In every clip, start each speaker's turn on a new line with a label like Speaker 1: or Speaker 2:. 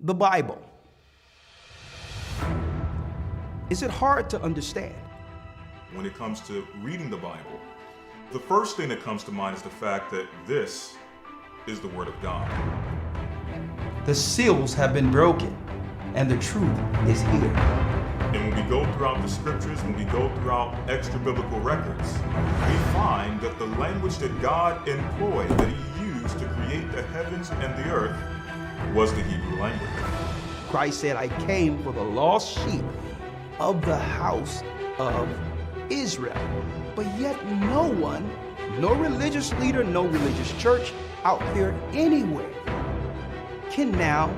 Speaker 1: the Bible. Is it hard to understand?
Speaker 2: When it comes to reading the Bible, the first thing that comes to mind is the fact that this is the Word of God.
Speaker 1: The seals have been broken, and the truth is here.
Speaker 2: And when we go throughout the scriptures, when we go throughout extra biblical records, we find that the language that God employed, that He used to create the heavens and the earth, was the Hebrew language.
Speaker 1: Christ said, I came for the lost sheep of the house of Israel. But yet no one, no religious leader, no religious church out there anywhere can now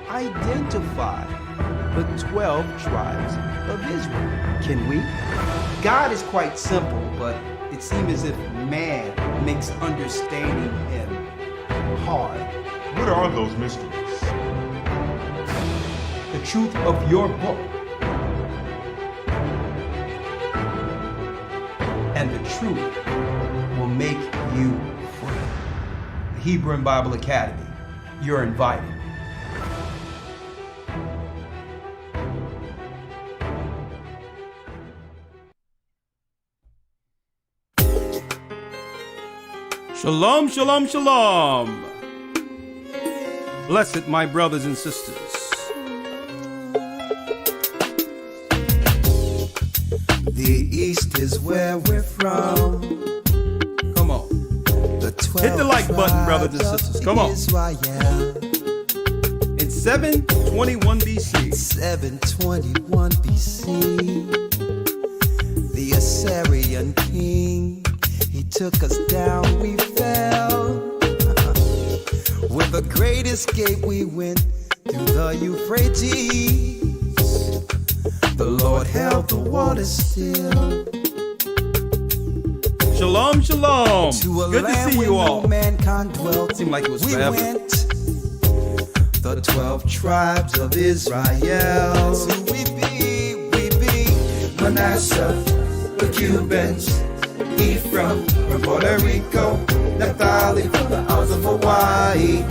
Speaker 1: identify the 12 tribes of Israel. Can we? God is quite simple, but it seems as if man makes understanding Him hard.
Speaker 2: What are those mysteries?
Speaker 1: The truth of your book and the truth will make you free. The Hebrew and Bible Academy, you're invited. Shalom, shalom, shalom. Blessed, my brothers and sisters.
Speaker 3: The East is where we're from.
Speaker 1: Come on. Hit the like button, brothers and sisters. Come on.
Speaker 3: Israel.
Speaker 1: In 721 BC.
Speaker 3: 721 BC. The Assyrian king, he took us down, we fell. With a great escape we went through the Euphrates. The Lord held the water still.
Speaker 1: Shalom, shalom.
Speaker 3: To a
Speaker 1: Good to
Speaker 3: land
Speaker 1: see
Speaker 3: where
Speaker 1: you
Speaker 3: no
Speaker 1: all.
Speaker 3: mankind dwelt.
Speaker 1: Seemed like it was
Speaker 3: we
Speaker 1: forever.
Speaker 3: went. The 12 tribes of Israel. Who we be Manasseh, the Cubans, Ephraim from Puerto Rico, Naphtali from the Isles of Hawaii.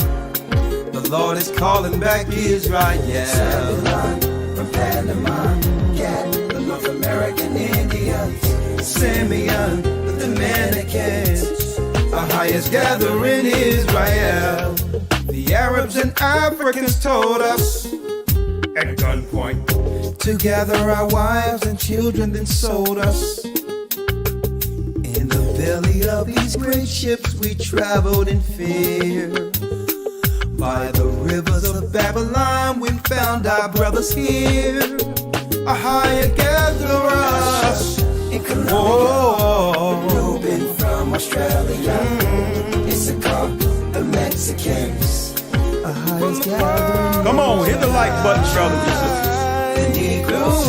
Speaker 3: The Lord is calling back Israel. Zebulun from Panama, Gad, the North American Indians, Simeon, the Dominicans, our highest gathering Israel. The Arabs and Africans told us at gunpoint to gather our wives and children, then sold us. In the belly of these great ships we traveled in fear. By the rivers of Babylon we found our brothers here. A higher gatherer us in Colombia, Reuben from Australia, Issachar, the Mexicans. A highest gathering.
Speaker 1: Come on, hit the like button, brothers and sisters.
Speaker 3: The Negroes,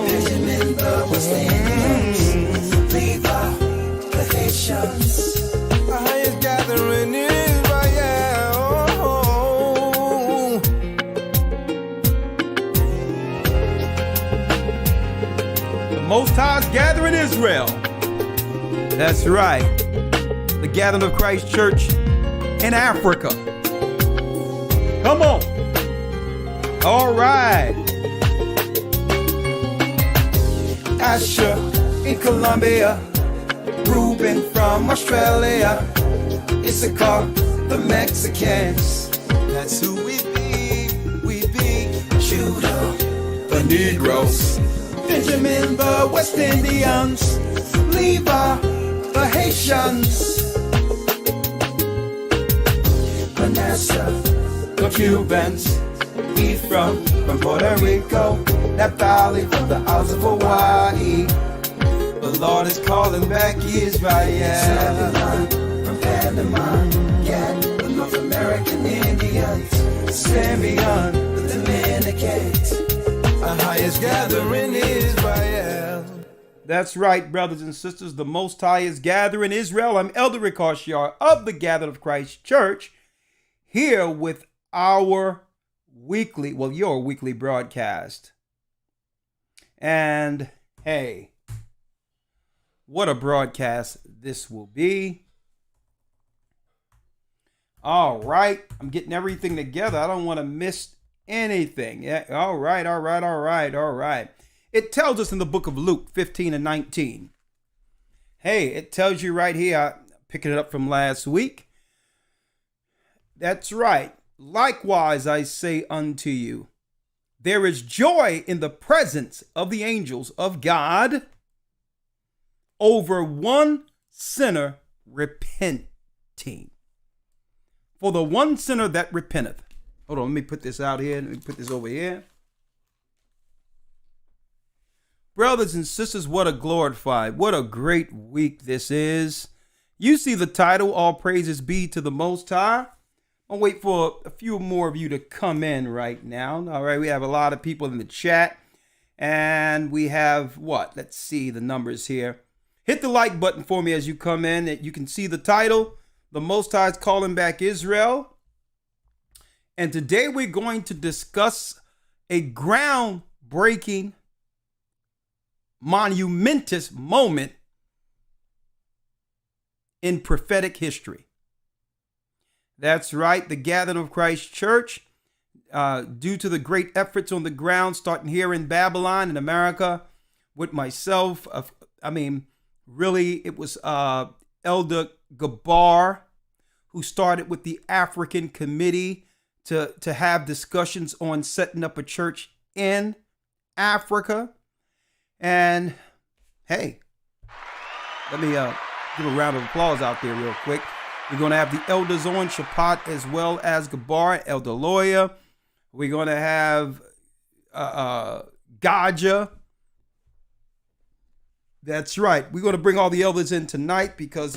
Speaker 3: Benjamin, the West Indians, Levi, the Haitians. A highest gathering in Israel.
Speaker 1: Most High's gathering Israel. That's right. The gathering of Christ Church in Africa. Come on. All right.
Speaker 3: Asher in Colombia, Reuben from Australia, Issachar, the Mexicans. That's who we be Judah, the Negroes, Benjamin, the West Indians, Levi, the Haitians, Manasseh, the Cubans, Ephraim from Puerto Rico, Naphtali from the Isles of Hawaii. The Lord is calling back Israel. Zebulun from Panama, Gad, the North American Indians, Simeon, the Dominicans, our highest gathering Israel.
Speaker 1: That's right, brothers and sisters. The Most High is gathering Israel. I'm Elder Rick Harshaw of the Gathered of Christ Church, here with our your weekly broadcast. And hey, what a broadcast this will be. All right, I'm getting everything together. I don't want to miss anything. Yeah, all right, all right, all right, all right. It tells us in the book of Luke 15 and 19. Hey, it tells you right here, I'm picking it up from last week. That's right. Likewise, I say unto you, there is joy in the presence of the angels of God over one sinner repenting. For the one sinner that repenteth. Hold on, let me put this out here. Let me put this over here. Brothers and sisters, what a glorified, what a great week this is. You see the title, All Praises Be to the Most High. I'll wait for a few more of you to come in right now. All right, we have a lot of people in the chat. And we have what? Let's see the numbers here. Hit the like button for me as you come in. You can see the title, The Most High is Calling Back Israel. And today we're going to discuss a groundbreaking, monumentous moment in prophetic history. That's right, the Gathering of Christ Church, due to the great efforts on the ground, starting here in Babylon in America, with myself. Really, it was Elder Gocc who started with the African Committee to have discussions on setting up a church in Africa. And hey, let me give a round of applause out there real quick. We're going to have the elders on, Shapat, as well as Gabar, Elder Lawyer. We're going to have Gocc. That's right. We're going to bring all the elders in tonight because,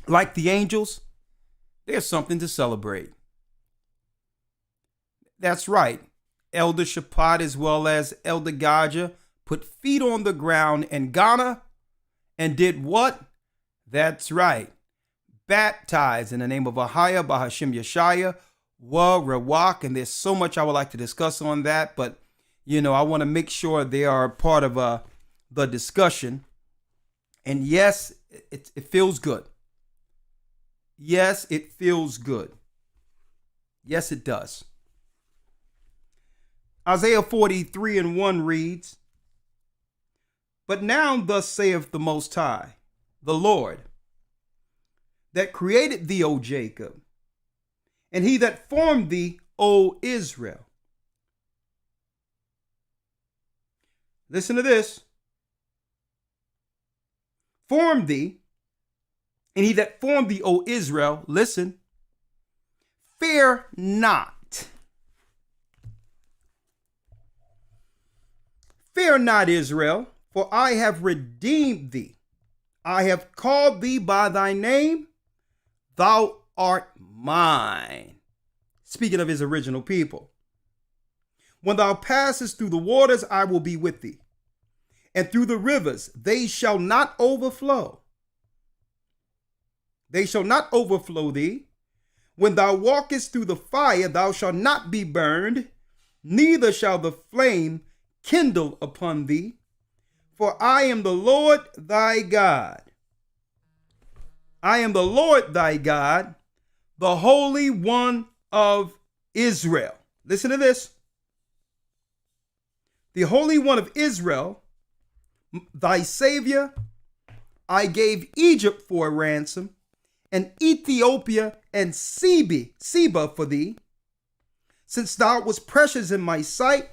Speaker 1: like the angels, there's something to celebrate. That's right. Elder Shapat as well as Elder Gocc put feet on the ground in Ghana and did what? That's right. Baptized in the name of Ahia, Bahashim Yeshaya, Wa Rawak. And there's so much I would like to discuss on that. But, I want to make sure they are part of the discussion. And yes, it feels good. Yes, it feels good. Yes, it does. Isaiah 43 and 1 reads, But now thus saith the Most High, the Lord, that created thee, O Jacob, and he that formed thee, O Israel. Listen to this. Formed thee, and he that formed thee, O Israel, listen, fear not. Fear not, Israel, for I have redeemed thee. I have called thee by thy name. Thou art mine. Speaking of his original people. When thou passest through the waters, I will be with thee. And through the rivers, they shall not overflow. They shall not overflow thee. When thou walkest through the fire, thou shalt not be burned, neither shall the flame kindle upon thee. For I am the Lord thy God. I am the Lord thy God, the Holy One of Israel. Listen to this. The Holy One of Israel, thy Savior, I gave Egypt for a ransom, and Ethiopia and Seba for thee. Since thou wast precious in my sight,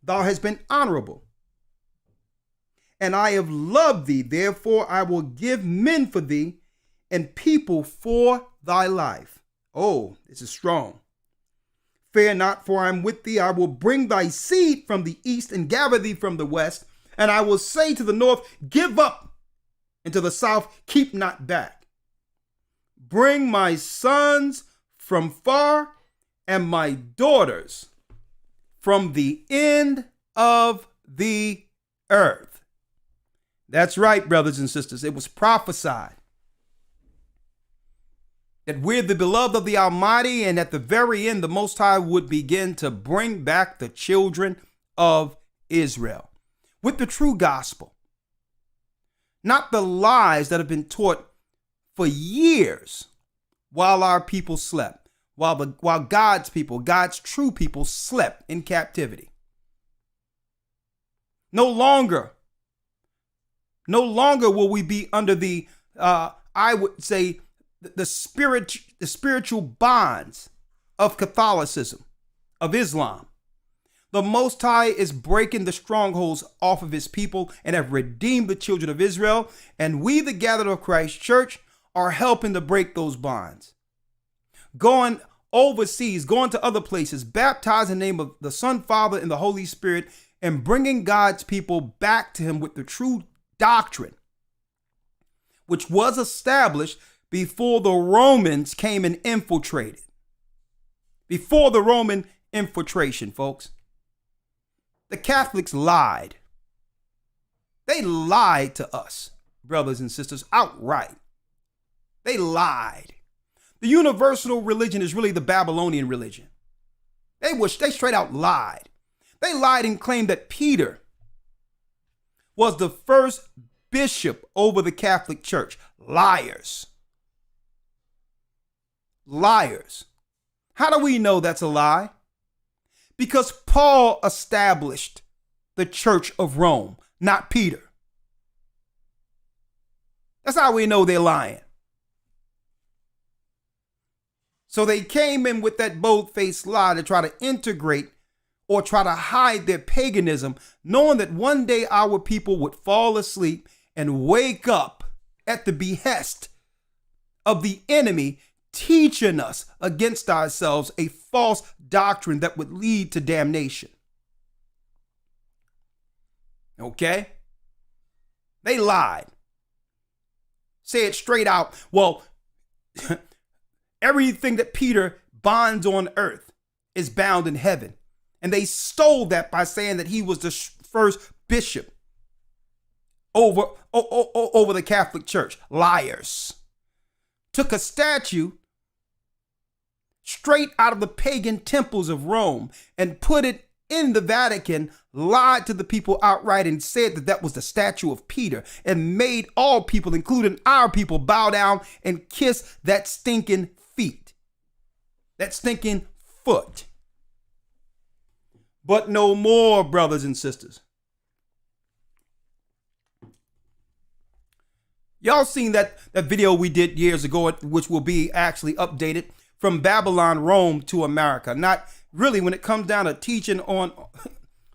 Speaker 1: thou hast been honorable. And I have loved thee, therefore I will give men for thee, and people for thy life. Oh, this is strong. Fear not, for I am with thee. I will bring thy seed from the east and gather thee from the west. And I will say to the north, give up, and to the south, keep not back. Bring my sons from far and my daughters from the end of the earth. That's right, brothers and sisters. It was prophesied that we're the beloved of the Almighty, and at the very end, the Most High would begin to bring back the children of Israel with the true gospel, not the lies that have been taught for years while our people slept. while God's people, God's true people, slept in captivity. No longer will we be under the I would say the spiritual bonds of Catholicism, of Islam. The Most High is breaking the strongholds off of his people and have redeemed the children of Israel. And we, the gathered of Christ Church, are helping to break those bonds. Going overseas, going to other places, baptizing in the name of the Son, Father, and the Holy Spirit, and bringing God's people back to him with the true doctrine, which was established before the Romans came and infiltrated. Before the Roman infiltration, folks. The Catholics lied. They lied to us, brothers and sisters, outright. They lied. The universal religion is really the Babylonian religion. They straight out lied. They lied and claimed that Peter was the first bishop over the Catholic Church. Liars. Liars. How do we know that's a lie? Because Paul established the Church of Rome, not Peter. That's how we know they're lying. So they came in with that bold-faced lie to try to integrate or try to hide their paganism, knowing that one day our people would fall asleep and wake up at the behest of the enemy, teaching us against ourselves a false doctrine that would lead to damnation. Okay? They lied. Say it straight out. Well, everything that Peter binds on earth is bound in heaven. And they stole that by saying that he was the first bishop over the Catholic Church. Liars. Took a statue straight out of the pagan temples of Rome and put it in the Vatican, lied to the people outright and said that that was the statue of Peter, and made all people, including our people, bow down and kiss that stinking feet, that stinking foot. But no more, brothers and sisters. Y'all seen that video we did years ago, which will be actually updated, from Babylon, Rome to America. Not really when it comes down to teaching on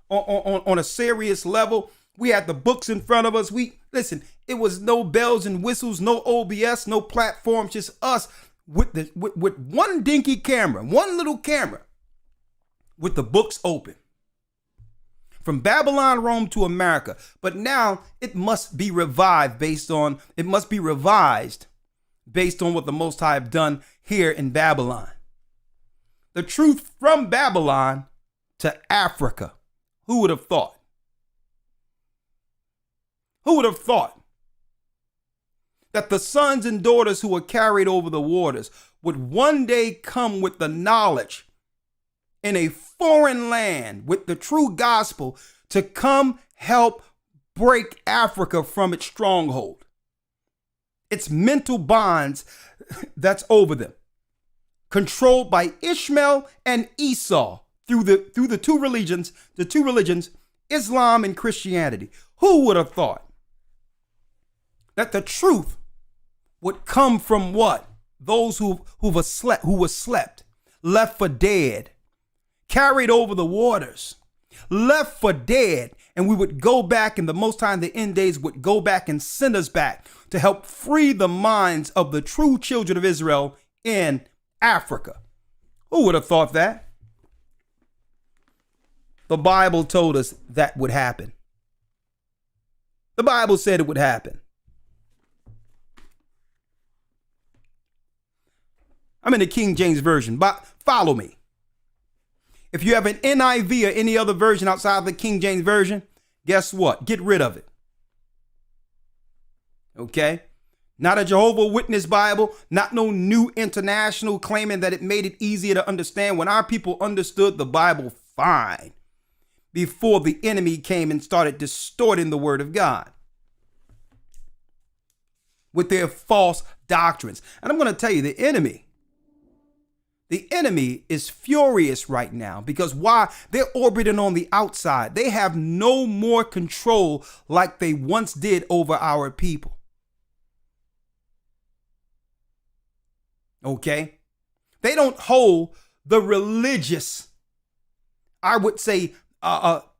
Speaker 1: a serious level. We had the books in front of us. Listen, it was no bells and whistles, no OBS, no platforms, just us with one dinky camera, one little camera with the books open. From Babylon, Rome to America. But now it must be revised based on what the Most High have done here in Babylon. The truth from Babylon to Africa. Who would have thought? Who would have thought that the sons and daughters who were carried over the waters would one day come with the knowledge in a foreign land with the true gospel to come help break Africa from its stronghold, its mental bonds that's over them, controlled by Ishmael and Esau through the two religions, Islam and Christianity. Who would have thought that the truth would come from what? Those who were slept, left for dead, carried over the waters, left for dead, and we would go back, and the Most High in the end days would go back and send us back to help free the minds of the true children of Israel in Africa. Who would have thought that? The Bible told us that would happen. The Bible said it would happen. I'm in the King James Version, but follow me. If you have an NIV or any other version outside of the King James Version, guess what? Get rid of it. Okay? Not a Jehovah's Witness Bible, not no New International claiming that it made it easier to understand when our people understood the Bible fine before the enemy came and started distorting the word of God with their false doctrines. And I'm going to tell you, the enemy The enemy is furious right now because why? They're orbiting on the outside. They have no more control like they once did over our people. Okay? They don't hold the religious, I would say,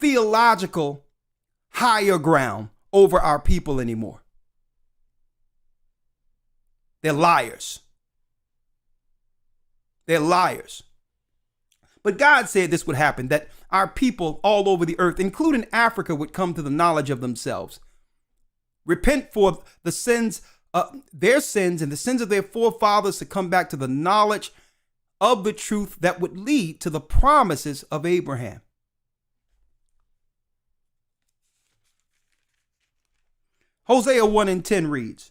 Speaker 1: theological higher ground over our people anymore. They're liars. They're liars. But God said this would happen, that our people all over the earth, including Africa, would come to the knowledge of themselves. Repent for the sins, their sins and the sins of their forefathers, to come back to the knowledge of the truth that would lead to the promises of Abraham. Hosea 1:10 reads,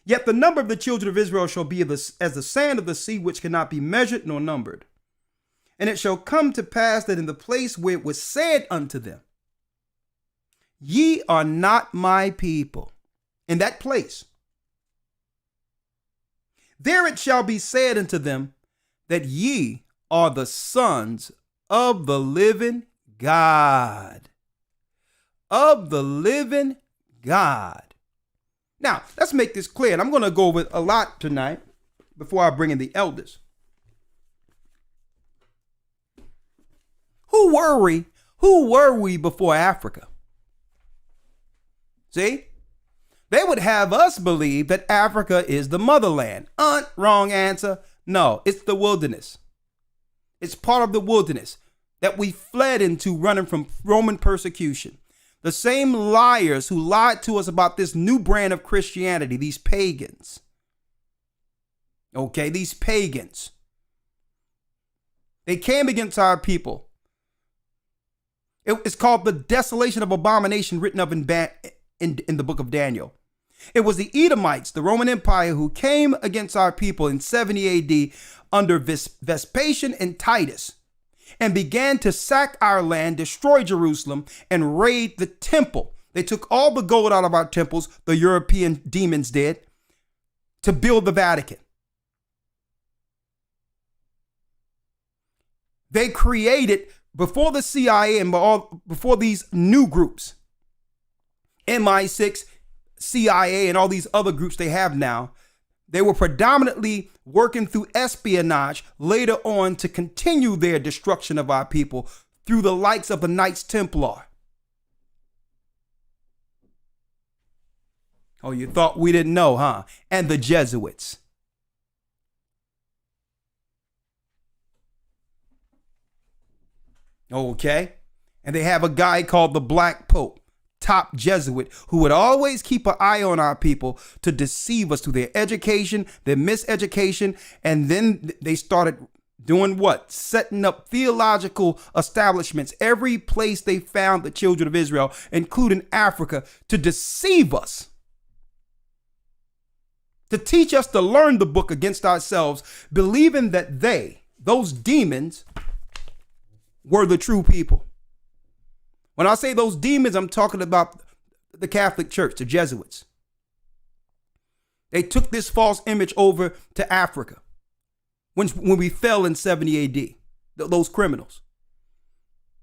Speaker 1: "Yet the number of the children of Israel shall be as the sand of the sea, which cannot be measured nor numbered. And it shall come to pass that in the place where it was said unto them, Ye are not my people," in that place, "there it shall be said unto them, that ye are the sons of the living God." Of the living God. Now, let's make this clear, and I'm going to go over a lot tonight before I bring in the elders. Who were we before Africa? See? They would have us believe that Africa is the motherland. Wrong answer. No, it's the wilderness. It's part of the wilderness that we fled into running from Roman persecution. The same liars who lied to us about this new brand of Christianity, these pagans. Okay, these pagans. They came against our people. It's called the desolation of abomination, written of in the book of Daniel. It was the Edomites, the Roman Empire, who came against our people in 70 AD under Vespasian and Titus, and began to sack our land, destroy Jerusalem, and raid the temple. They took all the gold out of our temples, the European demons did, to build the Vatican. They created, before the CIA and before these new groups, MI6, CIA, and all these other groups they have now, they were predominantly working through espionage later on to continue their destruction of our people through the likes of the Knights Templar. Oh, you thought we didn't know, huh? And the Jesuits. Okay. And they have a guy called the Black Pope, top Jesuit, who would always keep an eye on our people to deceive us through their education, their miseducation. And then they started doing what? Setting up theological establishments every place they found the children of Israel, including Africa, to deceive us. To teach us to learn the book against ourselves, believing that those demons, were the true people. When I say those demons, I'm talking about the Catholic Church, the Jesuits. They took this false image over to Africa when we fell in 70 AD, those criminals.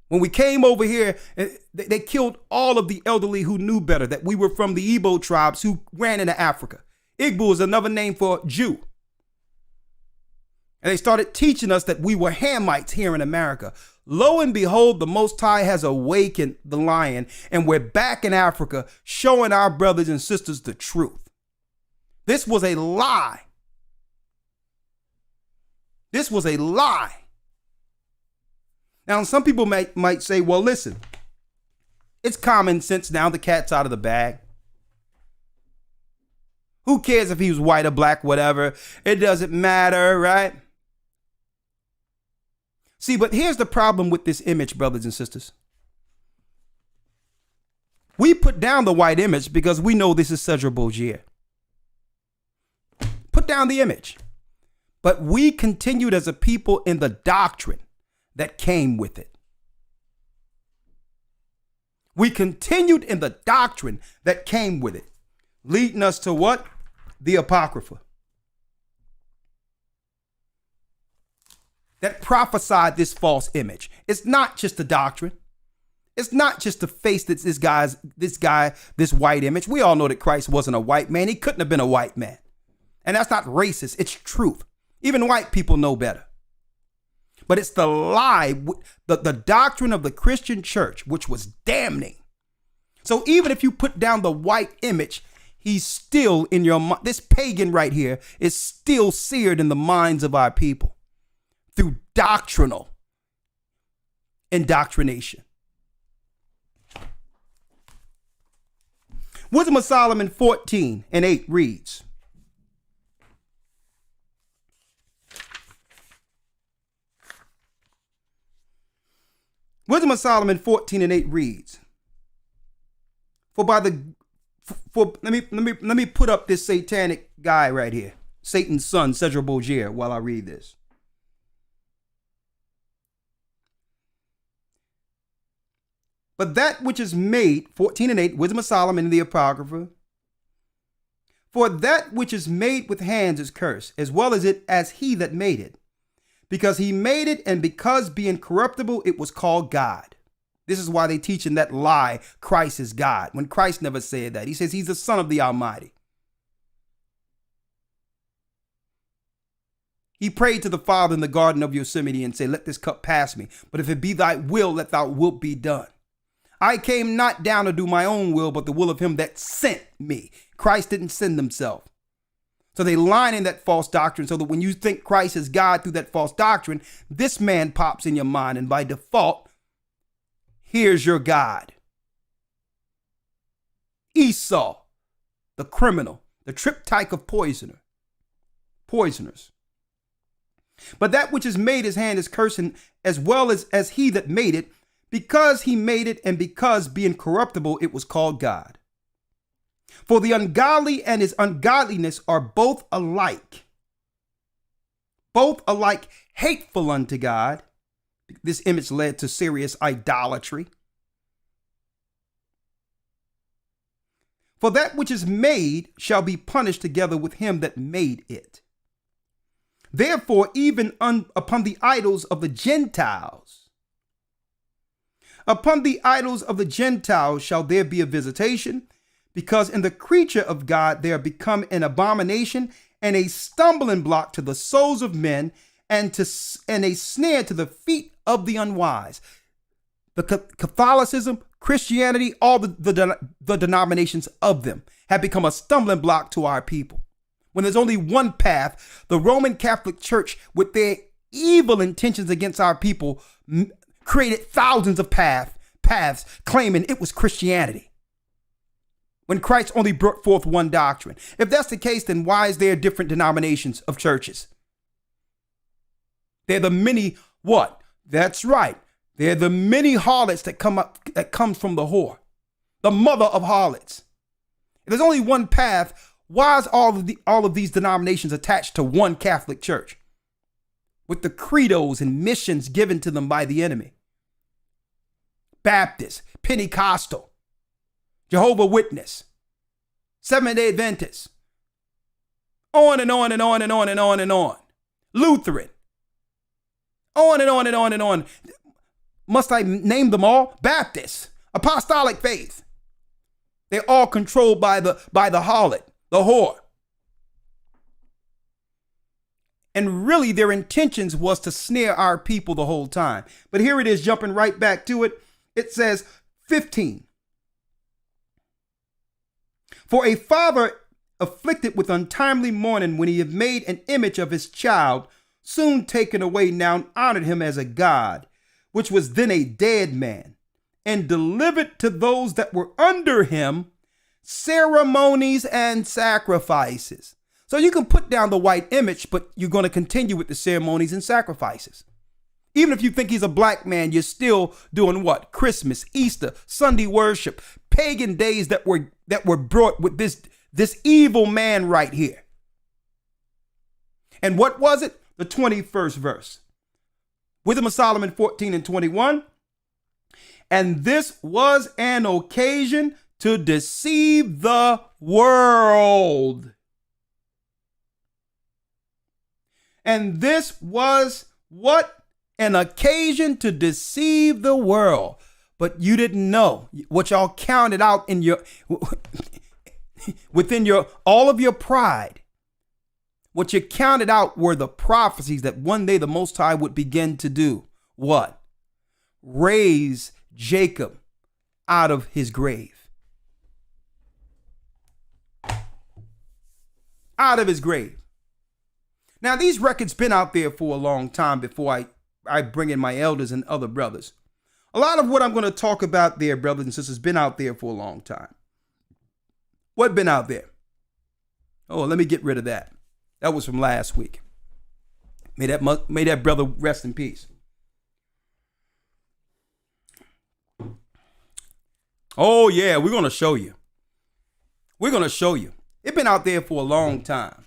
Speaker 1: When we came over here, they killed all of the elderly who knew better, that we were from the Igbo tribes who ran into Africa. Igbo is another name for Jew. And they started teaching us that we were Hamites here in America. Lo and behold, the Most High has awakened the lion, and we're back in Africa showing our brothers and sisters the truth. This was a lie. This was a lie. Now, some people might say, well, listen, it's common sense now, the cat's out of the bag. Who cares if he was white or black, whatever? It doesn't matter, right? See, but here's the problem with this image, brothers and sisters. We put down the white image because we know this is Cedric Bogier. Put down the image. But we continued as a people in the doctrine that came with it. We continued in the doctrine that came with it, leading us to what? The Apocrypha. that prophesied this false image. It's not just the doctrine. It's not just the face that's this white image. We all know that Christ wasn't a white man. He couldn't have been a white man. And that's not racist. It's truth. Even white people know better. But it's the lie, the doctrine of the Christian church, which was damning. So even if you put down the white image, he's still in your mind. This pagan right here is still seared in the minds of our people through doctrinal indoctrination. Wisdom of Solomon 14:8 reads, Wisdom of Solomon 14:8 reads, let me put up this satanic guy right here, Satan's son, Cedra Bogier, while I read this. But that which is made, 14:8, Wisdom of Solomon in the Apocrypha, for that which is made with hands is cursed, as well as he that made it. Because he made it, and because being corruptible, it was called God. This is why they teach in that lie, Christ is God, when Christ never said that. He says he's the Son of the Almighty. He prayed to the Father in the Garden of Yosemite and said, let this cup pass me, but if it be thy will, let thy will be done. I came not down to do my own will, but the will of him that sent me. Christ didn't send himself. So they line in that false doctrine so that when you think Christ is God through that false doctrine, this man pops in your mind, and by default, here's your God. Esau, the criminal, the triptych of poisoners. But that which is made his hand is cursing, as well as he that made it, because he made it, and because being corruptible, it was called God. For the ungodly and his ungodliness are both alike hateful unto God. This image led to serious idolatry. For that which is made shall be punished together with him that made it. Therefore, even upon the idols of the Gentiles, shall there be a visitation, because in the creature of God they are become an abomination and a stumbling block to the souls of men, and a snare to the feet of the unwise. The Catholicism, Christianity, all the denominations of them have become a stumbling block to our people. When there's only one path, the Roman Catholic Church, with their evil intentions against our people, created thousands of paths claiming it was Christianity, when Christ only brought forth one doctrine. If that's the case, then why is there different denominations of churches? They're the many what? That's right. They're the many harlots that comes from the whore, the mother of harlots. If there's only one path, why is all of these denominations attached to one Catholic Church, with the credos and missions given to them by the enemy? Baptist, Pentecostal, Jehovah's Witness, Seventh-day Adventist, on and on and on and on and on and on. Lutheran, on and on and on and on. Must I name them all? Baptist, Apostolic faith. They're all controlled by the harlot, the whore. And really their intentions was to snare our people the whole time. But here it is, jumping right back to it. It says 15. For a father afflicted with untimely mourning, when he had made an image of his child, soon taken away, now honored him as a god, which was then a dead man, and delivered to those that were under him ceremonies and sacrifices. So you can put down the white image, but you're going to continue with the ceremonies and sacrifices. Even if you think he's a black man, you're still doing what? Christmas, Easter, Sunday worship, pagan days that were brought with this evil man right here. And what was it? The 21st verse. Wisdom of Solomon 14:21. And this was an occasion to deceive the world. And this was What? An occasion to deceive the world. But you didn't know what y'all counted out in your, within your, all of your pride. What you counted out were the prophecies that one day the Most High would begin to do. What? Raise Jacob out of his grave. Out of his grave. Now, these records been out there for a long time before I bring in my elders and other brothers. A lot of what I'm going to talk about there, brothers and sisters, been out there for a long time. What been out there? Oh, let me get rid of that. That was from last week. May that brother rest in peace. Oh, yeah, we're going to show you. We're going to show you. It's been out there for a long time.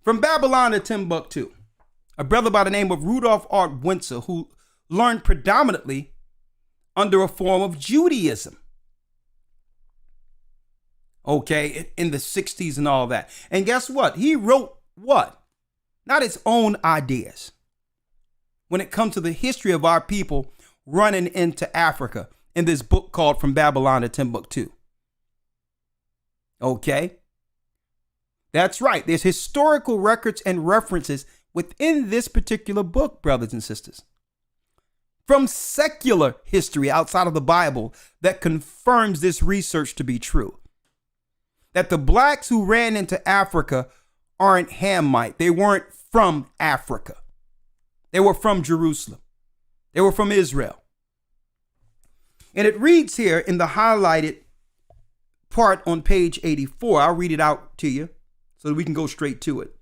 Speaker 1: From Babylon to Timbuktu, a brother by the name of Rudolph Art Windsor, who learned predominantly under a form of Judaism. Okay, in the 60s and all that. And guess what? He wrote what? Not his own ideas. When it comes to the history of our people running into Africa in this book called From Babylon to Timbuktu. Okay? That's right. There's historical records and references within this particular book, brothers and sisters, from secular history outside of the Bible that confirms this research to be true. That the blacks who ran into Africa aren't Hamite. They weren't from Africa. They were from Jerusalem. They were from Israel. And it reads here in the highlighted part on page 84. I'll read it out to you so that we can go straight to it.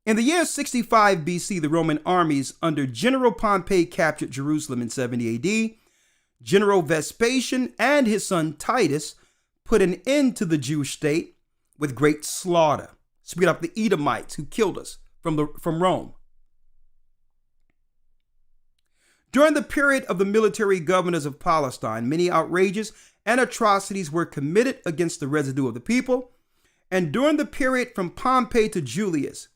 Speaker 1: In the year 65 BC, the Roman armies under General Pompey captured Jerusalem in 70 AD. General Vespasian and his son Titus put an end to the Jewish state with great slaughter. Speed up the Edomites who killed us from Rome. During the period of the military governors of Palestine, many outrages and atrocities were committed against the residue of the people. And during the period from Pompey to Julius,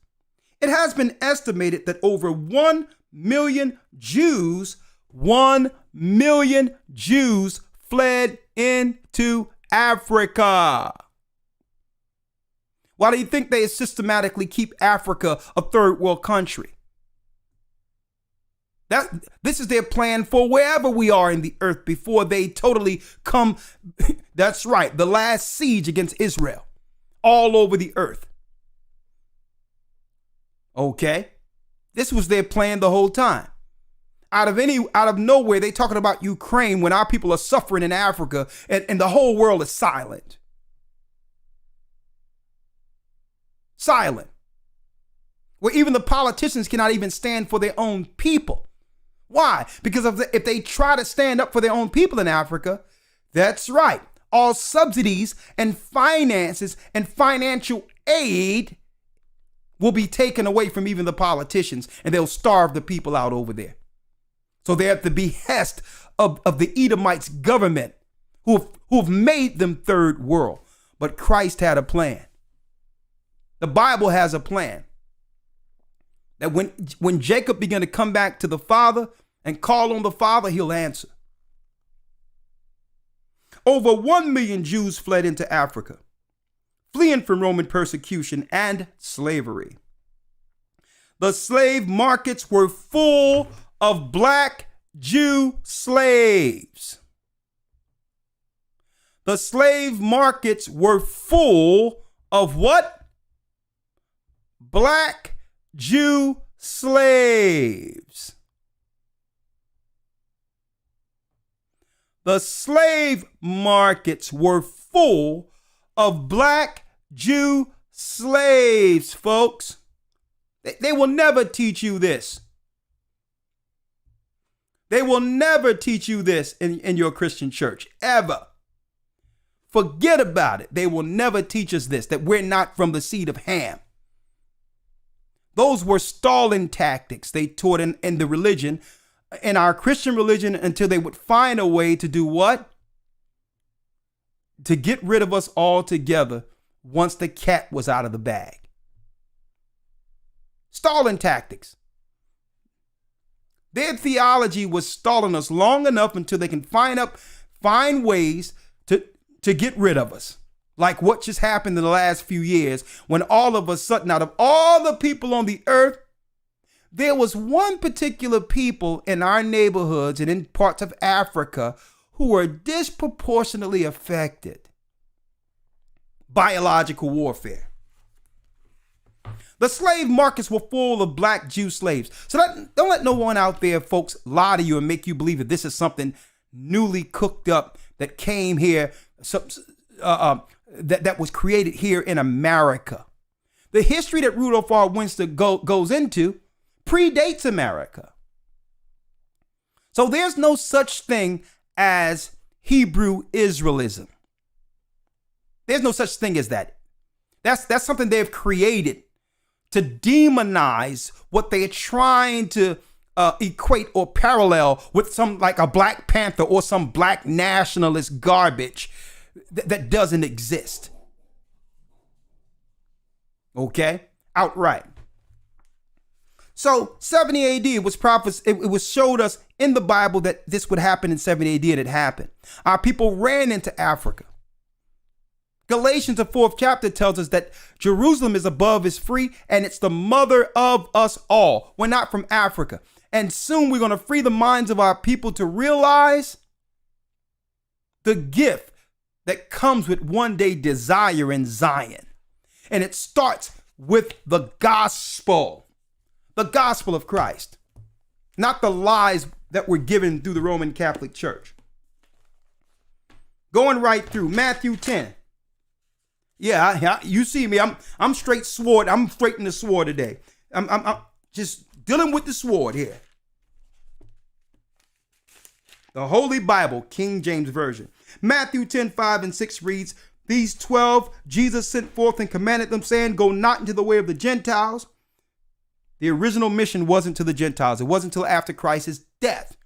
Speaker 1: it has been estimated that over 1 million Jews, 1 million Jews fled into Africa. Why do you think they systematically keep Africa a third world country? This is their plan for wherever we are in the earth before they totally come. That's right. The last siege against Israel all over the earth. Okay. This was their plan the whole time. Out of nowhere, they talking about Ukraine when our people are suffering in Africa and the whole world is silent. Silent. Where even the politicians cannot even stand for their own people. Why? Because if they try to stand up for their own people in Africa, that's right. All subsidies and finances and financial aid will be taken away from even the politicians, and they'll starve the people out over there. So they're at the behest of the Edomites government who've made them third world. But Christ had a plan. The Bible has a plan. That when Jacob began to come back to the Father and call on the Father, he'll answer. Over 1 million Jews fled into Africa, fleeing from Roman persecution and slavery. The slave markets were full of black Jew slaves. The slave markets were full of what? Black Jew slaves. The slave markets were full of black Jew slaves, folks. They will never teach you this. They will never teach you this in your Christian church, ever. Forget about it. They will never teach us this, that we're not from the seed of Ham. Those were stalling tactics they taught in the religion, in our Christian religion, until they would find a way to do what? to get rid of us altogether once the cat was out of the bag. Stalling tactics. Their theology was stalling us long enough until they can find ways to get rid of us. Like what just happened in the last few years when all of a sudden, out of all the people on the earth, there was one particular people in our neighborhoods and in parts of Africa who were disproportionately affected. Biological warfare. The slave markets were full of black Jew slaves. So don't let no one out there, folks, lie to you and make you believe that this is something newly cooked up that came here, that was created here in America. The history that Rudolph R. Winston goes into predates America. So there's no such thing as Hebrew Israelism. There's no such thing as that. That's something they've created to demonize what they're trying to equate or parallel with some like a Black Panther or some black nationalist garbage that doesn't exist. Okay? Outright. So 70 AD it was showed us in the Bible that this would happen in 70 AD, and it happened. Our people ran into Africa. Galatians, the 4th chapter, tells us that Jerusalem is above, is free, and it's the mother of us all. We're not from Africa. And soon we're going to free the minds of our people to realize the gift that comes with one day desire in Zion. And it starts with the gospel of Christ, not the lies that were given through the Roman Catholic Church. Going right through Matthew 10. Yeah, you see me. I'm straight sword. I'm straight in the sword today. I'm just dealing with the sword here. The Holy Bible, King James Version. Matthew 10:5-6 reads, "These 12 Jesus sent forth and commanded them, saying, Go not into the way of the Gentiles." The original mission wasn't to the Gentiles. It wasn't until after Christ's death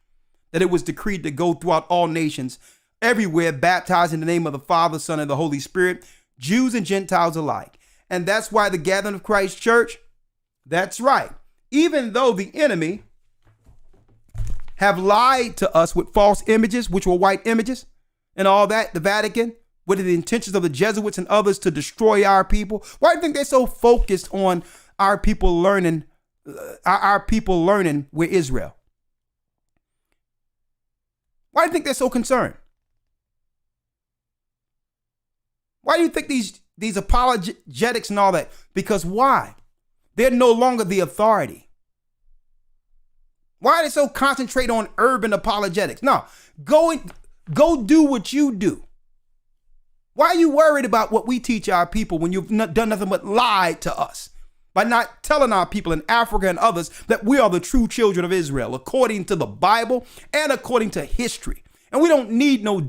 Speaker 1: that it was decreed to go throughout all nations, everywhere, baptized in the name of the Father, Son, and the Holy Spirit, Jews and Gentiles alike. And that's why the gathering of Christ Church, that's right. Even though the enemy have lied to us with false images, which were white images and all that, the Vatican, with the intentions of the Jesuits and others to destroy our people. Why do you think they're so focused on our people learning we're Israel? Why do you think they're so concerned? Why do you think these apologetics and all that? Because why? They're no longer the authority. Why are they so concentrated on urban apologetics? No, go do what you do. Why are you worried about what we teach our people when you've done nothing but lie to us by not telling our people in Africa and others that we are the true children of Israel, according to the Bible and according to history? And we don't need no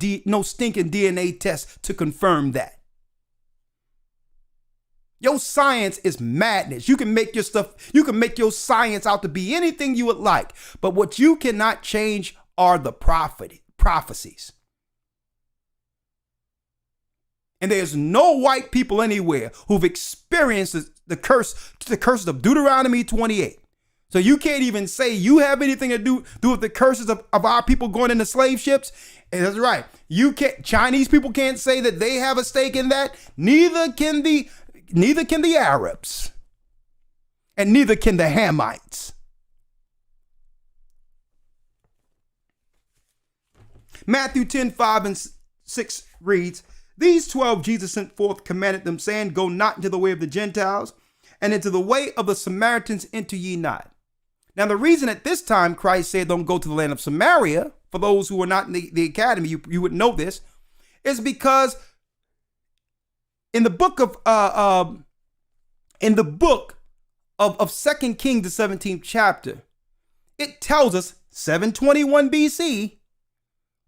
Speaker 1: stinking DNA test to confirm that. Your science is madness. You can make your science out to be anything you would like. But what you cannot change are the prophecies. And there's no white people anywhere who've experienced the curses of Deuteronomy 28. So you can't even say you have anything to do with the curses of our people going into slave ships. And that's right. Chinese people can't say that they have a stake in that. Neither can the Arabs, and neither can the Hamites. Matthew 10:5-6 reads, "These 12 Jesus sent forth, commanded them, saying, Go not into the way of the Gentiles, and into the way of the Samaritans enter ye not." Now, the reason at this time Christ said, don't go to the land of Samaria, for those who are not in the academy, you would know this, is because in the book of 2 Kings, the 17th chapter, it tells us 721 BC,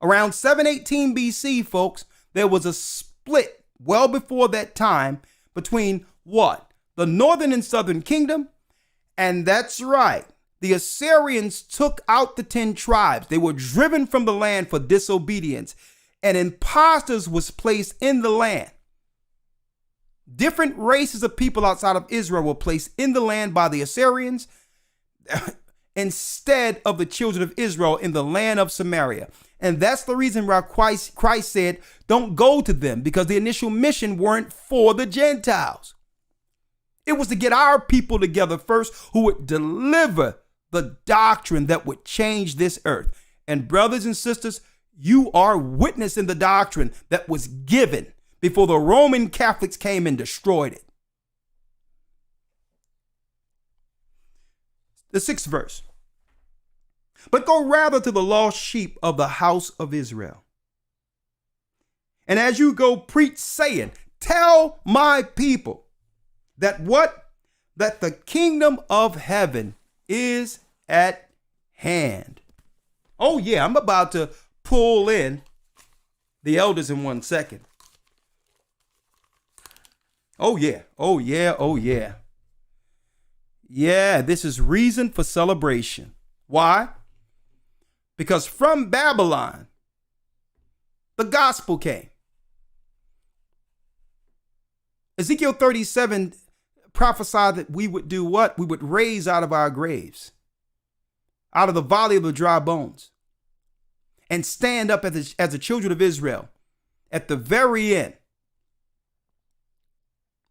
Speaker 1: around 718 BC, folks, there was a split well before that time between what? The northern and southern kingdom. And that's right. The Assyrians took out the 10 tribes. They were driven from the land for disobedience. and imposters was placed in the land. Different races of people outside of Israel were placed in the land by the Assyrians instead of the children of Israel in the land of Samaria. And that's the reason why Christ said, don't go to them, because the initial mission weren't for the Gentiles. It was to get our people together first who would deliver the doctrine that would change this earth. And brothers and sisters, you are witnessing the doctrine that was given before the Roman Catholics came and destroyed it. The 6th verse. But go rather to the lost sheep of the house of Israel. And as you go preach, saying, tell my people that what? That the kingdom of heaven is at hand. Oh yeah, I'm about to pull in the elders in 1 second. Oh yeah, oh yeah, oh yeah. Yeah, this is reason for celebration. Why? Because from Babylon, the gospel came. Ezekiel 37 prophesied that we would do what? We would raise out of our graves, out of the valley of the dry bones, and stand up as the children of Israel at the very end.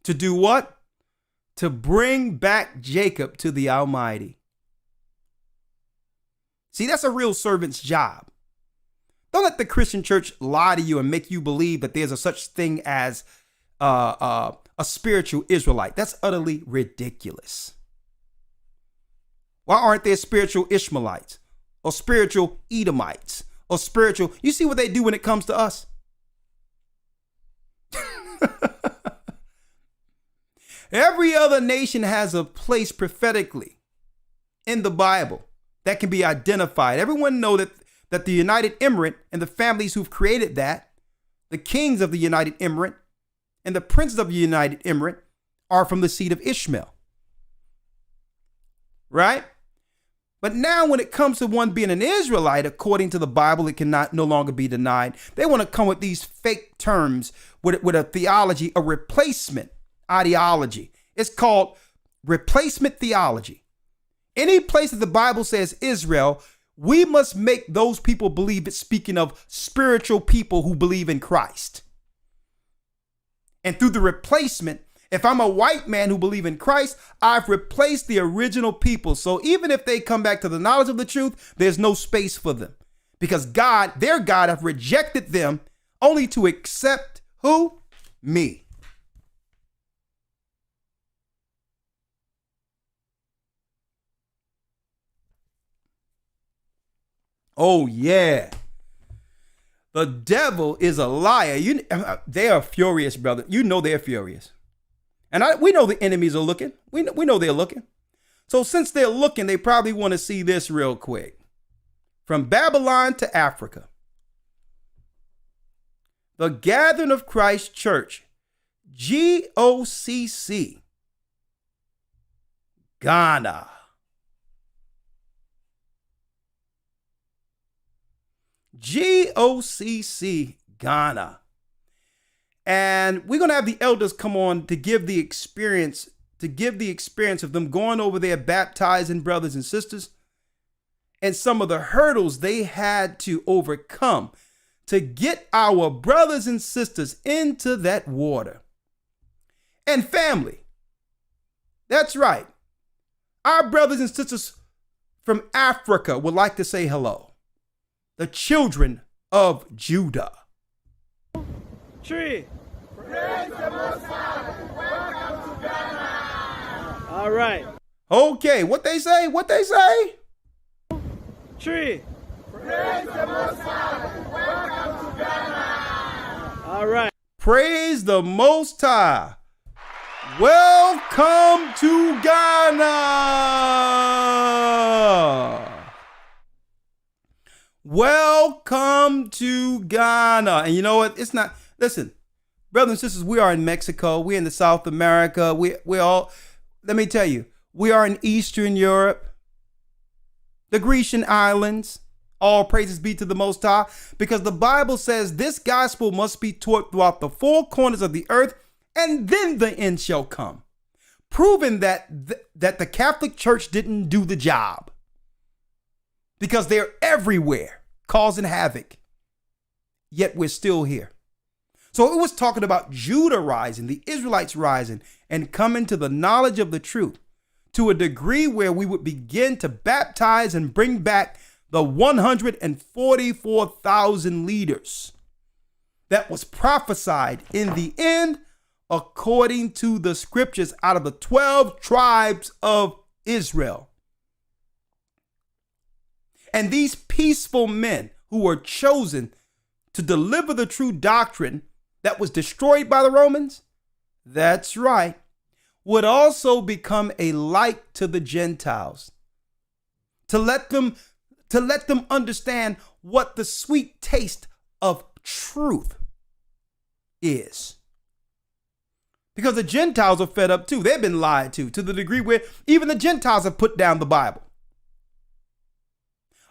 Speaker 1: To do what? To bring back Jacob to the Almighty. See, that's a real servant's job. Don't let the Christian church lie to you and make you believe that there's a such thing as a spiritual Israelite. That's utterly ridiculous. Why aren't there spiritual Ishmaelites or spiritual Edomites or spiritual? You see what they do when it comes to us? Every other nation has a place prophetically in the Bible that can be identified. Everyone know that the United Emirate and the families who've created that, the kings of the United Emirate and the princes of the United Emirate, are from the seed of Ishmael. Right? But now when it comes to one being an Israelite, according to the Bible, it cannot no longer be denied. They want to come with these fake terms with a theology, a replacement ideology. It's called replacement theology. Any place that the Bible says Israel, we must make those people believe it's speaking of spiritual people who believe in Christ. And through the replacement, if I'm a white man who believe in Christ, I've replaced the original people. So even if they come back to the knowledge of the truth, there's no space for them, because God, their God, have rejected them only to accept who? Me. Oh yeah. The devil is a liar. They are furious, brother. You know they're furious. And we know the enemies are looking. We know they're looking. So since they're looking, they probably want to see this real quick. From Babylon to Africa. The Gathering of Christ Church, Gocc, Ghana. Gocc, Ghana. And we're going to have the elders come on to give the experience of them going over there, baptizing brothers and sisters, and some of the hurdles they had to overcome to get our brothers and sisters into that water. And family, that's right. Our brothers and sisters from Africa would like to say hello. The children of Judah.
Speaker 4: Tree.
Speaker 5: Praise the Most High. Welcome to Ghana.
Speaker 4: All right.
Speaker 1: Okay, what they say? What they say?
Speaker 4: Tree.
Speaker 5: Praise the Most High. Welcome to Ghana.
Speaker 4: All right.
Speaker 1: Praise the Most High. Welcome to Ghana. Welcome to Ghana. And you know what? It's not, listen, brothers and sisters, we are in Mexico. We're in the South America. We're all, let me tell you, we are in Eastern Europe, the Grecian islands,
Speaker 6: All praises be to the Most High, because the Bible says this gospel must be taught throughout the four corners of the earth, and then the end shall come. Proving that the Catholic Church didn't do the job, because they're everywhere causing havoc, yet we're still here. So it was talking about Judah rising, the Israelites rising, and coming to the knowledge of the truth to a degree where we would begin to baptize and bring back the 144,000 leaders that was prophesied in the end according to the scriptures out of the 12 tribes of Israel. And these peaceful men who were chosen to deliver the true doctrine that was destroyed by the Romans, that's right, would also become a light to the Gentiles, to let them understand what the sweet taste of truth is. Because the Gentiles are fed up too. They've been lied to the degree where even the Gentiles have put down the Bible.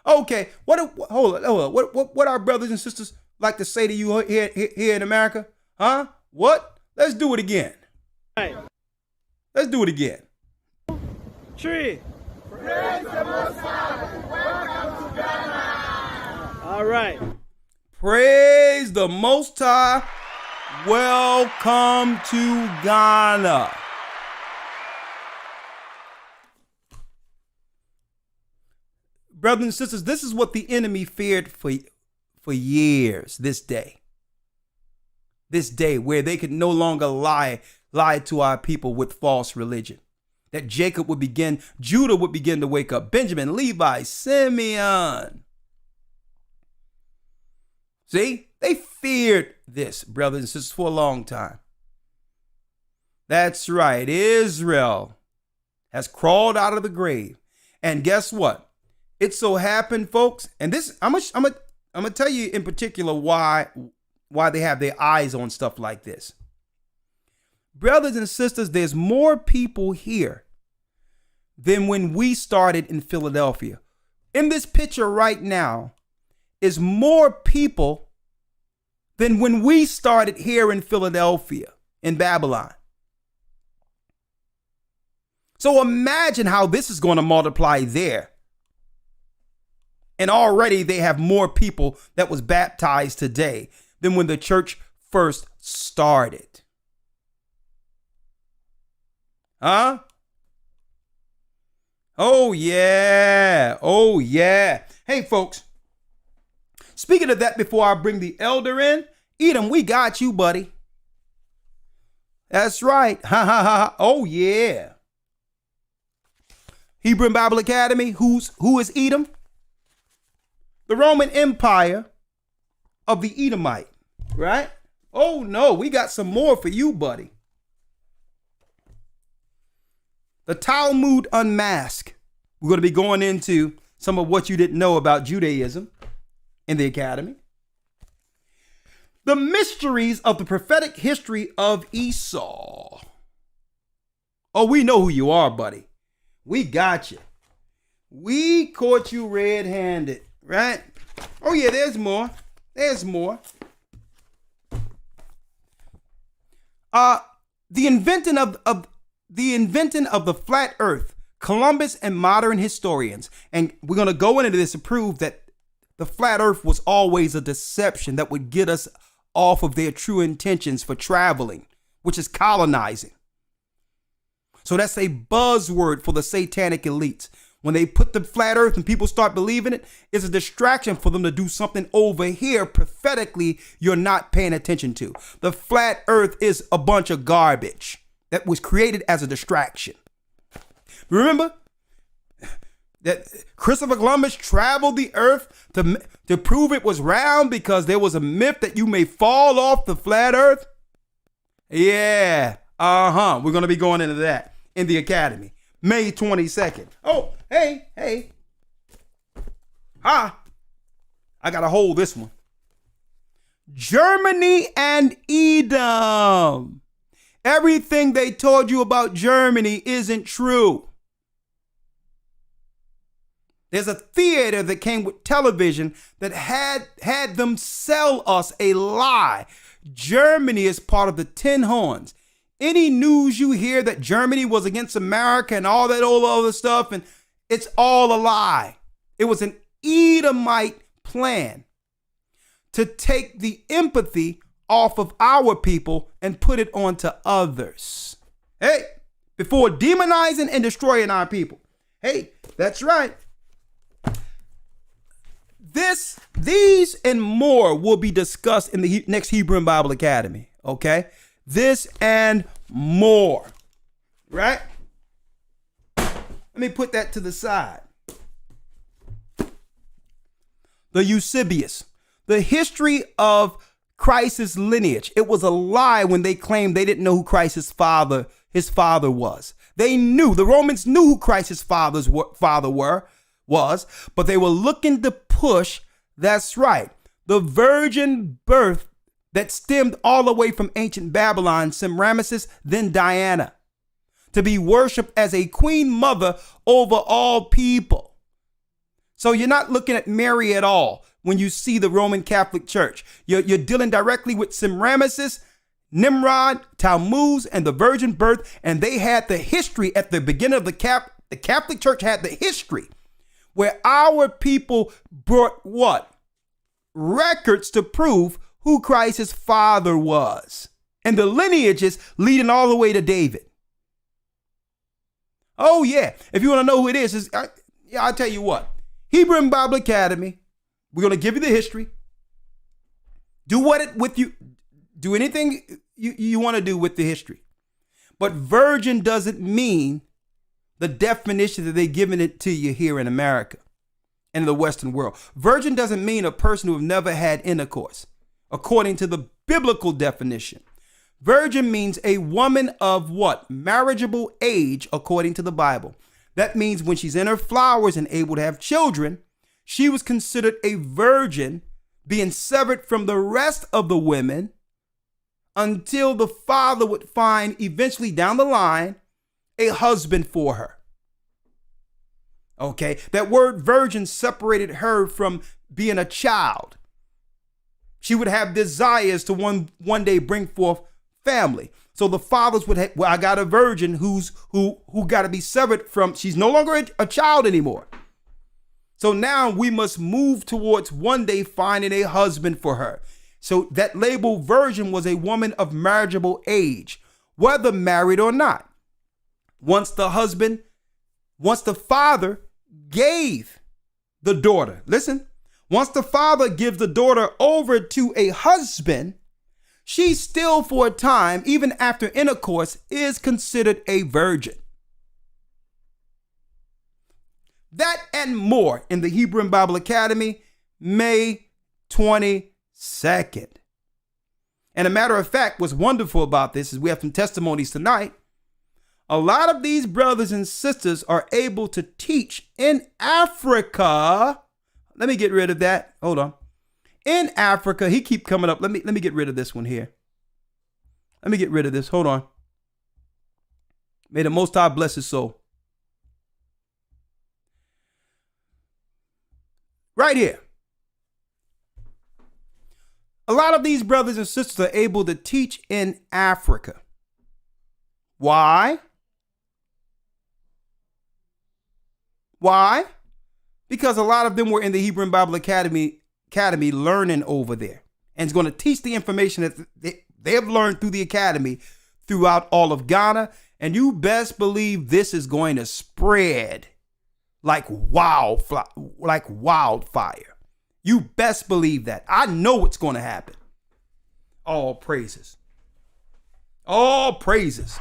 Speaker 6: Okay, hold on. What our brothers and sisters like to say to you here in America? Huh? What? Let's do it again.
Speaker 4: Right.
Speaker 6: Let's do it again.
Speaker 4: Tree.
Speaker 5: Praise the Most High. Welcome to Ghana.
Speaker 4: All right.
Speaker 6: Praise the Most High. Welcome to Ghana. Brothers and sisters, this is what the enemy feared for years, this day. This day where they could no longer lie to our people with false religion. That Judah would begin to wake up. Benjamin, Levi, Simeon. See, they feared this, brothers and sisters, for a long time. That's right. Israel has crawled out of the grave. And guess what? It so happened, folks, and this, I'm gonna tell you in particular why they have their eyes on stuff like this. Brothers and sisters, there's more people here than when we started in Philadelphia. In this picture right now is more people than when we started here in Philadelphia, in Babylon. So imagine how this is going to multiply there. And already they have more people that was baptized today than when the church first started. Huh? Oh, yeah. Oh, yeah. Hey, folks. Speaking of that, before I bring the elder in, Edom, we got you, buddy. That's right. Ha, ha, ha. Oh, yeah. Hebrew Bible Academy, who is Edom? The Roman Empire of the Edomite, right? Oh, no, we got some more for you, buddy. The Talmud Unmasked. We're going to be going into some of what you didn't know about Judaism in the academy. The mysteries of the prophetic history of Esau. Oh, we know who you are, buddy. We got you. We caught you red-handed, right? Oh, yeah, there's more. There's more. The inventing of the flat earth, Columbus and modern historians. And we're going to go into this to prove that the flat earth was always a deception that would get us off of their true intentions for traveling, which is colonizing. So that's a buzzword for the satanic elites. When they put the flat earth and people start believing it, it's a distraction for them to do something over here prophetically you're not paying attention to. The flat earth is a bunch of garbage that was created as a distraction. Remember that Christopher Columbus traveled the earth to prove it was round because there was a myth that you may fall off the flat earth? Yeah, we're going to be going into that in the academy. May 22nd. Oh, hey. I got to hold this one. Germany and Edom. Everything they told you about Germany isn't true. There's a theater that came with television that had them sell us a lie. Germany is part of the 10 horns. Any news you hear that Germany was against America and all that old other stuff, and it's all a lie. It was an Edomite plan to take the empathy off of our people and put it onto others. Hey, before demonizing and destroying our people. Hey, that's right. These and more will be discussed in the next Hebrew and Bible Academy. Okay? This and more. Right? Let me put that to the side. The Eusebius. The history of Christ's lineage. It was a lie when they claimed they didn't know who Christ's father was. They knew, the Romans knew who Christ's father was, but they were looking to push, that's right, the virgin birth that stemmed all the way from ancient Babylon, Semiramis, then Diana, to be worshipped as a queen mother over all people. So you're not looking at Mary at all when you see the Roman Catholic Church. You're dealing directly with Semiramis, Nimrod, Tammuz, and the virgin birth, and they had the history at the beginning of the Catholic Church had the history where our people brought what? Records to prove who Christ's father was. And the lineages leading all the way to David. Oh yeah, if you want to know who it is, I'll tell you what. Hebrew and Bible Academy, we're going to give you the history. Do anything you want to do with the history. But virgin doesn't mean the definition that they're giving it to you here in America and in the Western world. Virgin doesn't mean a person who have never had intercourse, according to the biblical definition. Virgin means a woman of what? Marriageable age, according to the Bible. That means when she's in her flowers and able to have children, she was considered a virgin, being severed from the rest of the women until the father would find eventually down the line a husband for her. Okay, that word virgin separated her from being a child. She would have desires to one day bring forth family. So the fathers would have, well, I got a virgin who got to be severed from, she's no longer a child anymore. So now we must move towards one day finding a husband for her. So that label virgin was a woman of marriageable age, whether married or not. Once the father gave the daughter, listen, once the father gives the daughter over to a husband, she still for a time, even after intercourse, is considered a virgin. That and more in the Hebrew and Bible Academy, May 22nd. And a matter of fact, what's wonderful about this is we have some testimonies tonight. A lot of these brothers and sisters are able to teach in Africa. Let me get rid of that. Hold on. In Africa, he keep coming up. Let me get rid of this one here. Let me get rid of this. Hold on. May the Most High bless his soul. Right here. A lot of these brothers and sisters are able to teach in Africa. Why? Why? Because a lot of them were in the Hebrew and Bible Academy learning over there. And it's going to teach the information that they have learned through the academy throughout all of Ghana. And you best believe this is going to spread like wildfire. You best believe that. I know what's going to happen. All praises. All praises.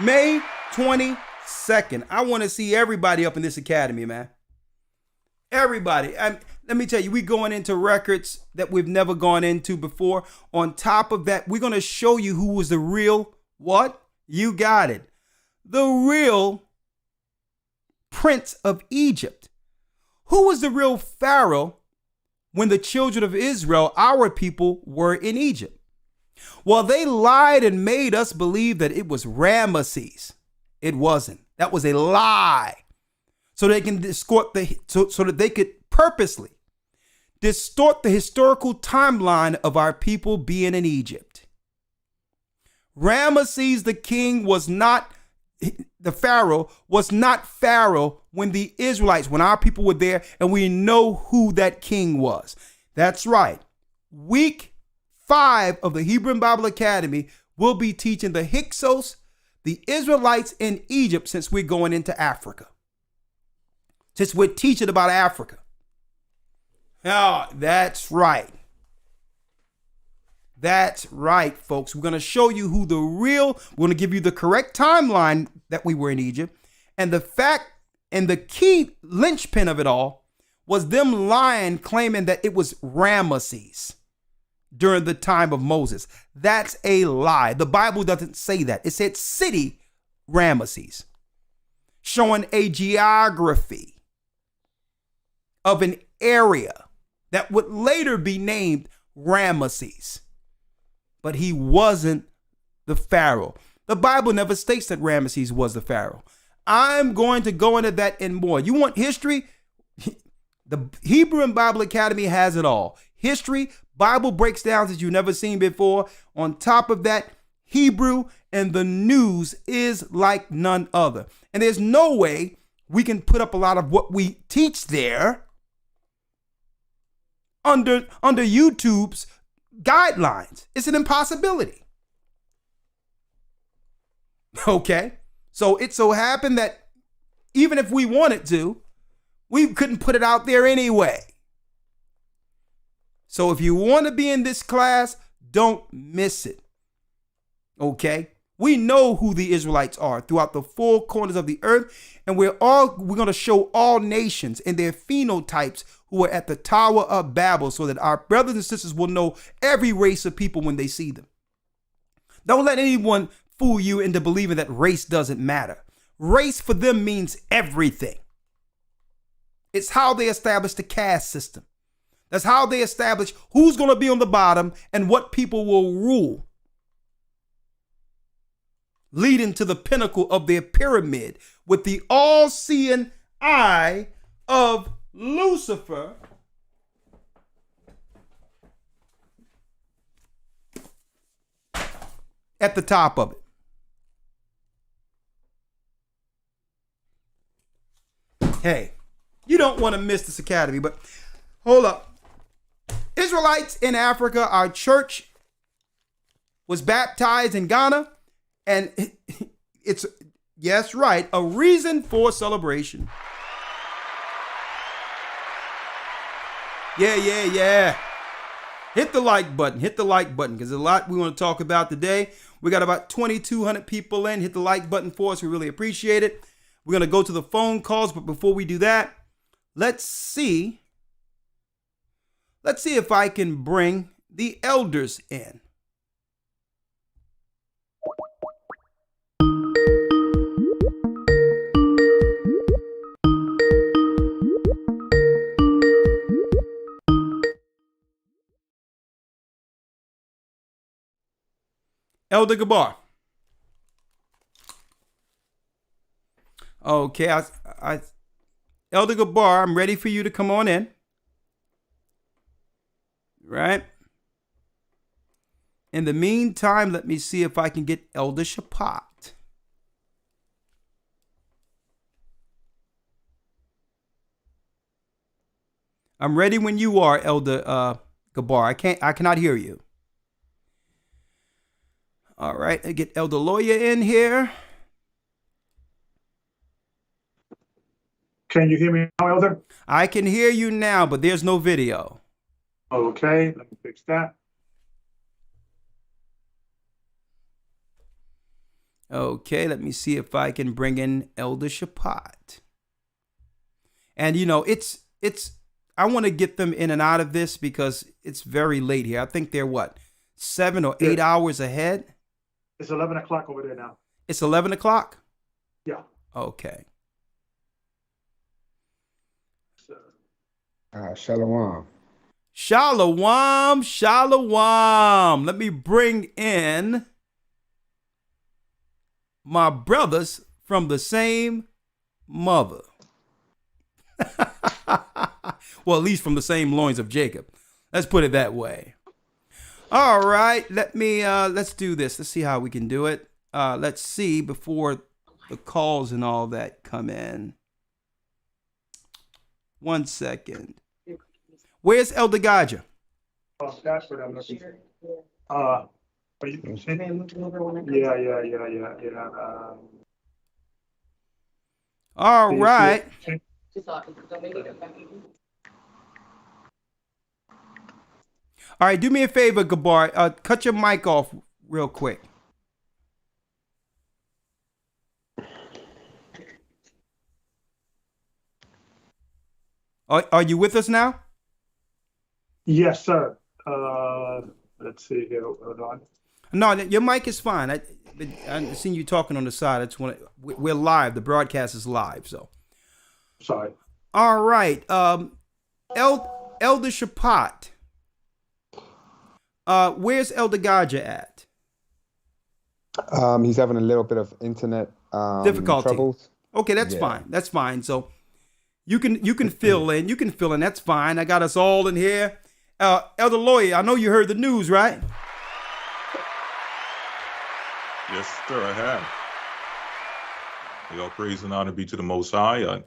Speaker 6: May 22nd. I want to see everybody up in this academy, man. Everybody. Let me tell you, we're going into records that we've never gone into before. On top of that, we're going to show you who was the real, what? You got it. The real Prince of Egypt. Who was the real Pharaoh when the children of Israel, our people, were in Egypt? Well, they lied and made us believe that it was Ramesses. It wasn't. That was a lie. So they can distort so that they could purposely distort the historical timeline of our people being in Egypt. Ramesses the king was not, the Pharaoh was not Pharaoh when the Israelites, when our people were there, and we know who that king was. That's right. Week 5 of the Hebrew Bible Academy will be teaching the Hyksos, the Israelites in Egypt, since we're going into Africa. Since we're teaching about Africa. Oh, that's right. That's right, folks. We're going to show you who we're going to give you the correct timeline that we were in Egypt. And the fact and the key linchpin of it all was them lying, claiming that it was Ramesses during the time of Moses. That's a lie. The Bible doesn't say that. It said city Ramesses, showing a geography of an area that would later be named Ramesses. But he wasn't the Pharaoh. The Bible never states that Ramesses was the Pharaoh. I'm going to go into that and more. You want history? The Hebrew and Bible Academy has it all. History, Bible breakdowns that you've never seen before. On top of that, Hebrew and the news is like none other. And there's no way we can put up a lot of what we teach there under YouTube's guidelines. It's an impossibility. Okay. So it so happened that even if we wanted to, we couldn't put it out there anyway. So if you want to be in this class, don't miss it. Okay? We know who the Israelites are throughout the four corners of the earth, and we're going to show all nations and their phenotypes who are at the Tower of Babel, so that our brothers and sisters will know every race of people when they see them. Don't let anyone fool you into believing that race doesn't matter. Race for them means everything. It's how they establish the caste system. That's how they establish who's going to be on the bottom and what people will rule, leading to the pinnacle of their pyramid with the all-seeing eye of Lucifer at the top of it. Hey, you don't want to miss this academy, but hold up. Israelites in Africa, our church was baptized in Ghana, and it's, yes, right, a reason for celebration. Yeah. Hit the like button, because there's a lot we want to talk about today. We got about 2,200 people in. Hit the like button for us. We really appreciate it. We're going to go to the phone calls, but before we do that, let's see if I can bring the elders in. Elder Gocc. Okay, Elder Gocc, I'm ready for you to come on in. Right? In the meantime, let me see if I can get Elder Shapat. I'm ready when you are, Elder Gocc. I cannot hear you. All right, I get Elder Lawyer in here.
Speaker 7: Can you hear me now, Elder?
Speaker 6: I can hear you now, but there's no video.
Speaker 7: Okay, let me fix that.
Speaker 6: Okay, let me see if I can bring in Elder Shapat. And you know, I want to get them in and out of this because it's very late here. I think they're 7 or 8 hours ahead?
Speaker 7: It's 11 o'clock over there now.
Speaker 6: It's 11 o'clock?
Speaker 7: Yeah.
Speaker 6: Okay.
Speaker 8: Shalom.
Speaker 6: Shalom. Let me bring in my brothers from the same mother. Well, at least from the same loins of Jacob. Let's put it that way. All right, let's do this. Let's see how we can do it. Let's see before the calls and all that come in. 1 second. Where's Elder Gaja?
Speaker 7: Oh, that's what I'm looking for. Are you Yeah.
Speaker 6: All right. All right, do me a favor, Gabar. Cut your mic off real quick. Are you with us now?
Speaker 7: Yes, sir. Let's see here. Hold on.
Speaker 6: No, your mic is fine. I've seen you talking on the side. That's when we're live. The broadcast is live. So,
Speaker 7: Sorry.
Speaker 6: all right. Elder Shapat. Where's Elder Gaja at?
Speaker 8: He's having a little bit of internet
Speaker 6: Difficulty.
Speaker 8: troubles.
Speaker 6: Okay, that's fine. That's fine. So you can fill in. You can fill in. That's fine. I got us all in here. Elder Lawyer, I know you heard the news, right?
Speaker 2: Yes, sir, I have. All praise and honor be to the Most High. I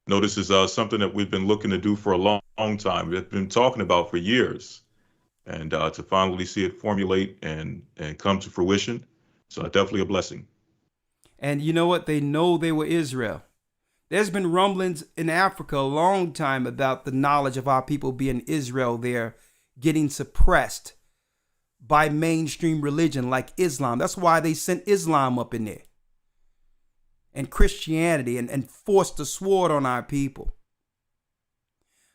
Speaker 2: know this is something that we've been looking to do for a long time. We've been talking about for years. And to finally see it formulate and come to fruition. So definitely a blessing.
Speaker 6: And you know what? They know they were Israel. There's been rumblings in Africa a long time about the knowledge of our people being Israel there, getting suppressed by mainstream religion like Islam. That's why they sent Islam up in there. And Christianity and forced the sword on our people.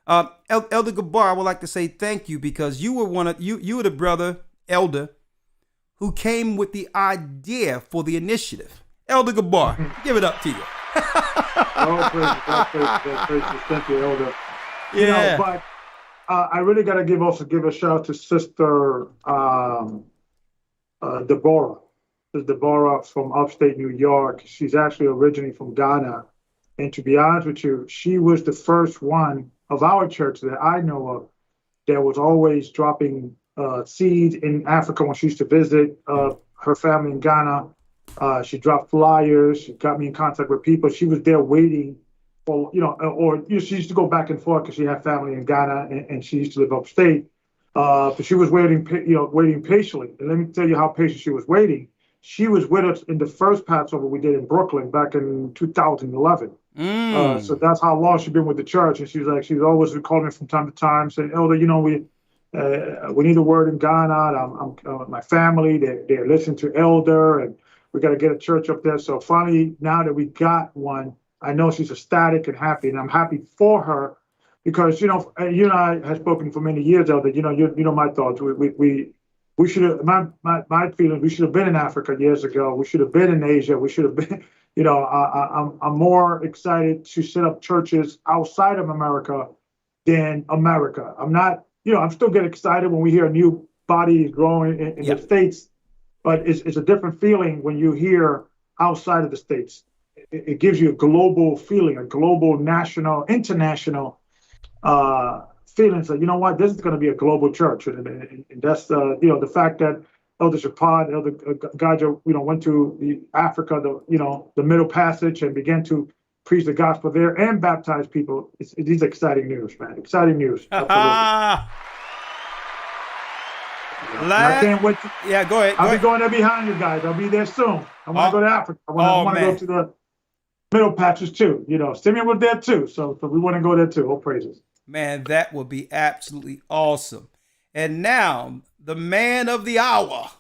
Speaker 6: Elder Gabar, I would like to say thank you because you were you were the brother, Elder, who came with the idea for the initiative. Elder Gabar, give it up to you.
Speaker 7: Thank you, Elder.
Speaker 6: Yeah.
Speaker 7: You know, but I really got to give a shout out to Sister Deborah. Sister Deborah from upstate New York. She's actually originally from Ghana. And to be honest with you, she was the first one of our church that I know of that was always dropping seeds in Africa when she used to visit her family in Ghana. She dropped flyers. She got me in contact with people. She was there waiting for, she used to go back and forth because she had family in Ghana and she used to live upstate. But she was waiting patiently. And let me tell you how patient she was waiting. She was with us in the first Passover we did in Brooklyn back in 2011. So that's how long she's been with the church. And she's always calling me from time to time saying, Elder, we need a word in Ghana. I'm my family, they're listening to Elder and we got to get a church up there. So finally, now that we got one, I know she's ecstatic and happy, and I'm happy for her because, you and I have spoken for many years, Elder. You know my thoughts. We should have, my feeling, we should have been in Africa years ago. We should have been in Asia. We should have been, I'm more excited to set up churches outside of America than America. I'm not, I'm still getting excited when we hear a new body growing in the States, but it's a different feeling when you hear outside of the States. It gives you a global feeling, a global, national, international feeling. So, you know what, this is going to be a global church. And that's, the fact that Elder Shapad, Elder Gaja, went to Africa, the Middle Passage and began to preach the gospel there and baptize people. These are exciting news, man. Exciting news. I can't wait.
Speaker 6: Go ahead.
Speaker 7: I'll be going there behind you guys. I'll be there soon. I want to go to Africa. I want to go to the Middle Passage too. Simeon was there too. So we want to go there too. All praises.
Speaker 6: Man, that would be absolutely awesome. And now, the man of the hour,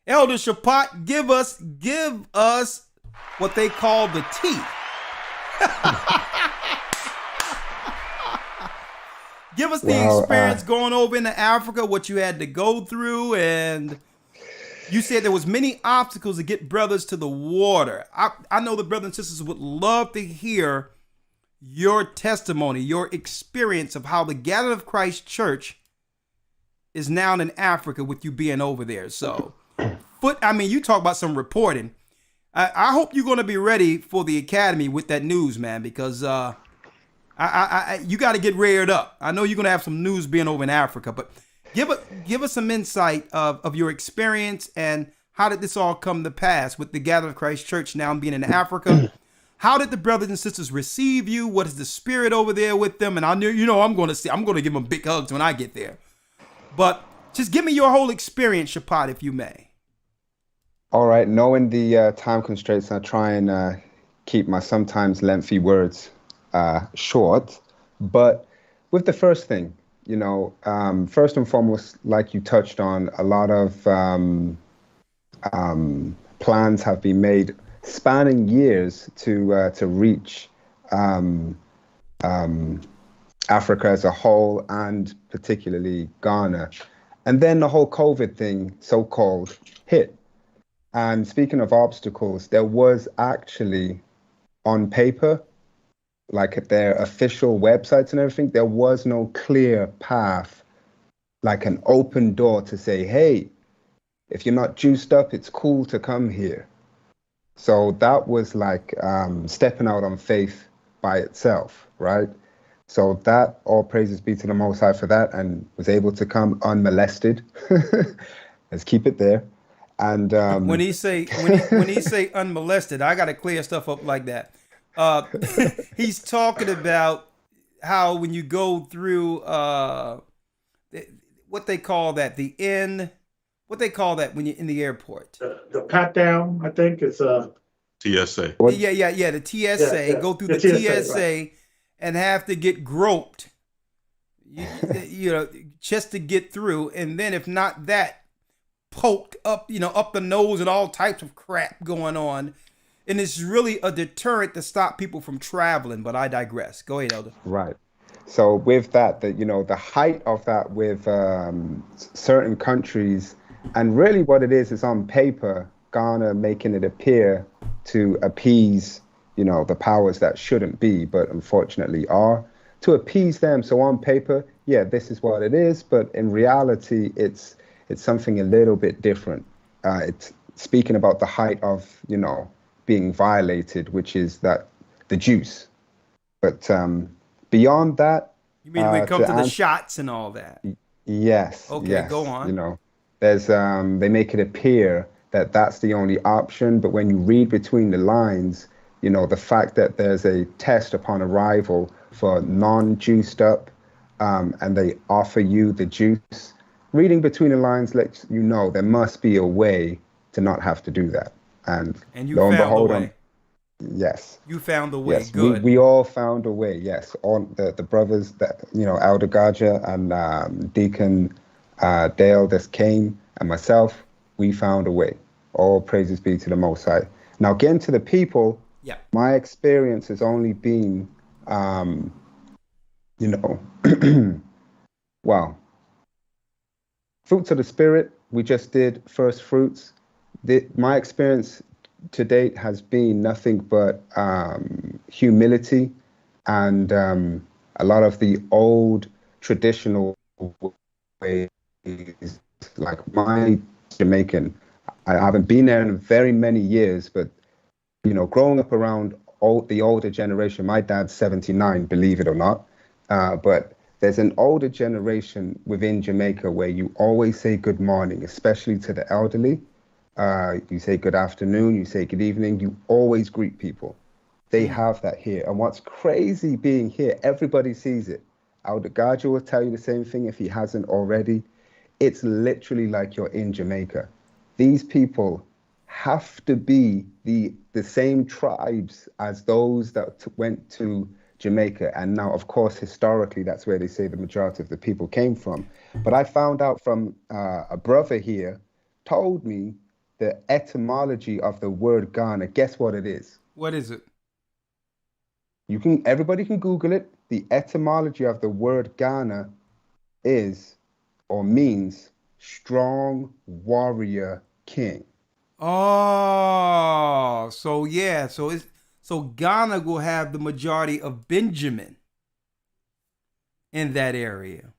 Speaker 6: Elder Shapat, give us what they call the tea. Give us the experience going over into Africa, what you had to go through, and you said there was many obstacles to get brothers to the water. I know the brothers and sisters would love to hear your testimony, your experience of how the Gathering of Christ Church is now in Africa with you being over there. So, you talk about some reporting. I hope you're going to be ready for the academy with that news, man, because you got to get reared up. I know you're going to have some news being over in Africa, but give us some insight of your experience and how did this all come to pass with the Gathering of Christ Church now being in Africa. How did the brothers and sisters receive you? What is the spirit over there with them? And I knew, I'm going to give them big hugs when I get there. But just give me your whole experience, Shapat, if you may.
Speaker 8: All right. Knowing the time constraints, I try and keep my sometimes lengthy words short. But with the first thing, first and foremost, like you touched on, a lot of plans have been made spanning years to reach Africa as a whole, and particularly Ghana. And then the whole COVID thing, so-called, hit. And speaking of obstacles, there was actually, on paper, like at their official websites and everything, there was no clear path, like an open door to say, hey, if you're not juiced up, it's cool to come here. So that was like stepping out on faith by itself, right? So that, all praises be to the Most High for that, and was able to come unmolested. Let's keep it there. And
Speaker 6: when he say unmolested, I got to clear stuff up like that. He's talking about how when you go through what they call that, what they call that when you're in the airport.
Speaker 7: The pat down, I think, is
Speaker 2: TSA.
Speaker 6: Yeah, the TSA.
Speaker 7: Yeah.
Speaker 6: Go through
Speaker 7: The
Speaker 6: the
Speaker 7: TSA,
Speaker 6: TSA
Speaker 7: right.
Speaker 6: And have to get groped, just to get through. And then if not that, poked up, up the nose and all types of crap going on. And it's really a deterrent to stop people from traveling. But I digress. Go ahead, Elder.
Speaker 8: right. So with that, the height of that with certain countries, and really what it is on paper, Ghana making it appear to appease, the powers that shouldn't be, but unfortunately are, to appease them. So on paper, yeah, this is what it is, but in reality, it's something a little bit different. It's speaking about the height of, being violated, which is that the juice. But beyond that,
Speaker 6: You mean when it comes to the shots and all that?
Speaker 8: Yes.
Speaker 6: Okay,
Speaker 8: yes,
Speaker 6: go on.
Speaker 8: There's they make it appear that that's the only option, but when you read between the lines, the fact that there's a test upon arrival for non-juiced up, and they offer you the juice, reading between the lines lets you know there must be a way to not have to do that. And
Speaker 6: you
Speaker 8: lo and
Speaker 6: found
Speaker 8: behold,
Speaker 6: the way.
Speaker 8: Yes.
Speaker 6: You found the way.
Speaker 8: Yes,
Speaker 6: good.
Speaker 8: we all found a way. Yes, all the brothers that Elder Gaja and Deacon Dale that came, and myself, we found a way. All praises be to the Most High. Now, getting to the people,
Speaker 6: yeah,
Speaker 8: my experience has only been, well, fruits of the Spirit. We just did first fruits. My experience to date has been nothing but humility and a lot of the old traditional ways. Like my Jamaican, I haven't been there in very many years, but growing up around the older generation, my dad's 79, believe it or not, but there's an older generation within Jamaica where you always say good morning, especially to the elderly. You say good afternoon, you say good evening, you always greet people. They have that here. And what's crazy being here, everybody sees it. Elder Gaja will tell you the same thing if he hasn't already. It's literally like you're in Jamaica. These people have to be the same tribes as those that went to Jamaica. And now, of course, historically, that's where they say the majority of the people came from. But I found out from a brother here, told me the etymology of the word Ghana. Guess what it is?
Speaker 6: What is it?
Speaker 8: Everybody can Google it. The etymology of the word Ghana is or means strong warrior king.
Speaker 6: Oh, so yeah, so Ghana will have the majority of Benjamin in that area.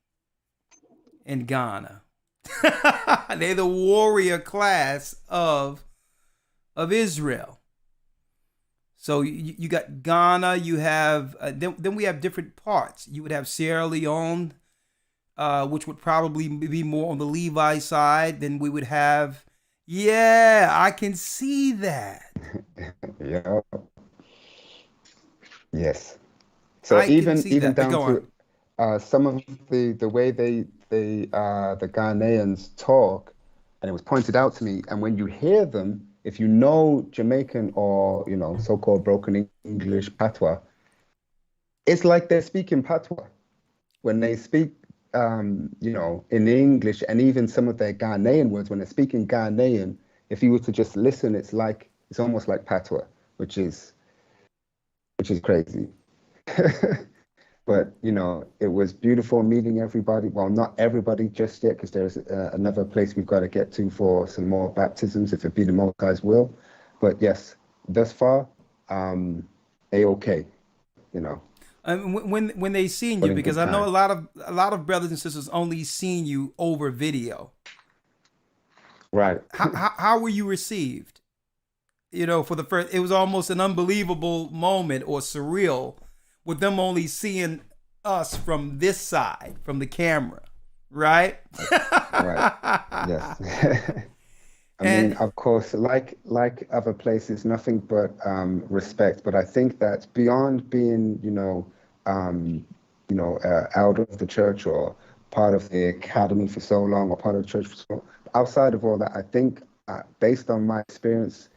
Speaker 6: In Ghana. They're the warrior class of Israel. So you got Ghana, you have, then we have different parts. You would have Sierra Leone, which would probably be more on the Levi side. Then we would have, yeah, I can see that.
Speaker 8: Yeah. Yes. So
Speaker 6: I can see
Speaker 8: even
Speaker 6: that. But
Speaker 8: down
Speaker 6: go on.
Speaker 8: to some of the way the Ghanaians talk, and it was pointed out to me, and when you hear them, if you know Jamaican or so-called broken English patois, it's like they're speaking patois when they speak in English, and even some of their Ghanaian words when they're speaking Ghanaian. If you were to just listen, it's almost like patois, which is crazy. But it was beautiful meeting everybody. Well, not everybody just yet, because there's another place we've got to get to for some more baptisms, if it be the Most High's will. But yes, thus far, a-okay,
Speaker 6: When they seen
Speaker 8: But
Speaker 6: you,
Speaker 8: in
Speaker 6: because
Speaker 8: good
Speaker 6: I know
Speaker 8: time.
Speaker 6: a lot of brothers and sisters only seen you over video.
Speaker 8: Right.
Speaker 6: How were you received? For the first, it was almost an unbelievable moment, or surreal, with them only seeing us from this side, from the camera, right?
Speaker 8: Right. Yes. I mean, of course, like other places, nothing but respect. But I think that beyond being, out of the church or part of the academy for so long, or part of the church for so long, outside of all that, I think, based on my experience,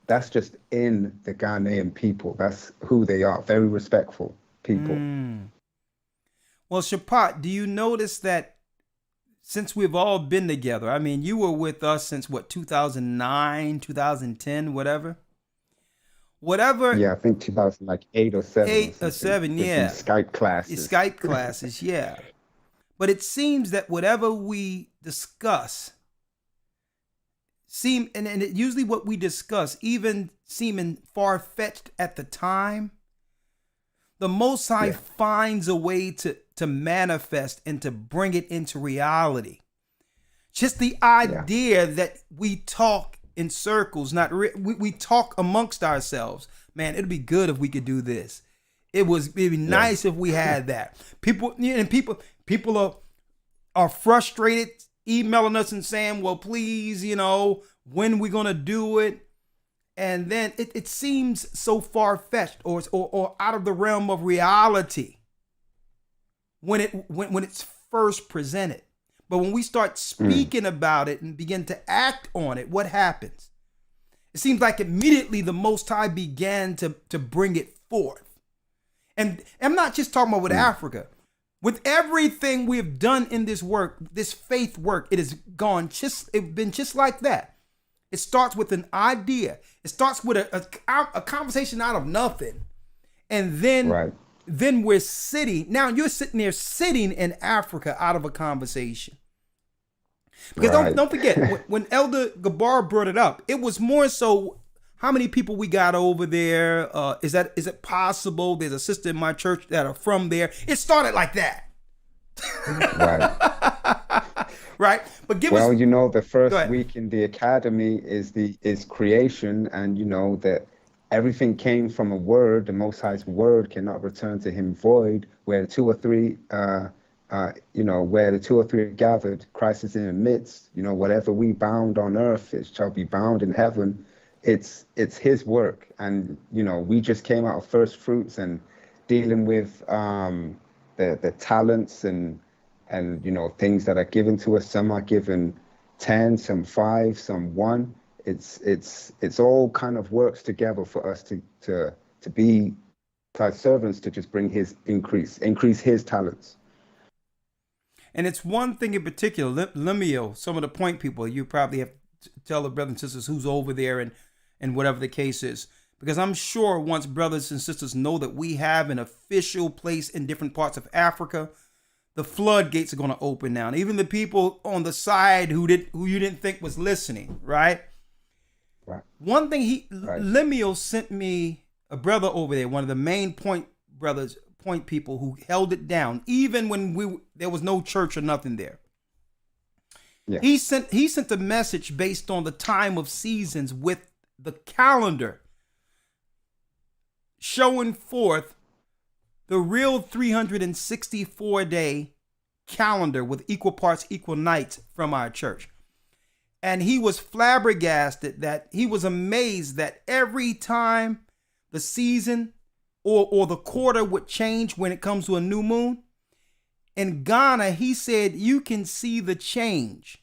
Speaker 8: that's just in the Ghanaian people. That's who they are. Very respectful people.
Speaker 6: Well, Shapat, do you notice that since we've all been together, I mean, you were with us since what, 2009, 2010, whatever?
Speaker 8: Yeah, I think 2008 or 7 or
Speaker 6: 8 or
Speaker 8: something.
Speaker 6: 7,
Speaker 8: With
Speaker 6: yeah.
Speaker 8: these Skype classes.
Speaker 6: Skype classes, yeah. But it seems that whatever we discuss and usually what we discuss, even seeming far-fetched at the time, the Most High finds a way to manifest and to bring it into reality. Just the idea that we talk in circles, we talk amongst ourselves. Man, it'd be good if we could do this. It'd be nice if we had that. People are frustrated, emailing us and saying, well, please, when we gonna do it? And then it seems so far-fetched or out of the realm of reality when it's first presented. But when we start speaking about it and begin to act on it, what happens? It seems like immediately the Most High began to bring it forth. And I'm not just talking about with Africa. With everything we've done in this work, this faith work, it's been just like that. It starts with an idea. It starts with a conversation out of nothing. And then we're sitting. Now you're sitting there in Africa out of a conversation. Because don't forget, when Elder Gabar brought it up, it was more so how many people we got over there. Is it possible? There's a sister in my church that are from there. It started like that. Right. But
Speaker 8: the first week in the academy is creation, and that everything came from a word. The Most High's word cannot return to him void. Where two or three are gathered, Christ is in the midst. Whatever we bound on earth, it shall be bound in heaven. It's his work, and we just came out of first fruits and dealing with the talents and things that are given to us. Some are given 10, some 5, some 1. It's all kind of works together for us to be God's servants, to just bring his increase his talents.
Speaker 6: And it's one thing in particular, Lemuel, some of the point people, you probably have to tell the brothers and sisters who's over there and whatever the case is. Because I'm sure once brothers and sisters know that we have an official place in different parts of Africa, the floodgates are going to open now. And even the people on the side who you didn't think was listening, right? One thing Lemuel sent me a brother over there, one of the main point people who held it down, even when there was no church or nothing there. Yeah. He sent a message based on the time of seasons with the calendar showing forth the real 364-day calendar with equal parts, equal nights from our church. And he was flabbergasted, that he was amazed that every time the season or the quarter would change when it comes to a new moon, in Ghana, he said you can see the change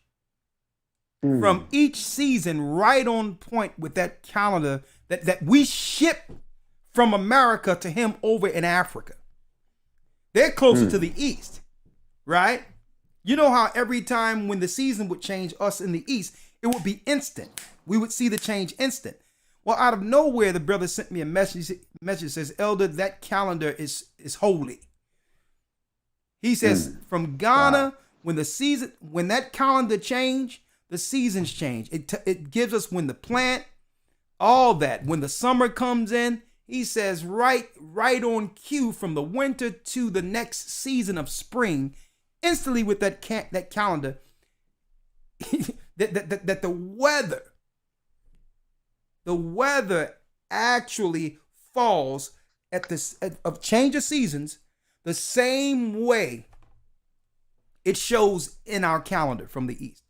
Speaker 6: from each season right on point with that calendar that we ship from America to him over in Africa. They're closer to the east, right? You know how every time when the season would change, us in the east, it would be instant. We would see the change instant. Well, out of nowhere, the brother sent me a message says, Elder, that calendar is holy. He says from Ghana, when that calendar change, the seasons change. It gives us when to plant, all that. When the summer comes in, he says right on cue from the winter to the next season of spring, instantly with that calendar, that the weather actually falls at this of change of seasons the same way it shows in our calendar from the east.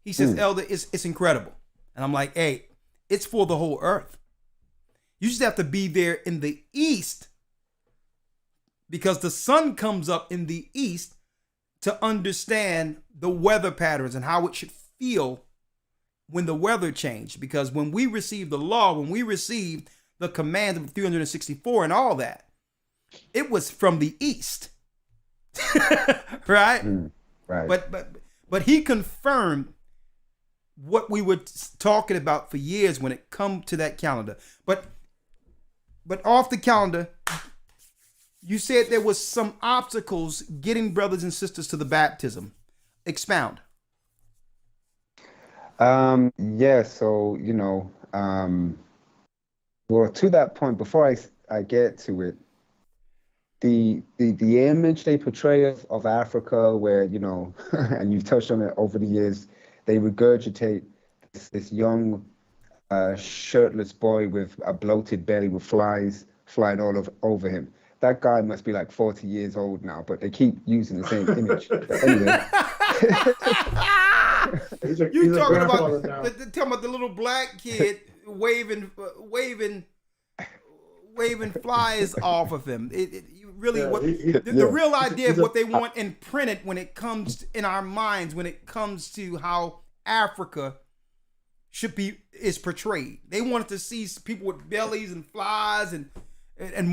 Speaker 6: He says, Elder, it's incredible. And I'm like, hey, it's for the whole earth. You just have to be there in the east, because the sun comes up in the east, to understand the weather patterns and how it should feel when the weather changed. Because when we received the law, when we received the command of 364 and all that, it was from the east. Right?
Speaker 8: Right.
Speaker 6: But he confirmed what we were talking about for years when it come to that calendar. But off the calendar, you said there was some obstacles getting brothers and sisters to the baptism. Expound.
Speaker 8: Yeah, so, well, to that point, before I get to it, the image they portray of Africa, where, and you've touched on it over the years, they regurgitate this young, shirtless boy with a bloated belly with flies flying all over him. That guy must be like 40 years old now, but they keep using the same image. But anyway.
Speaker 6: You talking about the little black kid waving flies off of him. The real idea of what they want imprinted when it comes in our minds, when it comes to how Africa is portrayed. They wanted to see people with bellies and flies and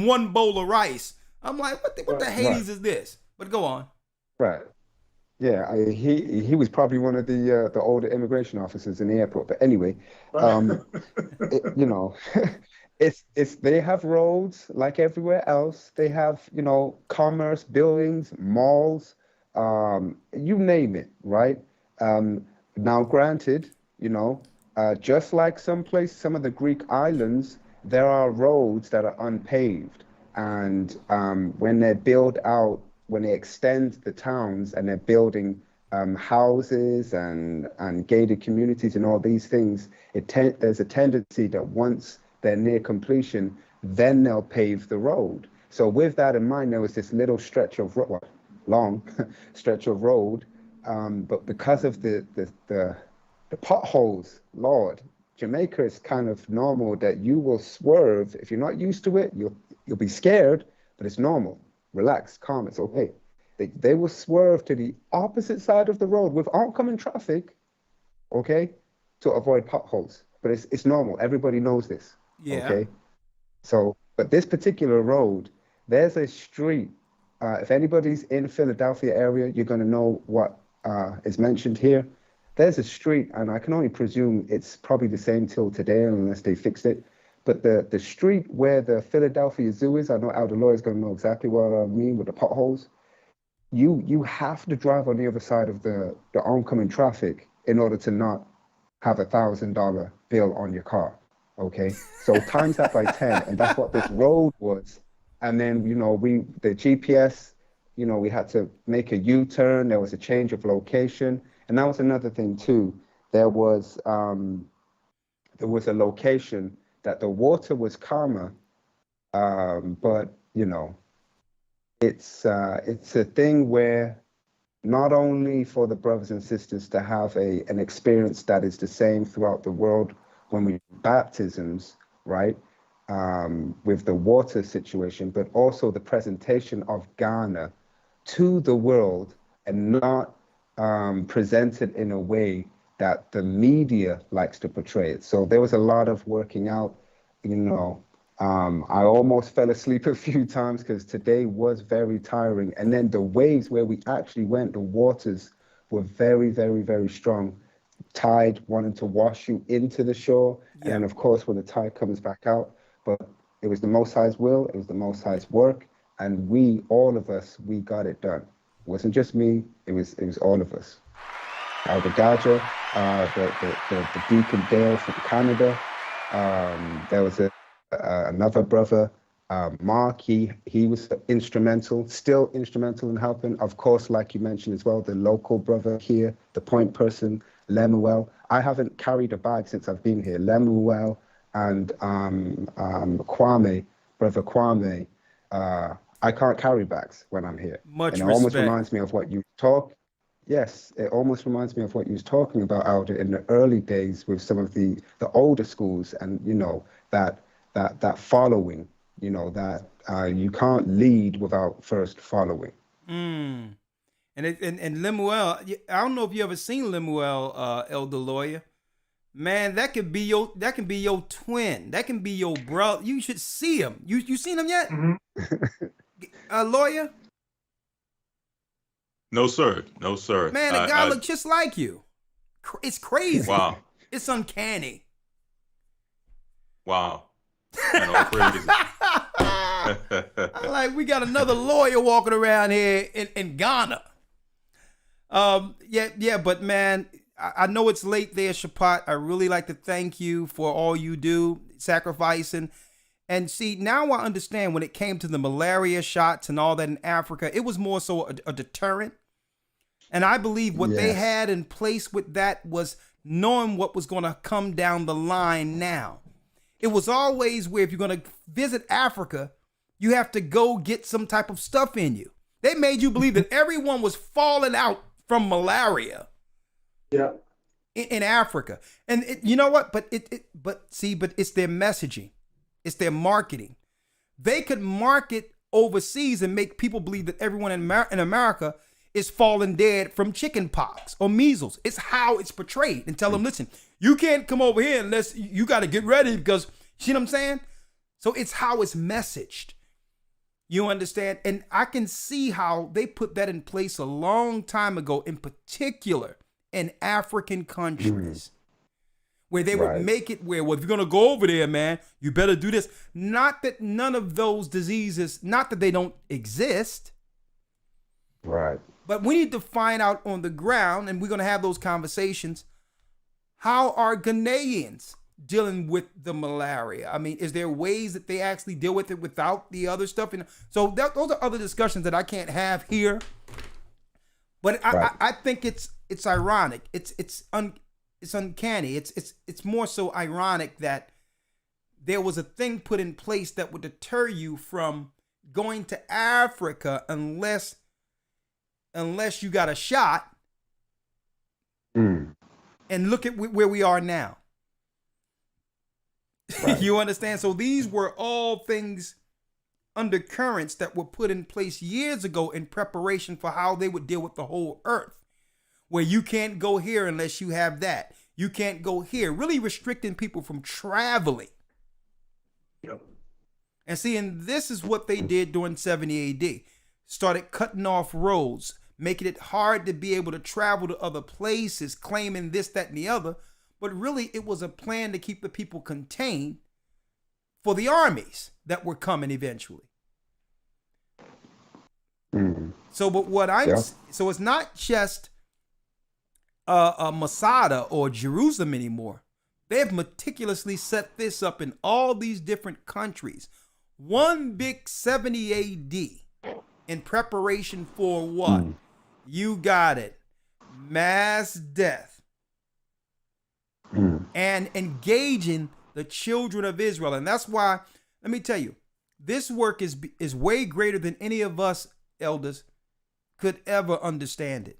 Speaker 6: one bowl of rice. I'm like, what the Hades is this? But go on. Right.
Speaker 8: Yeah, he was probably one of the older immigration officers in the airport. But anyway, it's they have roads like everywhere else. They have commerce, buildings, malls, you name it, right? Now, granted, just like some of the Greek islands, there are roads that are unpaved, and when they extend the towns and they're building houses and gated communities and all these things, there's a tendency that once they're near completion, then they'll pave the road. So with that in mind, there was this little stretch of long stretch of road, but because of the potholes, Lord, Jamaica is kind of normal that you will swerve. If you're not used to it, you'll be scared, but it's normal. Relax, calm, it's okay. They will swerve to the opposite side of the road with oncoming traffic, okay, to avoid potholes. But it's normal. Everybody knows this.
Speaker 6: Yeah.
Speaker 8: Okay. So, but this particular road, there's a street. If anybody's in Philadelphia area, you're going to know what is mentioned here. There's a street, and I can only presume it's probably the same till today, unless they fixed it. But the street where the Philadelphia Zoo is, I know Elder Lloyd is going to know exactly what I mean with the potholes. You have to drive on the other side of the oncoming traffic in order to not have $1,000 bill on your car. Okay, so times that by 10, and that's what this road was. And then the GPS, we had to make a U-turn. There was a change of location, and that was another thing too. There was a location that the water was calmer But it's a thing where not only for the brothers and sisters to have an experience that is the same throughout the world when we baptisms, right? With the water situation, but also the presentation of Ghana to the world and not presented in a way that the media likes to portray it. So there was a lot of working out, you know. I almost fell asleep a few times because today was very tiring. And then the waves where we actually went, the waters were very, very, very strong. Tide wanting to wash you into the shore. And then, of course, when the tide comes back out, but it was the Most High's will, it was the Most High's work. And we, all of us, we got it done. It wasn't just me, it was all of us. The Gaja, the Deacon Dale from Canada. There was another brother, Mark. He was still instrumental in helping. Of course, like you mentioned as well, the local brother here, the point person, Lemuel. I haven't carried a bag since I've been here. Lemuel and Kwame, brother Kwame. I can't carry bags when I'm here.
Speaker 6: Much
Speaker 8: and it
Speaker 6: respect.
Speaker 8: almost reminds me of what you talk. Yes, it almost reminds me of what you was talking about, Alder, in the early days with some of the older schools, and that following, that you can't lead without first following.
Speaker 6: And Lemuel, I don't know if you ever seen Lemuel, Elder Lawyer. Man, that can be your twin. That can be your brother. You should see him. You seen him yet? Lawyer?
Speaker 2: No, sir. No, sir.
Speaker 6: Man, the guy look just like you. It's crazy.
Speaker 2: Wow.
Speaker 6: It's uncanny.
Speaker 2: Wow. Crazy.
Speaker 6: Like, we got another lawyer walking around here in Ghana. But man, I know it's late there, Shapat. I really like to thank you for all you do, sacrificing. And see, now I understand when it came to the malaria shots and all that in Africa, it was more so a deterrent. And I believe what they had in place with that was knowing what was going to come down the line now. It was always where if you're going to visit Africa, you have to go get some type of stuff in you. They made you believe that everyone was falling out from malaria.
Speaker 7: Yeah.
Speaker 6: In Africa. And you know what? But it's their messaging. It's their marketing. They could market overseas and make people believe that everyone in America is falling dead from chicken pox or measles. It's how it's portrayed. And tell them, listen, you can't come over here unless you got to get ready because, you know what I'm saying? So it's how it's messaged. You understand? And I can see how they put that in place a long time ago, in particular in African countries. Where they would make it where, well, if you're going to go over there, man, you better do this. Not that none of those diseases, not that they don't exist.
Speaker 8: Right.
Speaker 6: But we need to find out on the ground, and we're going to have those conversations. How are Ghanaians dealing with the malaria? I mean, is there ways that they actually deal with it without the other stuff? So those are other discussions that I can't have here. But I think it's ironic. It's uncanny. It's more so ironic that there was a thing put in place that would deter you from going to Africa unless you got a shot. And look at where we are now. Right. You understand? So these were all things, undercurrents that were put in place years ago in preparation for how they would deal with the whole earth. Where you can't go here unless you have that. You can't go here. Really restricting people from traveling.
Speaker 7: Yep.
Speaker 6: And see, and this is what they did during 70 AD. Started cutting off roads, making it hard to be able to travel to other places, claiming this, that, and the other. But really, it was a plan to keep the people contained for the armies that were coming eventually. So, but so it's not just Masada or Jerusalem anymore. They have meticulously set this up in all these different countries. One big 70 AD in preparation for what? You got it. Mass death. And engaging the children of Israel. And that's why, let me tell you, This work is way greater than any of us elders could ever understand it.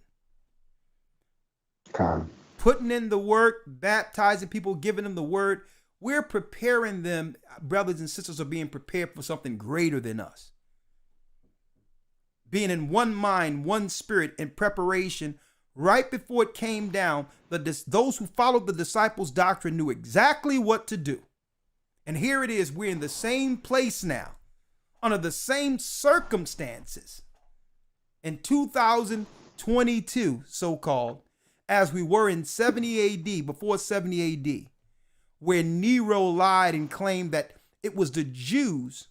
Speaker 8: Come.
Speaker 6: Putting in the work, baptizing people, giving them the word. We're preparing them. Brothers and sisters are being prepared for something greater than us. Being in one mind, one spirit, in preparation. Right before it came down, those who followed the disciples' doctrine knew exactly what to do. And here it is, we're in the same place now, under the same circumstances in 2022, so-called, as we were in 70 AD, before 70 AD, where Nero lied and claimed that it was the Jews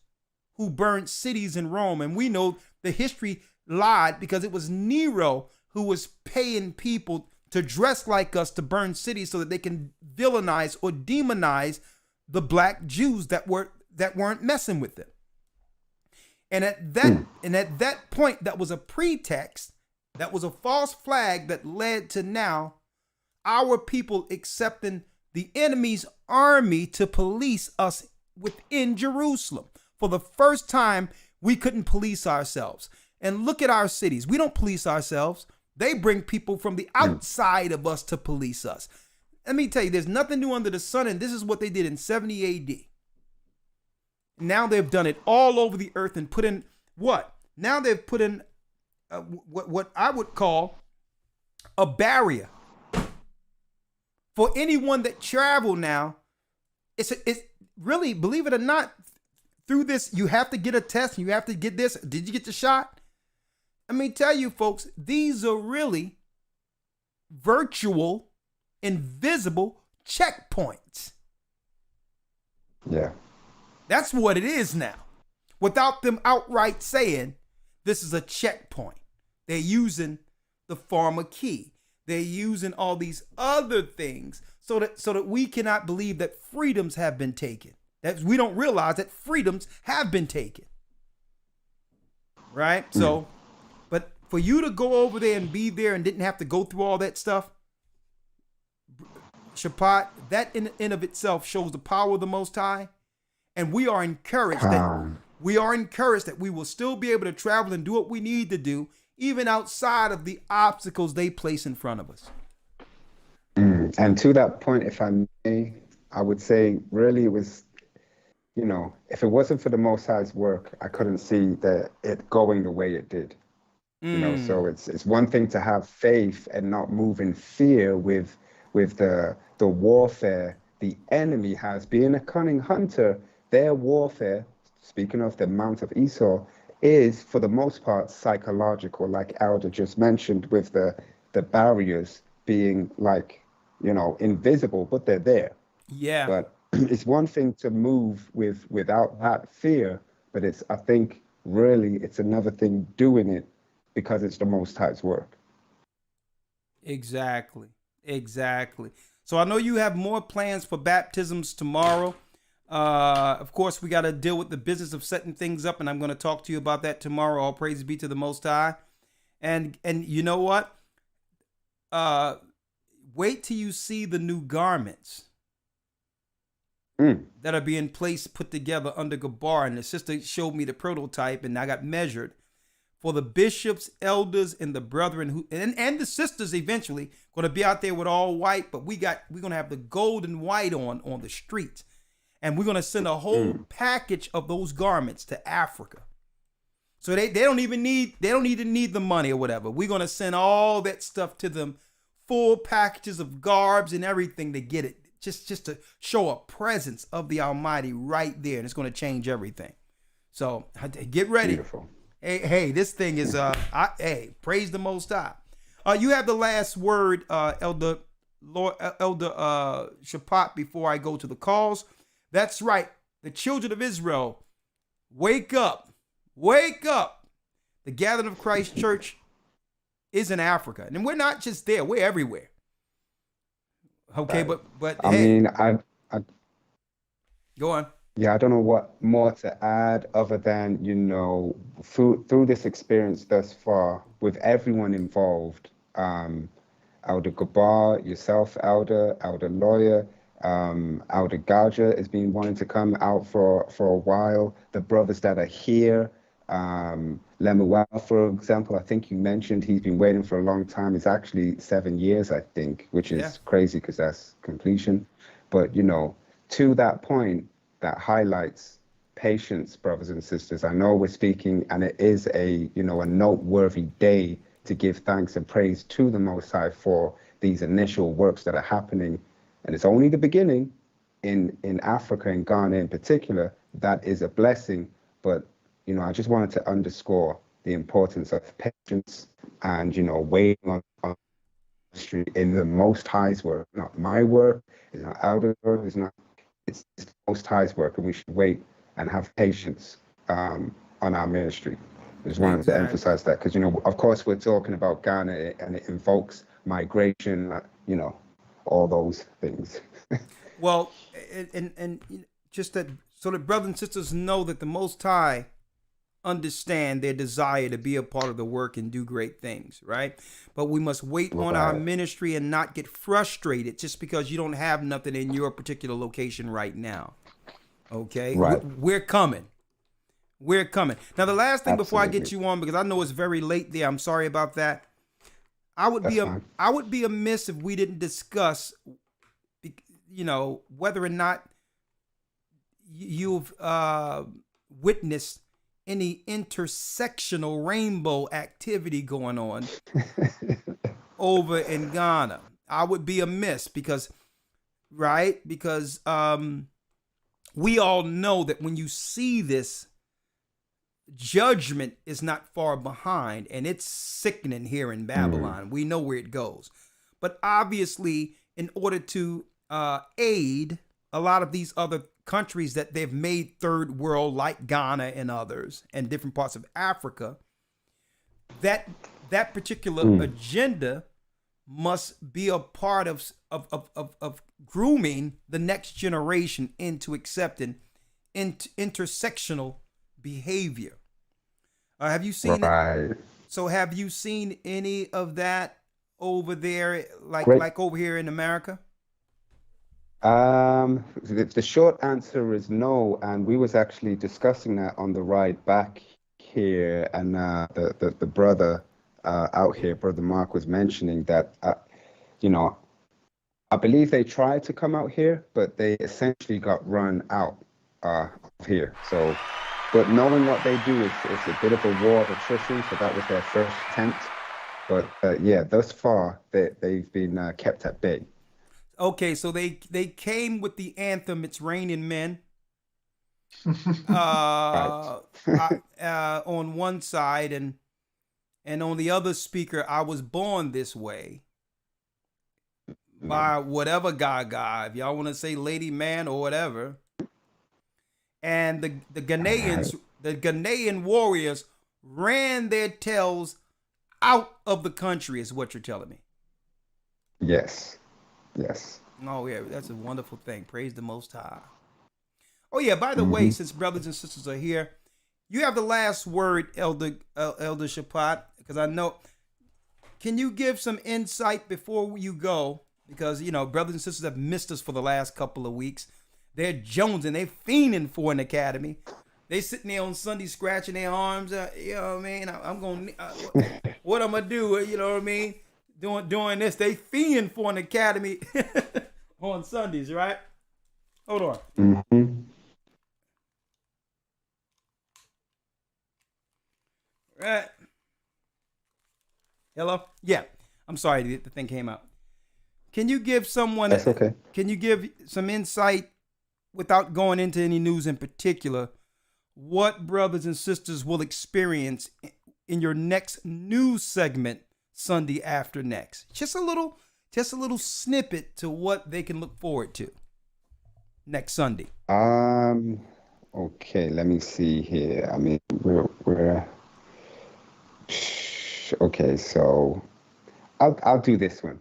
Speaker 6: who burned cities in Rome. And we know the history lied because it was Nero who was paying people to dress like us to burn cities so that they can villainize or demonize the black Jews that weren't messing with them. And at that point, that was a pretext, that was a false flag that led to now our people accepting the enemy's army to police us within Jerusalem. For the first time, we couldn't police ourselves. And look at our cities. We don't police ourselves. They bring people from the outside of us to police us. Let me tell you, there's nothing new under the sun, and this is what they did in 70 AD. Now they've done it all over the earth and put in what? Now they've put in what I would call a barrier for anyone that travel now. It's really, believe it or not, through this, you have to get a test. You have to get this. Did you get the shot? Let me tell you, folks, these are really virtual, invisible checkpoints.
Speaker 8: Yeah.
Speaker 6: That's what it is now. Without them outright saying this is a checkpoint. They're using the pharma key. They're using all these other things so that we cannot believe that freedoms have been taken. That we don't realize that freedoms have been taken. Right? So, but for you to go over there and be there and didn't have to go through all that stuff, Shapat, that in and of itself shows the power of the Most High. And we are encouraged that we will still be able to travel and do what we need to do, even outside of the obstacles they place in front of us.
Speaker 8: And to that point, if I may, I would say really it was, if it wasn't for the Most High's work, I couldn't see it going the way it did. So it's one thing to have faith and not move in fear with the warfare the enemy has. Being a cunning hunter, their warfare, speaking of the Mount of Esau, is for the most part psychological, like Elder just mentioned, with the barriers being invisible, but they're there.
Speaker 6: Yeah.
Speaker 8: But it's one thing to move without that fear, but I think really it's another thing doing it because it's the Most High's work.
Speaker 6: Exactly. So I know you have more plans for baptisms tomorrow. Of course, we got to deal with the business of setting things up, and I'm going to talk to you about that tomorrow. All praise be to the Most High. And you know what? Wait till you see the new garments that are being put together under Gocc. And the sister showed me the prototype, and I got measured for the bishops, elders, and the brethren and the sisters eventually going to be out there with all white, but we're going to have the gold and white on the streets. And we're going to send a whole package of those garments to Africa. So they don't even need the money or whatever. We're going to send all that stuff to them, full packages of garbs and everything to get it, just to show a presence of the Almighty right there. And it's going to change everything. So get ready.
Speaker 8: Beautiful.
Speaker 6: Hey, this thing is, praise the Most High. You have the last word, Elder Shapat, before I go to the calls. That's right. The children of Israel, wake up. Wake up. The Gathering of Christ Church is in Africa. And we're not just there. We're everywhere. Okay, but
Speaker 8: I mean, I
Speaker 6: go on.
Speaker 8: Yeah, I don't know what more to add other than, through this experience thus far with everyone involved, Elder Gocc, yourself, Elder Lawyer, Out of Gaja has been wanting to come out for a while. The brothers that are here, Lemuel, for example, I think you mentioned he's been waiting for a long time. It's actually 7 years, I think, which is crazy because that's completion. But, you know, to that point, that highlights patience, brothers and sisters. I know we're speaking, and it is a, you know, a noteworthy day to give thanks and praise to the Most High for these initial works that are happening. And it's only the beginning in Africa and Ghana in particular. That is a blessing. But, you know, I just wanted to underscore the importance of patience and, you know, waiting on ministry in the Most High's work, not my work, it's not our work, it's the Most High's work, and we should wait and have patience on our ministry. I just wanted to emphasize that because, you know, of course, we're talking about Ghana and it invokes migration, you know, all those things.
Speaker 6: Well, and just that so that brothers and sisters know that the Most High understand their desire to be a part of the work and do great things, right? But we must wait on our ministry and not get frustrated just because you don't have nothing in your particular location right now. Okay?
Speaker 8: Right.
Speaker 6: We're coming. We're coming. Now, the last thing before I
Speaker 8: Absolutely.
Speaker 6: get you on, because I know it's very late there, I'm sorry about that. I would be amiss if we didn't discuss, you know, whether or not you've witnessed any intersectional rainbow activity going on over in Ghana. I would be amiss because we all know that when you see this, judgment is not far behind, and it's sickening here in Babylon. We know where it goes. But obviously, in order to aid a lot of these other countries that they've made third world, like Ghana and others, and different parts of Africa, that particular agenda must be a part of grooming the next generation into accepting intersectional behavior. Have you seen that? So have you seen any of that over there, like over here in America?
Speaker 8: The short answer is no, and we was actually discussing that on the ride back here, and the brother out here, Brother Mark, was mentioning that, you know, I believe they tried to come out here, but they essentially got run out of here. So, but knowing what they do, it's a bit of a war of attrition, so that was their first attempt. But yeah, thus far, they've been kept at bay.
Speaker 6: Okay, so they came with the anthem "It's Raining Men" on one side, and on the other speaker, "I was born this way" by whatever Gaga, if y'all want to say Lady Man or whatever. And the Ghanaian warriors ran their tails out of the country, is what you're telling me.
Speaker 8: Yes. Yes.
Speaker 6: Oh, yeah, that's a wonderful thing. Praise the Most High. Oh, yeah, by the way, since brothers and sisters are here, you have the last word, Elder Shapat, because I know. Can you give some insight before you go? Because, you know, brothers and sisters have missed us for the last couple of weeks. They're jonesing. They're fiending for an academy. They sitting there on Sunday scratching their arms. You know what I mean? I'm going to, what I'm going to do, you know what I mean? Doing this, they fiending for an academy on Sundays, right? Hold on.
Speaker 8: Mm-hmm.
Speaker 6: Right. Hello? Yeah. I'm sorry, the thing came out. Can you give someone?
Speaker 8: That's okay.
Speaker 6: Can you give some insight, without going into any news in particular, what brothers and sisters will experience in your next news segment Sunday after next? Just a little snippet to what they can look forward to next Sunday.
Speaker 8: Okay, let me see here. I mean, we're okay, so I'll do this one.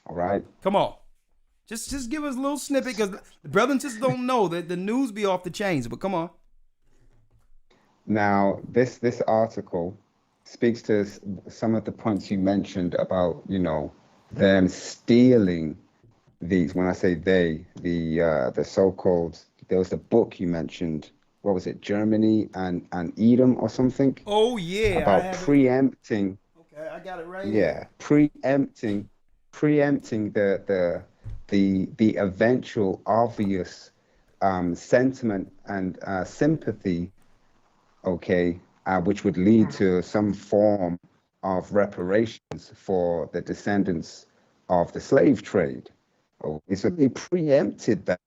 Speaker 8: All right.
Speaker 6: Come on. Just give us a little snippet, because the brothers and sisters don't know that the news be off the chains, but come on.
Speaker 8: Now, this article speaks to some of the points you mentioned about, you know, them stealing these. When I say they, the so-called, there was the book you mentioned. What was it? Germany and Edom or something
Speaker 6: Oh yeah, I
Speaker 8: about
Speaker 6: have it.
Speaker 8: preempting.
Speaker 6: Okay, I got it right
Speaker 8: Yeah,
Speaker 6: here.
Speaker 8: preempting the eventual obvious sentiment and sympathy, okay, which would lead to some form of reparations for the descendants of the slave trade. Okay, so they preempted that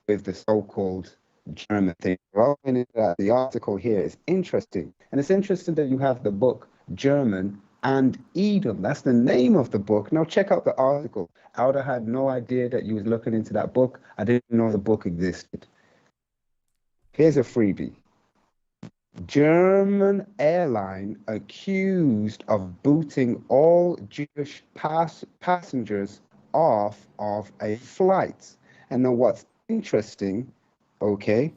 Speaker 8: with the so-called German thing. Well, the article here is interesting, and it's interesting that you have the book German and Edom. That's the name of the book. Now check out the article. I would have had no idea that you was looking into that book. I didn't know the book existed. Here's a freebie. German airline accused of booting all Jewish passengers off of a flight. And now what's interesting, okay,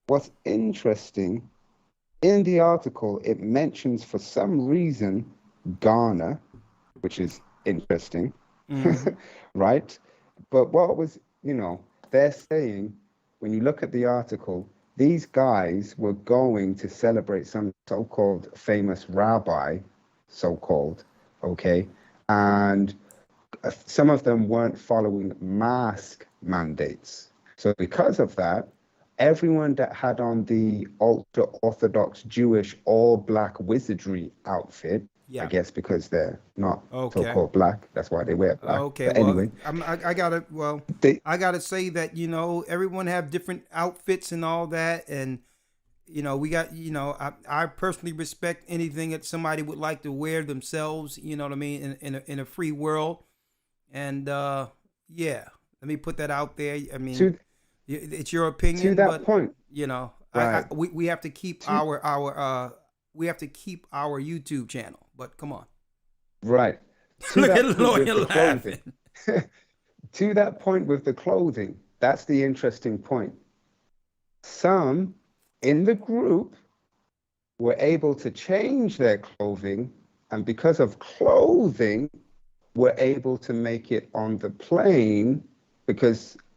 Speaker 8: what's interesting in the article, it mentions for some reason Ghana, which is interesting, right? But what was, they're saying, when you look at the article, these guys were going to celebrate some so-called famous rabbi, so-called, okay? And some of them weren't following mask mandates. So because of that, everyone that had on the ultra-Orthodox Jewish all-black wizardry outfit,
Speaker 6: Yeah.
Speaker 8: I guess because they're not
Speaker 6: Okay.
Speaker 8: so-called black, that's why they wear black.
Speaker 6: Okay,
Speaker 8: But
Speaker 6: well,
Speaker 8: anyway,
Speaker 6: I gotta,
Speaker 8: they,
Speaker 6: I gotta say that everyone have different outfits and all that, and we got, I personally respect anything that somebody would like to wear themselves. You know what I mean? In a free world, and yeah, let me put that out there. I mean,
Speaker 8: to
Speaker 6: it's your opinion,
Speaker 8: that
Speaker 6: but
Speaker 8: point,
Speaker 6: I
Speaker 8: right?
Speaker 6: we have to keep
Speaker 8: To,
Speaker 6: our we have to keep our YouTube channel. But come on,
Speaker 8: right. To
Speaker 6: look
Speaker 8: that
Speaker 6: at
Speaker 8: point with
Speaker 6: Lawyer
Speaker 8: the clothing.
Speaker 6: laughing.
Speaker 8: To that point with the clothing, that's the interesting point. Some in the group were able to change their clothing, and because of clothing, were able to make it on the plane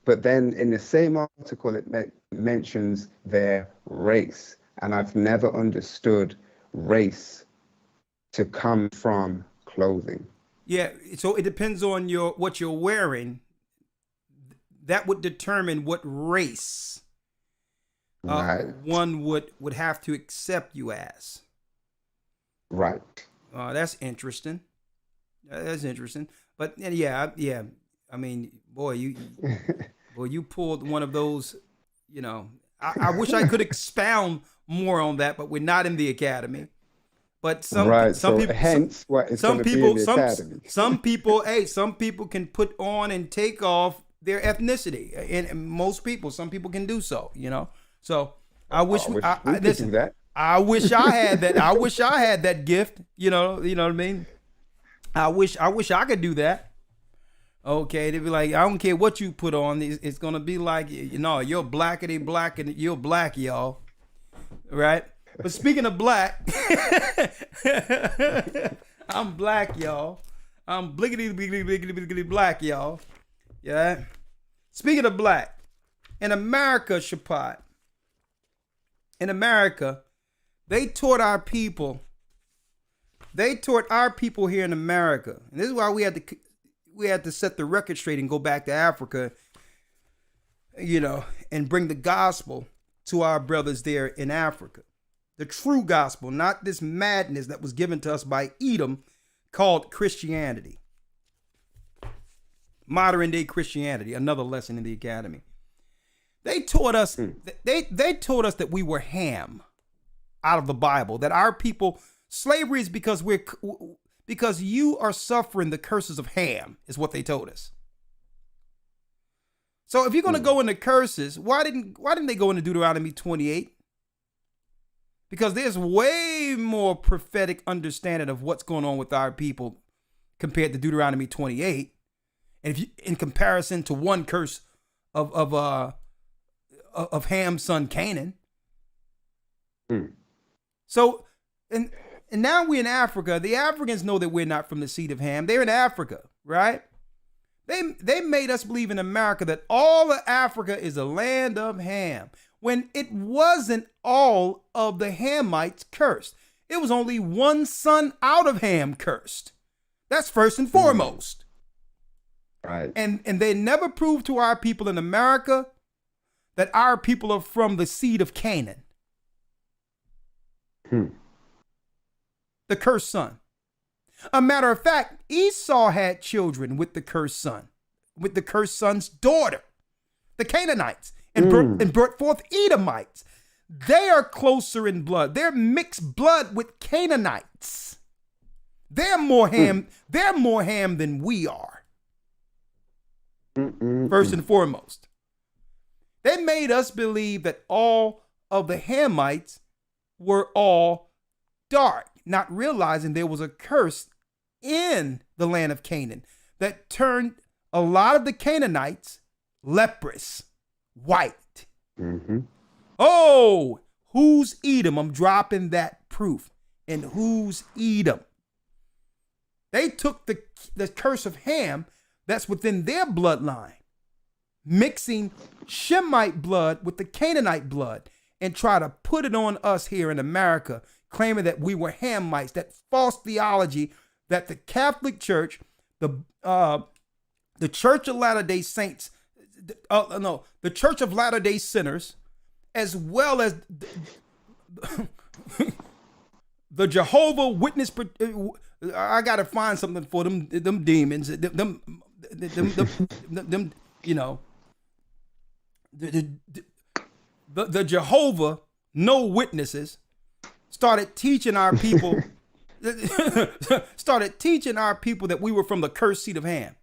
Speaker 8: but then in the same article, it mentions their race. And I've never understood race to come from clothing.
Speaker 6: Yeah, so it depends on what you're wearing. That would determine what race
Speaker 8: Right.
Speaker 6: one would have to accept you as.
Speaker 8: Right.
Speaker 6: That's interesting. That's interesting. But yeah. I mean, boy, you pulled one of those. I wish I could expound more on that, but we're not in the academy. But
Speaker 8: Right.
Speaker 6: some
Speaker 8: So
Speaker 6: people
Speaker 8: hence what is going to be in the academy.
Speaker 6: some people can put on and take off their ethnicity, and most people, some people can do so. So I wish
Speaker 8: we
Speaker 6: I
Speaker 8: could
Speaker 6: listen.
Speaker 8: do that.
Speaker 6: I wish I had that. I wish I had that gift. You know what I mean. I wish I could do that. Okay, they'd be like, I don't care what you put on. It's gonna be like, you're blackity black and you're black, y'all. Right? But speaking of black, I'm black, y'all. I'm bliggity bliggity bliggity bliggity black, y'all. Yeah. Speaking of black, in America, Shapat, in America, they taught our people here in America, and this is why we had to set the record straight and go back to Africa, and bring the gospel to our brothers there in Africa. The true gospel, not this madness that was given to us by Edom called Christianity. Modern day Christianity, another lesson in the academy. They taught us they told us that we were Ham out of the Bible, that our people, slavery is because you are suffering the curses of Ham, is what they told us. So if you're going to go into curses, why didn't they go into Deuteronomy 28? Because there's way more prophetic understanding of what's going on with our people compared to Deuteronomy 28. And if you, in comparison to one curse of Ham's son Canaan. So and now we're in Africa. The Africans know that we're not from the seed of Ham. They're in Africa, right? They made us believe in America that all of Africa is a land of Ham, when it wasn't all of the Hamites cursed. It was only one son out of Ham cursed. That's first and foremost.
Speaker 8: Right.
Speaker 6: And they never proved to our people in America that our people are from the seed of Canaan. The cursed son. A matter of fact, Esau had children with the cursed son, with the cursed son's daughter, the Canaanites, and brought forth Edomites. They are closer in blood. They're mixed blood with Canaanites. They're more ham. They're more ham than we are. First and foremost, they made us believe that all of the Hamites were all dark, not realizing there was a curse in the land of Canaan that turned a lot of the Canaanites leprous, white. Oh, who's Edom? I'm dropping that proof. And who's Edom? They took the curse of Ham that's within their bloodline, mixing Shemite blood with the Canaanite blood, and try to put it on us here in America, claiming that we were Hamites, that false theology that the Catholic Church, the Church of Latter-day Saints, the Church of Latter-day Sinners, as well as the Jehovah Witness. I gotta find something for them demons, them you know, the Jehovah no witnesses started teaching our people that we were from the cursed seed of Ham.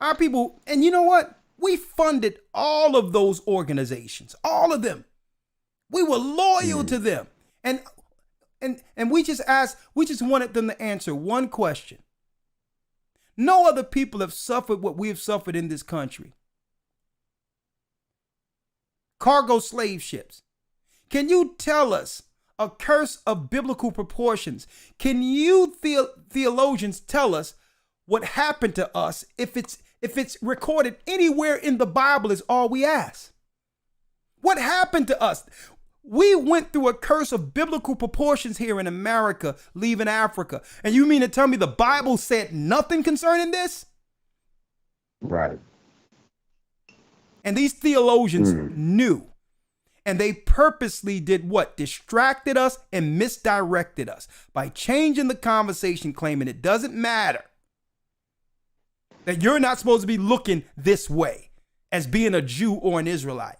Speaker 6: Our people, and you know what? We funded all of those organizations, all of them. We were loyal to them. And we just wanted them to answer one question. No other people have suffered what we have suffered in this country. Cargo slave ships. Can you tell us a curse of biblical proportions? Can you theologians tell us what happened to us if it's recorded anywhere in the Bible is all we ask? What happened to us? We went through a curse of biblical proportions here in America, leaving Africa. And you mean to tell me the Bible said nothing concerning this?
Speaker 8: Right.
Speaker 6: And these theologians knew. And they purposely did what? Distracted us and misdirected us by changing the conversation, claiming it doesn't matter. That you're not supposed to be looking this way as being a Jew or an Israelite.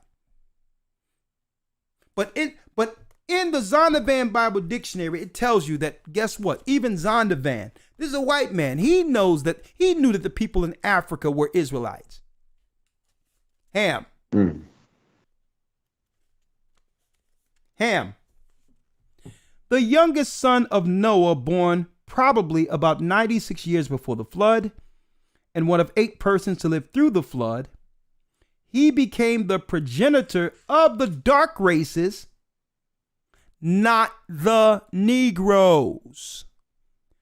Speaker 6: But in the Zondervan Bible Dictionary, it tells you that, guess what? Even Zondervan, this is a white man. He knew that the people in Africa were Israelites. Ham. Ham. The youngest son of Noah, born probably about 96 years before the flood, and one of 8 persons to live through the flood, he became the progenitor of the dark races, not the Negroes.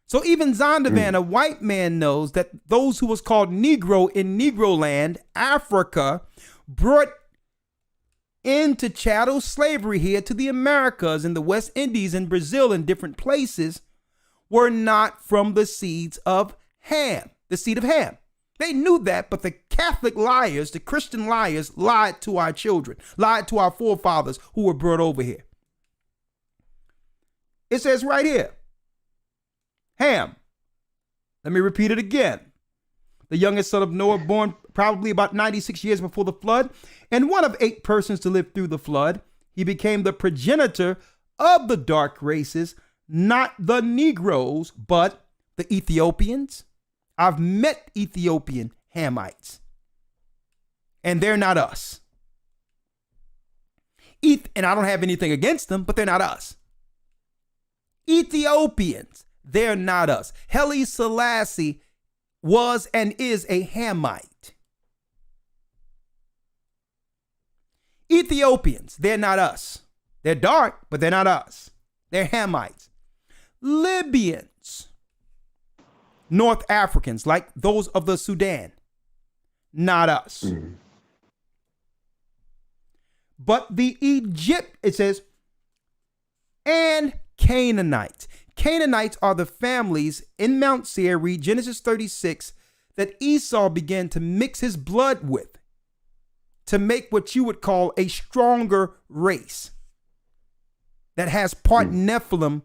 Speaker 6: So even Zondervan, a white man, knows that those who was called Negro in Negro land, Africa, brought into chattel slavery here to the Americas and the West Indies and Brazil and different places, were not from the seeds of Ham, the seed of Ham. They knew that, but the Catholic liars, the Christian liars, lied to our children, lied to our forefathers who were brought over here. It says right here, Ham. Let me repeat it again. The youngest son of Noah, born probably about 96 years before the flood, and one of 8 persons to live through the flood. He became the progenitor of the dark races, not the Negroes, but the Ethiopians. I've met Ethiopian Hamites, and they're not us. And I don't have anything against them, but they're not us. Ethiopians, they're not us. Haile Selassie was and is a Hamite. Ethiopians, they're not us. They're dark, but they're not us. They're Hamites. Libyans, North Africans, like those of the Sudan, not us. But the it says, and Canaanites. Canaanites are the families in Mount Seir, read Genesis 36, that Esau began to mix his blood with to make what you would call a stronger race that has part Nephilim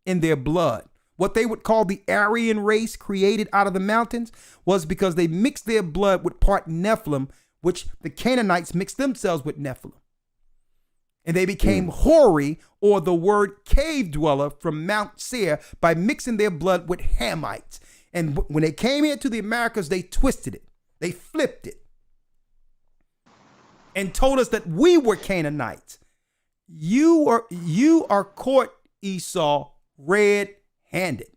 Speaker 6: in their blood. What they would call the Aryan race created out of the mountains was because they mixed their blood with part Nephilim, which the Canaanites mixed themselves with Nephilim. And they became Hori, or the word cave dweller, from Mount Seir by mixing their blood with Hamites. And when they came here to the Americas, they twisted it. They flipped it and told us that we were Canaanites. You are caught, Esau, red-handed.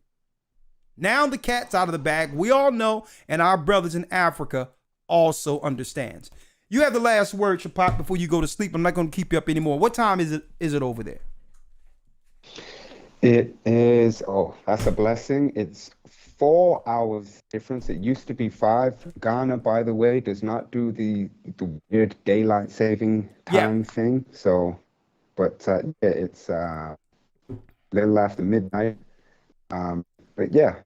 Speaker 6: Now the cat's out of the bag. We all know, and our brothers in Africa also understands. You have the last word, Shapat, before you go to sleep. I'm not going to keep you up anymore. What time is it over there?
Speaker 8: It is, that's a blessing. It's 4 hours difference. It used to be 5. Ghana, by the way, does not do the weird daylight saving time thing. So, but it's a little after midnight. But yeah,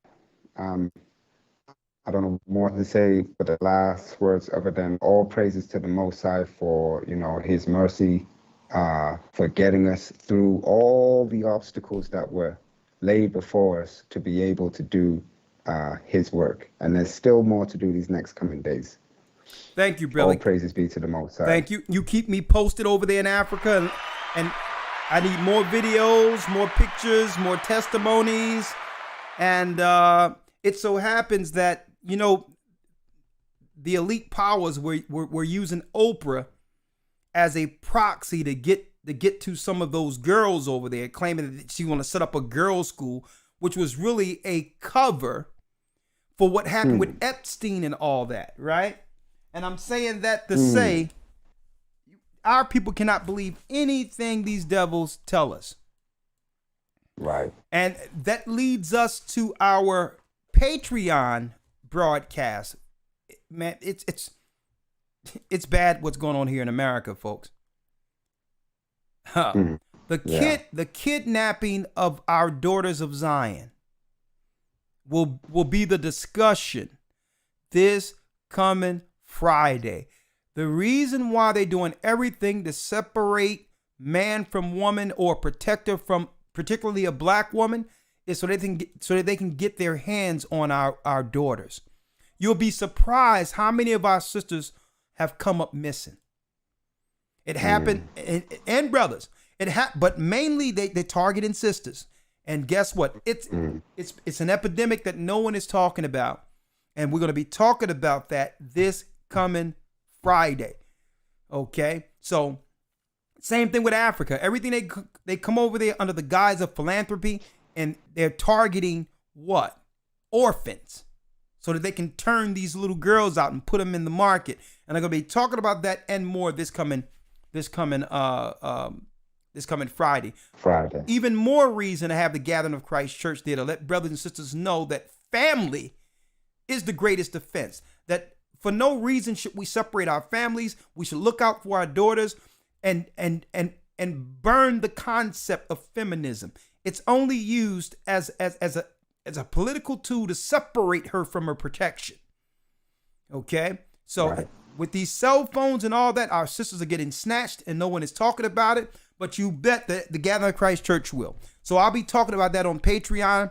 Speaker 8: I don't know more to say for the last words other than all praises to the Most High for, his mercy, for getting us through all the obstacles that were laid before us to be able to do his work. And there's still more to do these next coming days.
Speaker 6: Thank you, brother.
Speaker 8: All praises be to the Most High.
Speaker 6: Thank you. You keep me posted over there in Africa, and I need more videos, more pictures, more testimonies. And it so happens that, the elite powers were using Oprah as a proxy to get to some of those girls over there, claiming that she want to set up a girls' school, which was really a cover for what happened with Epstein and all that, right? And I'm saying that to say our people cannot believe anything these devils tell us.
Speaker 8: Right.
Speaker 6: And that leads us to our Patreon broadcast. Man, it's bad what's going on here in America, folks. The kidnapping of our daughters of Zion will be the discussion this coming Friday. The reason why they're doing everything to separate man from woman, or protect her from particularly a black woman, is so that they can get their hands on our daughters. You'll be surprised how many of our sisters have come up missing. It happened, and brothers. But mainly they're targeting sisters. And guess what? It's an epidemic that no one is talking about, and we're going to be talking about that this coming Friday. Okay, so same thing with Africa. Everything they come over there under the guise of philanthropy, and they're targeting what? Orphans, so that they can turn these little girls out and put them in the market. And I'm gonna be talking about that and more this coming Friday. Even more reason to have the Gathering of Christ Church there, to let brothers and sisters know that family is the greatest defense. That for no reason should we separate our families. We should look out for our daughters and burn the concept of feminism. It's only used as a political tool to separate her from her protection. Okay? So with these cell phones and all that, our sisters are getting snatched and no one is talking about it. But you bet that the Gathering of Christ Church will. So I'll be talking about that on Patreon,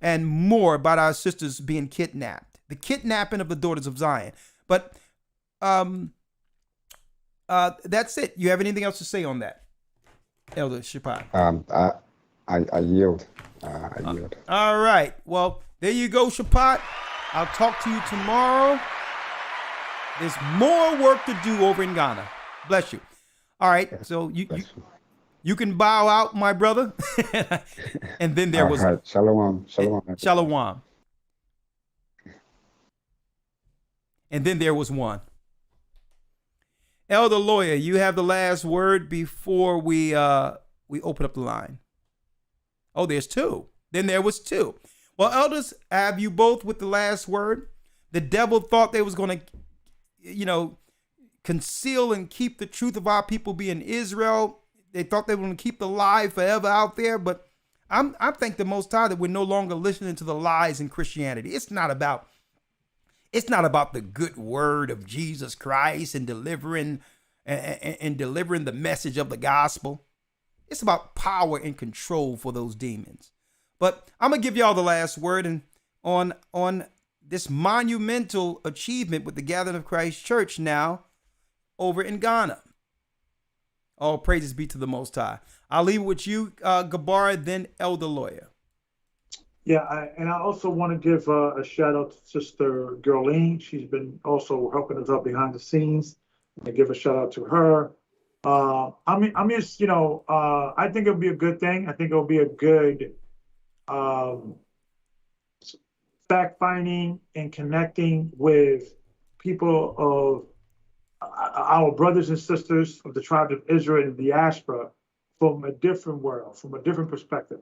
Speaker 6: and more about our sisters being kidnapped. The kidnapping of the daughters of Zion. But that's it. You have anything else to say on that, Elder Shapat?
Speaker 8: I yield. I yield.
Speaker 6: All right. Well, there you go, Shapat. I'll talk to you tomorrow. There's more work to do over in Ghana. Bless you. All right. So you can bow out, my brother. And then there was
Speaker 8: Shalom.
Speaker 6: Shalom. And then there was one. Elder Lawyer, you have the last word before we open up the line. Oh, there's two. Then there was two. Well, elders, I have you both with the last word. The devil thought they was going to, conceal and keep the truth of our people being Israel. They thought they were going to keep the lie forever out there. But I thank the Most High that we're no longer listening to the lies in Christianity. It's not about the good word of Jesus Christ and delivering the message of the gospel. It's about power and control for those demons. But I'm gonna give y'all the last word and on this monumental achievement with the Gathering of Christ Church now over in Ghana. All praises be to the Most High. I'll leave it with you, Gabar, then Elder Lawyer.
Speaker 7: Yeah, I also want to give a shout out to Sister Gerline. She's been also helping us out behind the scenes. I give a shout out to her. I'm just, I think it'll be a good thing. I think it'll be a good fact finding and connecting with people of our brothers and sisters of the tribe of Israel and the diaspora from a different world, from a different perspective,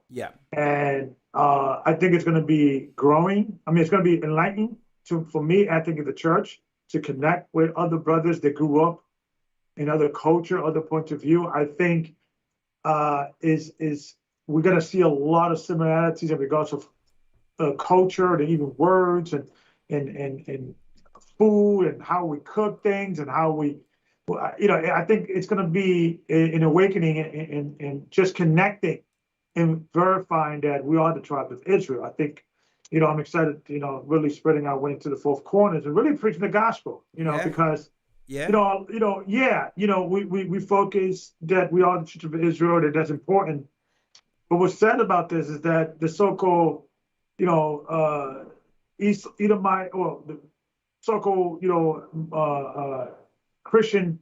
Speaker 6: Yeah.
Speaker 7: And I think it's going to be growing. I mean, it's going to be enlightening for me, I think, in the church to connect with other brothers that grew up in other culture, other points of view. I think is we're going to see a lot of similarities in regards of culture and even words and food and how we cook things and how we, I think it's going to be an awakening and just connecting and verifying that we are the tribe of Israel. I think, I'm excited, really spreading our way into the fourth corners and really preaching the gospel, because, we focus that we are the church of Israel, that's important. But what's sad about this is that the so-called, East Edomite, or the so-called, Christian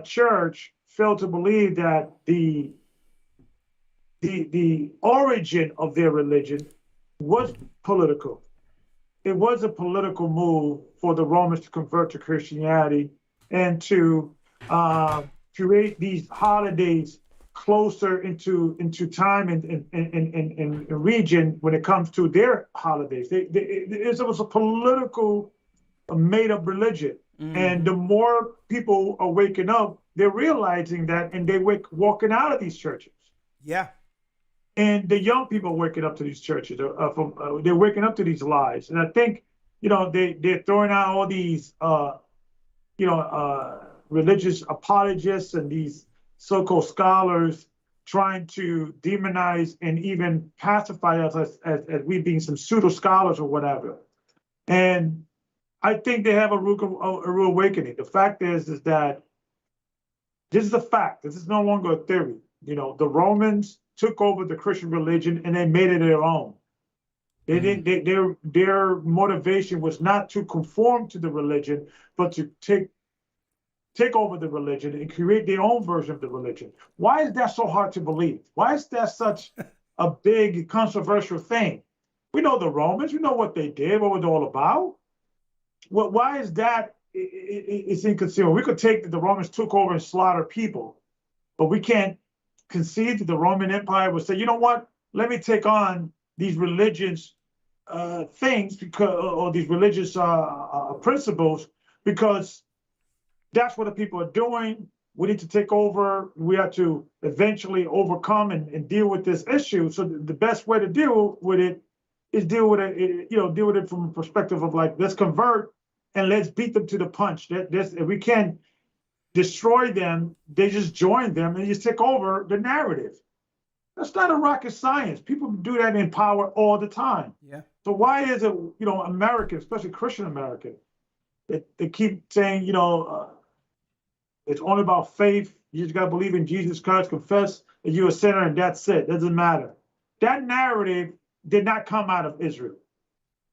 Speaker 7: church failed to believe that the origin of their religion was political. It was a political move for the Romans to convert to Christianity and to create these holidays closer into time and region when it comes to their holidays. It was a political, made-up religion. Mm-hmm. And the more people are waking up, they're realizing that, and they're walking out of these churches.
Speaker 6: Yeah.
Speaker 7: And the young people are waking up to these churches. They're waking up to these lies. And I think, they're throwing out all these, religious apologists and these so-called scholars trying to demonize and even pacify us as we being some pseudo scholars or whatever. And I think they have a rude awakening. The fact is that this is a fact. This is no longer a theory. The Romans took over the Christian religion and they made it their own. Their motivation was not to conform to the religion, but to take over the religion and create their own version of the religion. Why is that so hard to believe? Why is that such a big controversial thing? We know the Romans. We know what they did, what it was all about. Well, why is that? It's inconceivable. We could take that the Romans took over and slaughtered people, but we can't concede that the Roman Empire would say, you know what? Let me take on these religious things or these religious principles, because that's what the people are doing. We need to take over. We have to eventually overcome and deal with this issue. So the best way to deal with it is deal with it from a perspective of like, let's convert and let's beat them to the punch. If we can destroy them, they just join them and just take over the narrative. That's not a rocket science. People do that in power all the time.
Speaker 6: Yeah.
Speaker 7: So why is it, American, especially Christian American, they keep saying, it's only about faith. You just got to believe in Jesus Christ, confess that you're a sinner, and that's it. Doesn't matter. That narrative did not come out of Israel.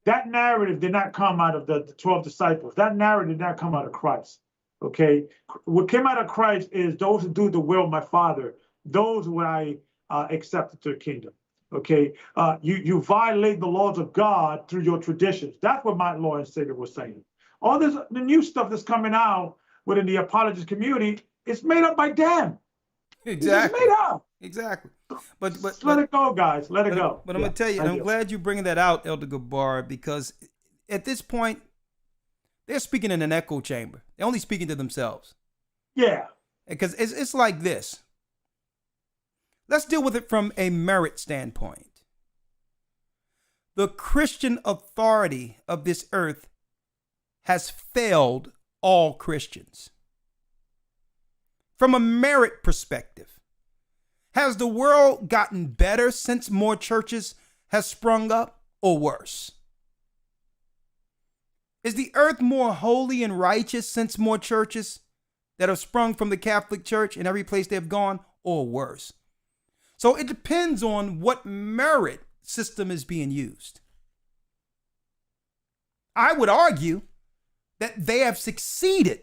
Speaker 7: That narrative did not come out of the 12 disciples. That narrative did not come out of Christ. Okay? What came out of Christ is those who do the will of my Father, those who I accepted to the kingdom. Okay? You violate the laws of God through your traditions. That's what my Lord and Savior was saying. All this, the new stuff that's coming out within the apologist community, it's made up by them. It's just
Speaker 6: Exactly.
Speaker 7: made up.
Speaker 6: Exactly. But
Speaker 7: Just let it go, guys. Let it go.
Speaker 6: But I'm gonna tell you, and I'm glad you're bringing that out, Elder Gabar, because at this point, they're speaking in an echo chamber. They're only speaking to themselves.
Speaker 7: Yeah.
Speaker 6: Because it's like this. Let's deal with it from a merit standpoint. The Christian authority of this earth has failed all Christians. From a merit perspective, has the world gotten better since more churches have sprung up, or worse? Is the earth more holy and righteous since more churches that have sprung from the Catholic Church in every place they've gone, or worse? So it depends on what merit system is being used. I would argue that they have succeeded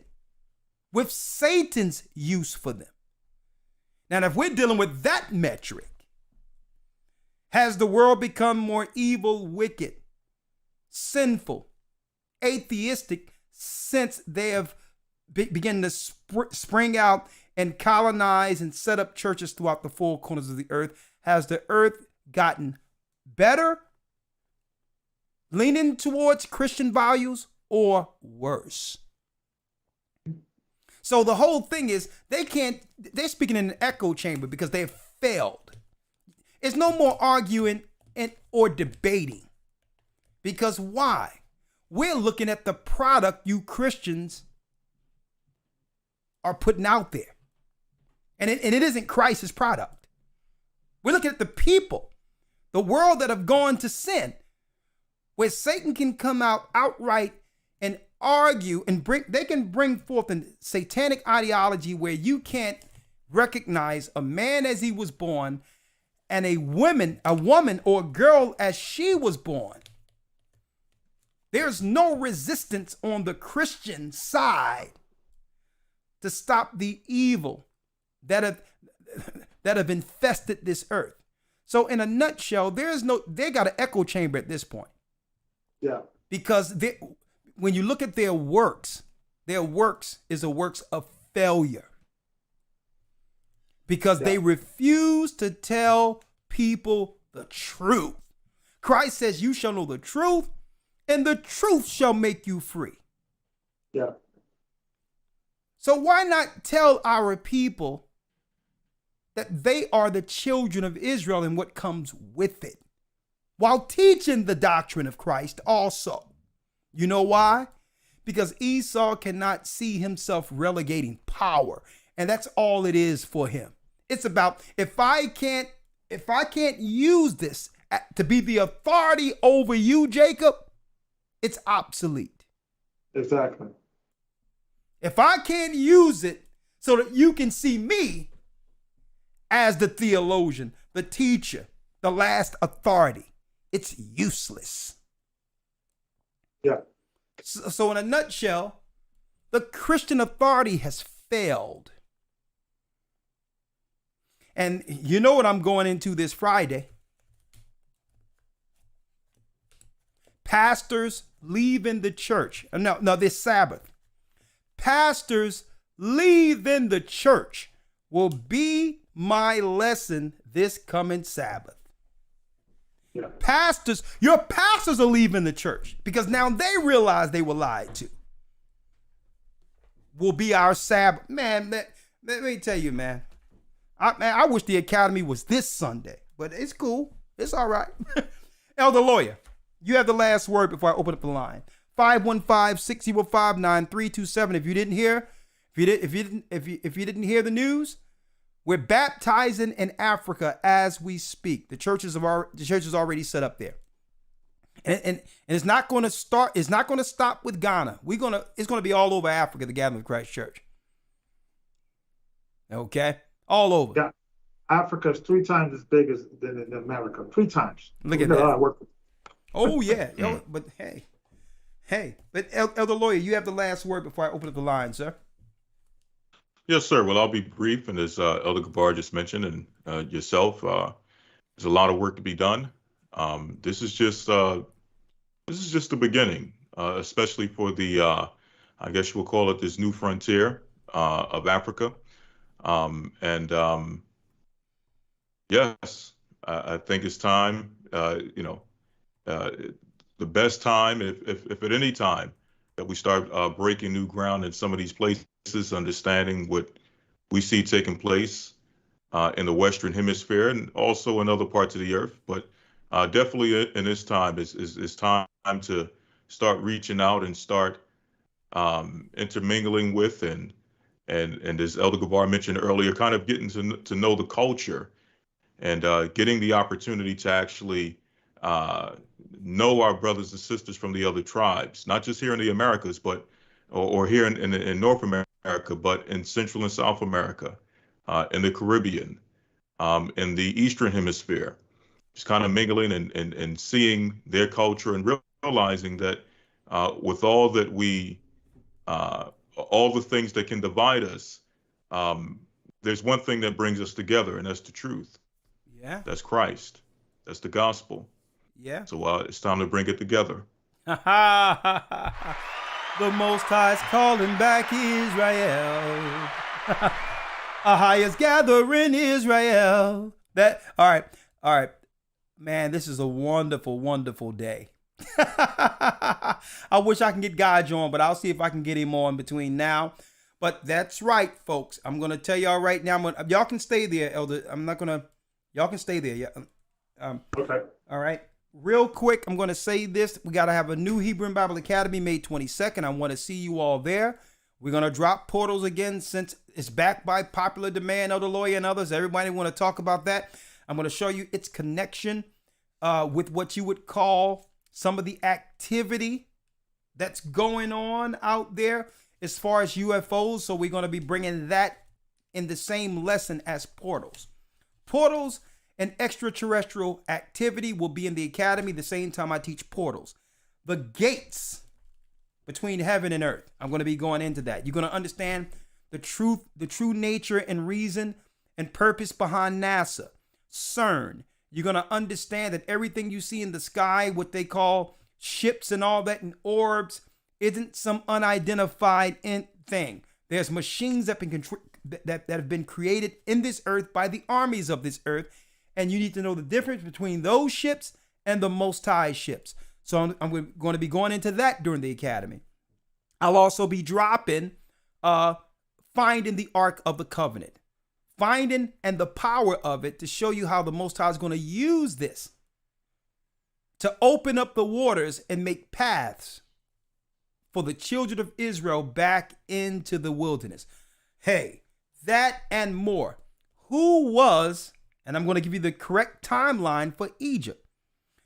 Speaker 6: with Satan's use for them. Now, if we're dealing with that metric, has the world become more evil, wicked, sinful, atheistic since they have begun to spring out and colonize and set up churches throughout the four corners of the earth? Has the earth gotten better, leaning towards Christian values, or worse? So the whole thing is they're speaking in an echo chamber because they have failed. It's no more arguing or debating. Because why? We're looking at the product you Christians are putting out there. And it isn't Christ's product. We're looking at the people, the world that have gone to sin, where Satan can come out outright and argue and they can bring forth a satanic ideology where you can't recognize a man as he was born and a woman or a girl as she was born. There's no resistance on the Christian side to stop the evil that have infested this earth. So in a nutshell, they got an echo chamber at this point.
Speaker 7: Yeah.
Speaker 6: Because when you look at their works is a works of failure. Because they refuse to tell people the truth. Christ says, you shall know the truth, and the truth shall make you free.
Speaker 7: Yeah.
Speaker 6: So why not tell our people that they are the children of Israel and what comes with it, while teaching the doctrine of Christ also? You know why? Because Esau cannot see himself relegating power, and that's all it is for him. It's about, if I can't use this to be the authority over you, Jacob, it's obsolete.
Speaker 7: Exactly.
Speaker 6: If I can't use it so that you can see me as the theologian, the teacher, the last authority, it's useless.
Speaker 7: Yeah.
Speaker 6: So in a nutshell, the Christian authority has failed. And you know what I'm going into this Friday? Pastors leaving the church. No, this Sabbath. Pastors leaving the church will be my lesson this coming Sabbath.
Speaker 7: Yeah.
Speaker 6: Your pastors are leaving the church because now they realize they were lied to. Will be our Sabbath. Man, let me tell you, man. I wish the academy was this Sunday, but it's cool. It's all right. Elder Lawyer, you have the last word before I open up the line. 515-605-9327. If you didn't hear the news, we're baptizing in Africa as we speak. The church is already set up there. And it's not going to start. It's not going to stop with Ghana. It's going to be all over Africa, the Gathering of Christ Church. Okay, all over.
Speaker 7: Yeah, Africa's 3 times as big as than America. 3 times.
Speaker 6: Look at that. Oh yeah. But hey. But Elder Lawyer, you have the last word before I open up the line, sir.
Speaker 2: Yes, sir. Well, I'll be brief, and as Elder Gabar just mentioned, and yourself, there's a lot of work to be done. This is just the beginning, especially for the, I guess you will call it this new frontier of Africa. And yes, I think it's time. Uh, the best time, if at any time, that we start breaking new ground in some of these places, understanding what we see taking place in the Western Hemisphere and also in other parts of the earth. But definitely in this time is time to start reaching out and start intermingling with and as Elder Gavar mentioned earlier, kind of getting to know the culture and getting the opportunity to actually uh, know our brothers and sisters from the other tribes, not just here in the Americas, but or here in North America, but in Central and South America, in the Caribbean, in the Eastern Hemisphere. Just kind of mingling and seeing their culture and realizing that with all the things that can divide us, um, there's one thing that brings us together, and that's the truth.
Speaker 6: Yeah.
Speaker 2: That's Christ. That's the gospel.
Speaker 6: Yeah.
Speaker 2: So it's time to bring it together.
Speaker 6: The Most High is calling back Israel. Ahayas gather in Israel. All right. Man, this is a wonderful, wonderful day. I wish I can get Guy on, but I'll see if I can get him on between now. But that's right, folks. I'm gonna tell y'all right now. Y'all can stay there, Elder. Y'all can stay there. Yeah.
Speaker 7: Okay.
Speaker 6: All right. Real quick, I'm gonna say this. We gotta have a new Hebrew and Bible Academy May 22nd. I want to see you all there. We're gonna drop portals again since it's backed by popular demand. Elder Lawyer and others. Everybody want to talk about that. I'm gonna show you its connection with what you would call some of the activity that's going on out there as far as UFOs. So we're going to be bringing that in the same lesson as portals. Portals and extraterrestrial activity will be in the academy the same time I teach portals. The gates between heaven and earth. I'm going to be going into that. You're going to understand the true nature and reason and purpose behind NASA, CERN. You're going to understand that everything you see in the sky, what they call ships and all that and orbs, isn't some unidentified thing. There's machines that have been created in this earth by the armies of this earth. And you need to know the difference between those ships and the Most High ships. So I'm going to be going into that during the academy. I'll also be dropping finding the Ark of the Covenant. Finding and the power of it to show you how the Most High is going to use this to open up the waters and make paths for the children of Israel back into the wilderness. Hey, that and more. Who was, and I'm going to give you the correct timeline for Egypt.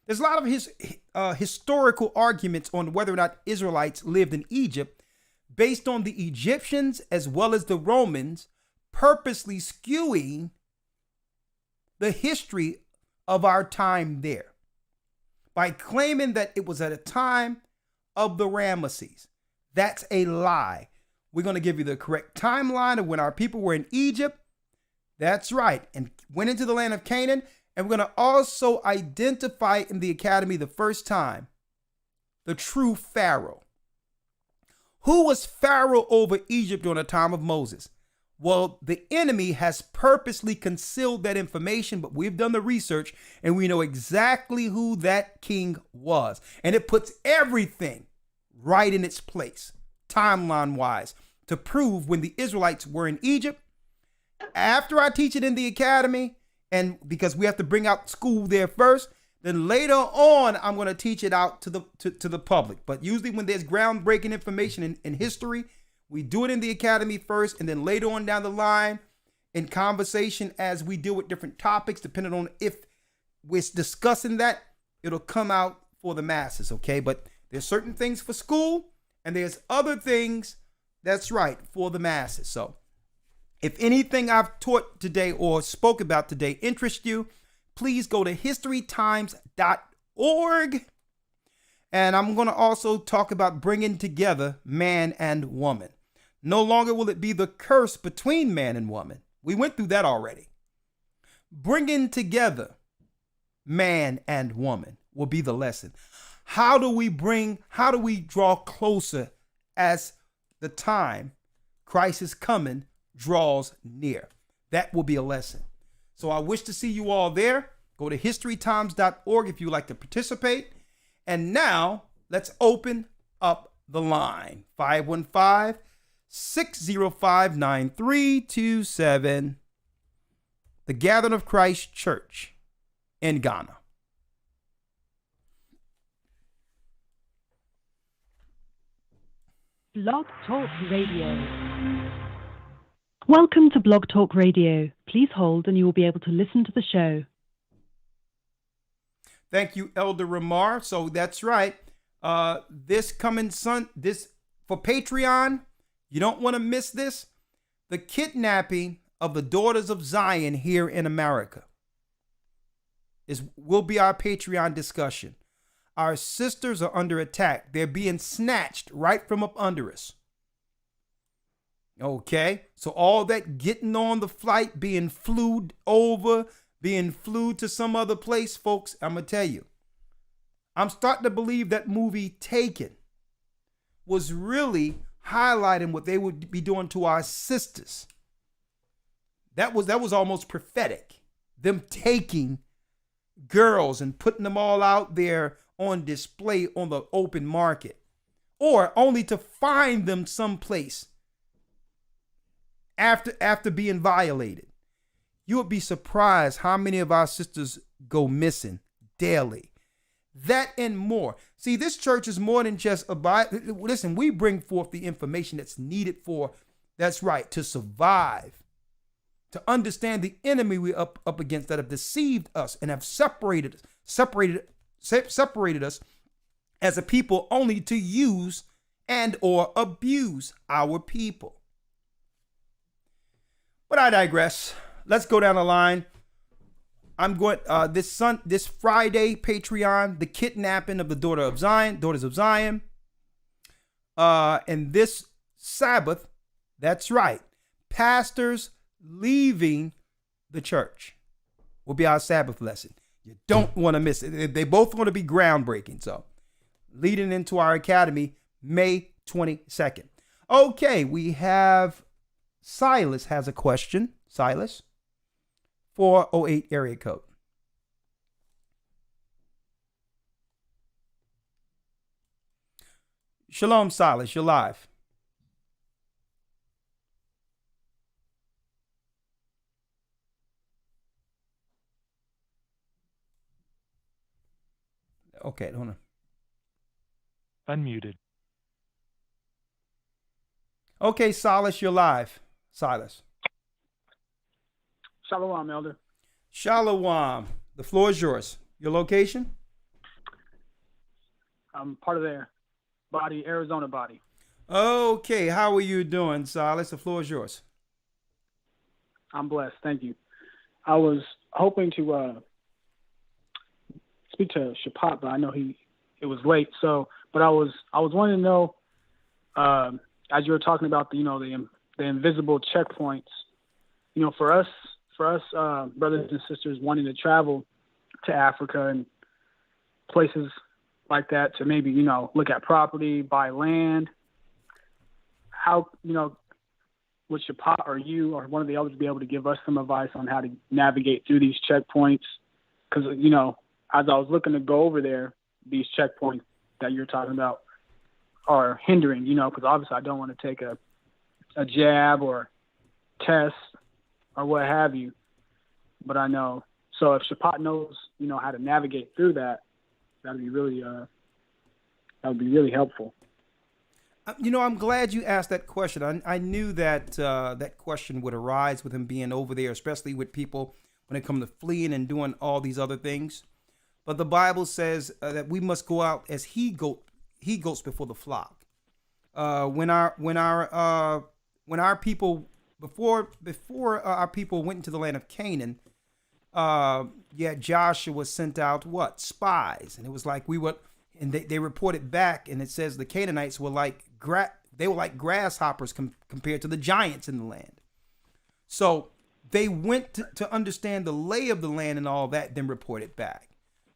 Speaker 6: There's a lot of historical arguments on whether or not Israelites lived in Egypt based on the Egyptians as well as the Romans purposely skewing the history of our time there by claiming that it was at a time of the Ramesses. That's a lie. We're going to give you the correct timeline of when our people were in Egypt. That's right. And went into the land of Canaan. And we're going to also identify in the academy the first time the true Pharaoh. Who was Pharaoh over Egypt during the time of Moses? Well, the enemy has purposely concealed that information, but we've done the research and we know exactly who that king was. And it puts everything right in its place, timeline-wise, to prove when the Israelites were in Egypt. After I teach it in the academy, and because we have to bring out school there first, then later on, I'm going to teach it out to the public. But usually when there's groundbreaking information in history, we do it in the academy first, and then later on down the line in conversation as we deal with different topics, depending on if we're discussing that, it'll come out for the masses, okay? But there's certain things for school, and there's other things, that's right, for the masses. So if anything I've taught today or spoke about today interests you, please go to historytimes.org. And I'm going to also talk about bringing together man and woman. No longer will it be the curse between man and woman. We went through that already. Bringing together man and woman will be the lesson. How do we draw closer as the time Christ is coming draws near. That will be a lesson. So I wish to see you all there. Go to historytimes.org if you would like to participate. And now let's open up the line. 515-605-9327. The Gathering of Christ Church in Ghana.
Speaker 9: Blog Talk Radio. Welcome to Blog Talk Radio. Please hold and you will be able to listen to the show.
Speaker 6: Thank you, Elder Ramar. So that's right. This coming this for Patreon, you don't want to miss this. The kidnapping of the daughters of Zion here in America will be our Patreon discussion. Our sisters are under attack. They're being snatched right from up under us. Okay, so all that getting on the flight, being flew over, being flew to some other place, folks, I'm going to tell you, I'm starting to believe that movie Taken was really highlighting what they would be doing to our sisters. That was almost prophetic. Them taking girls and putting them all out there on display on the open market, or only to find them someplace after being violated. You would be surprised how many of our sisters go missing daily. That and more. See, this church is more than just listen, we bring forth the information that's needed that's right, to survive, to understand the enemy we're up against that have deceived us and have separated us as a people only to use and or abuse our people. But I digress. Let's go down the line. I'm going this Friday Patreon, the kidnapping of the daughters of Zion. And this Sabbath, that's right, pastors leaving the church will be our Sabbath lesson. You don't want to miss it. They both want to be groundbreaking. So leading into our academy, May 22nd. Okay, we have Silas has a question. Silas, 408 area code. Shalom, Silas. You're live. Okay, hold on.
Speaker 10: Unmuted.
Speaker 6: Okay, Silas, you're live. Silas.
Speaker 11: Shalom, Elder.
Speaker 6: Shalom. The floor is yours. Your location?
Speaker 11: I'm part of their body, Arizona body.
Speaker 6: Okay, how are you doing, Silas? The floor is yours.
Speaker 11: I'm blessed. Thank you. I was hoping to speak to Shapat, but I know it was late. But I was wanting to know, as you were talking about the invisible checkpoints, for us brothers and sisters wanting to travel to Africa and places like that to maybe look at property, buy land. How would Shapat or you or one of the elders be able to give us some advice on how to navigate through these checkpoints? Because as I was looking to go over there, these checkpoints that you're talking about are hindering, because obviously I don't want to take a jab or test or what have you. But I know, so if Shapat knows, how to navigate through that, that would be really helpful.
Speaker 6: I'm glad you asked that question. I knew that that question would arise with him being over there, especially with people when it comes to fleeing and doing all these other things. But the Bible says that we must go out as he goats before the flock. When our people before our people went into the land of Canaan, Joshua sent out spies, and it was like and they reported back, and it says the Canaanites were like grasshoppers compared to the giants in the land. So they went to understand the lay of the land and all that, then reported back.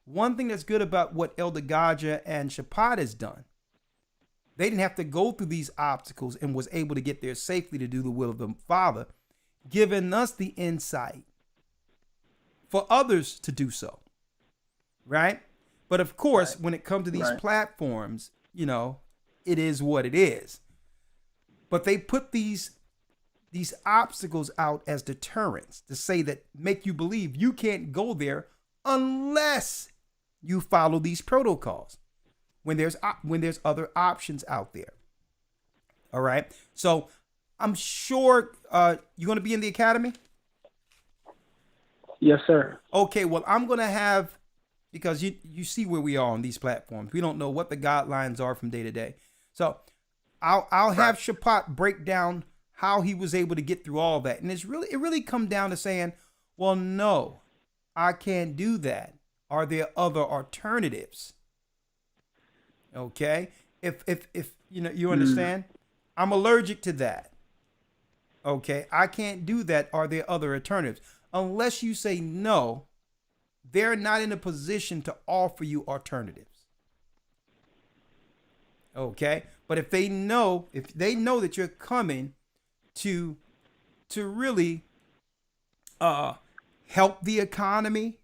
Speaker 6: One thing that's good about what Elder Gocc and Shapat has done, they didn't have to go through these obstacles and was able to get there safely to do the will of the Father, giving us the insight for others to do so. Right? But of course, when it comes to these platforms, you know, it is what it is. But they put these obstacles out as deterrents to say that make you believe you can't go there unless you follow these protocols when there's other options out there. All right. So I'm sure you're going to be in the academy.
Speaker 11: Yes, sir.
Speaker 6: Okay. Well, I'm going to have, because you see where we are on these platforms. We don't know what the guidelines are from day to day. So I'll have Shapat break down how he was able to get through all that. And it really come down to saying, well, no, I can't do that. Are there other alternatives? Okay. If you understand, I'm allergic to that. Okay. I can't do that. Are there other alternatives? Unless you say no, they're not in a position to offer you alternatives. Okay. But if they know that you're coming to really help the economy,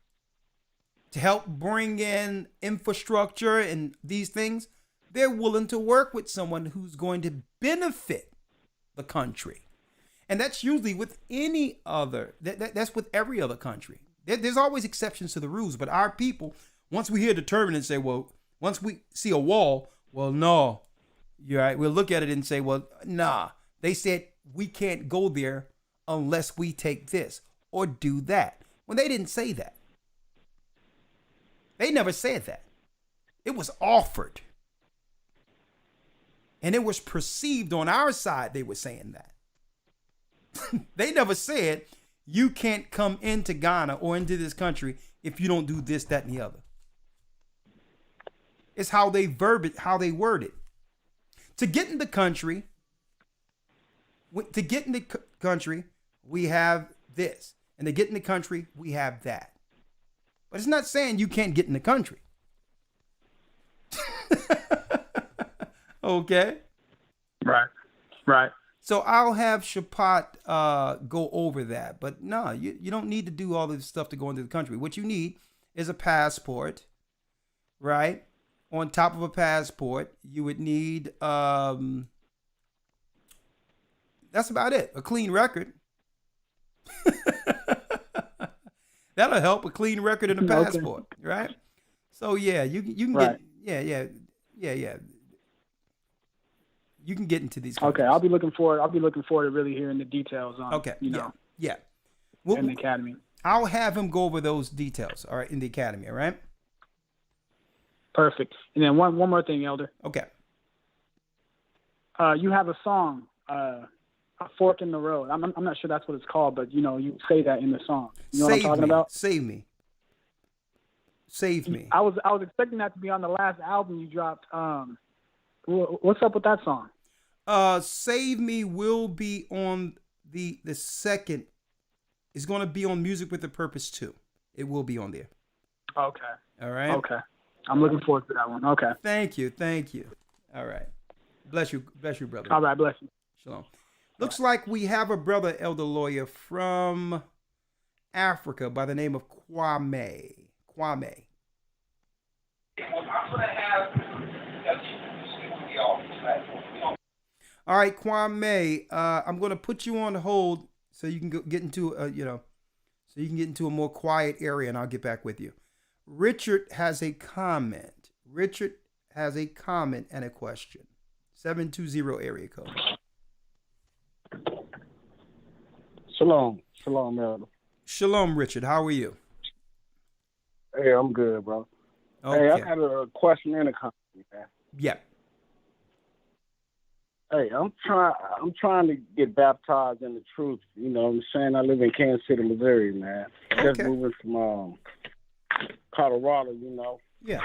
Speaker 6: to help bring in infrastructure and these things, they're willing to work with someone who's going to benefit the country. And that's usually with any other, that's with every other country. There's always exceptions to the rules, but our people, once we hear determined and say, well, once we see a wall, well, no, you're right. We'll look at it and say, well, nah, they said we can't go there unless we take this or do that. When they didn't say that. They never said that. It was offered. And it was perceived on our side they were saying that. They never said you can't come into Ghana or into this country if you don't do this, that, and the other. It's how they word it. To get in the country, we have this. And to get in the country, we have that. But it's not saying you can't get in the country. Okay?
Speaker 11: Right.
Speaker 6: So I'll have Shapat go over that. But no, you don't need to do all this stuff to go into the country. What you need is a passport, right? On top of a passport, you would need, that's about it, a clean record. That'll help, a clean record and a passport, right? So yeah, you can get, yeah. You can get into these countries.
Speaker 11: Okay, I'll be looking forward to really hearing the details on,
Speaker 6: yeah.
Speaker 11: In the academy.
Speaker 6: I'll have him go over those details, all right, in the academy, all right?
Speaker 11: Perfect. And then one more thing, Elder.
Speaker 6: Okay.
Speaker 11: You have a song, A Fork in the Road. I'm not sure that's what it's called, but you say that in the song. You know what I'm talking about?
Speaker 6: Save me. Save me.
Speaker 11: I was expecting that to be on the last album you dropped. What's up with that song?
Speaker 6: Save Me will be on the second. It's going to be on Music with a Purpose 2. It will be on there.
Speaker 11: Okay.
Speaker 6: All right.
Speaker 11: Okay. I'm looking forward to that one. Okay.
Speaker 6: Thank you. All right. Bless you, brother.
Speaker 11: All right, bless you.
Speaker 6: Shalom. Looks like we have a brother, elder lawyer from Africa by the name of Kwame. All right, Kwame, I'm going to put you on hold so you can get into a more quiet area, and I'll get back with you. Richard has a comment. And a question. 720 area code.
Speaker 10: Shalom, Elder.
Speaker 6: Shalom, Richard. How are you?
Speaker 10: Hey, I'm good, bro.
Speaker 6: Okay.
Speaker 10: Hey, I got a question and a comment, man.
Speaker 6: Yeah.
Speaker 10: Hey, I'm trying to get baptized in the truth. You know what I'm saying? I live in Kansas City, Missouri, man. Just moving from Colorado, you know.
Speaker 6: Yeah.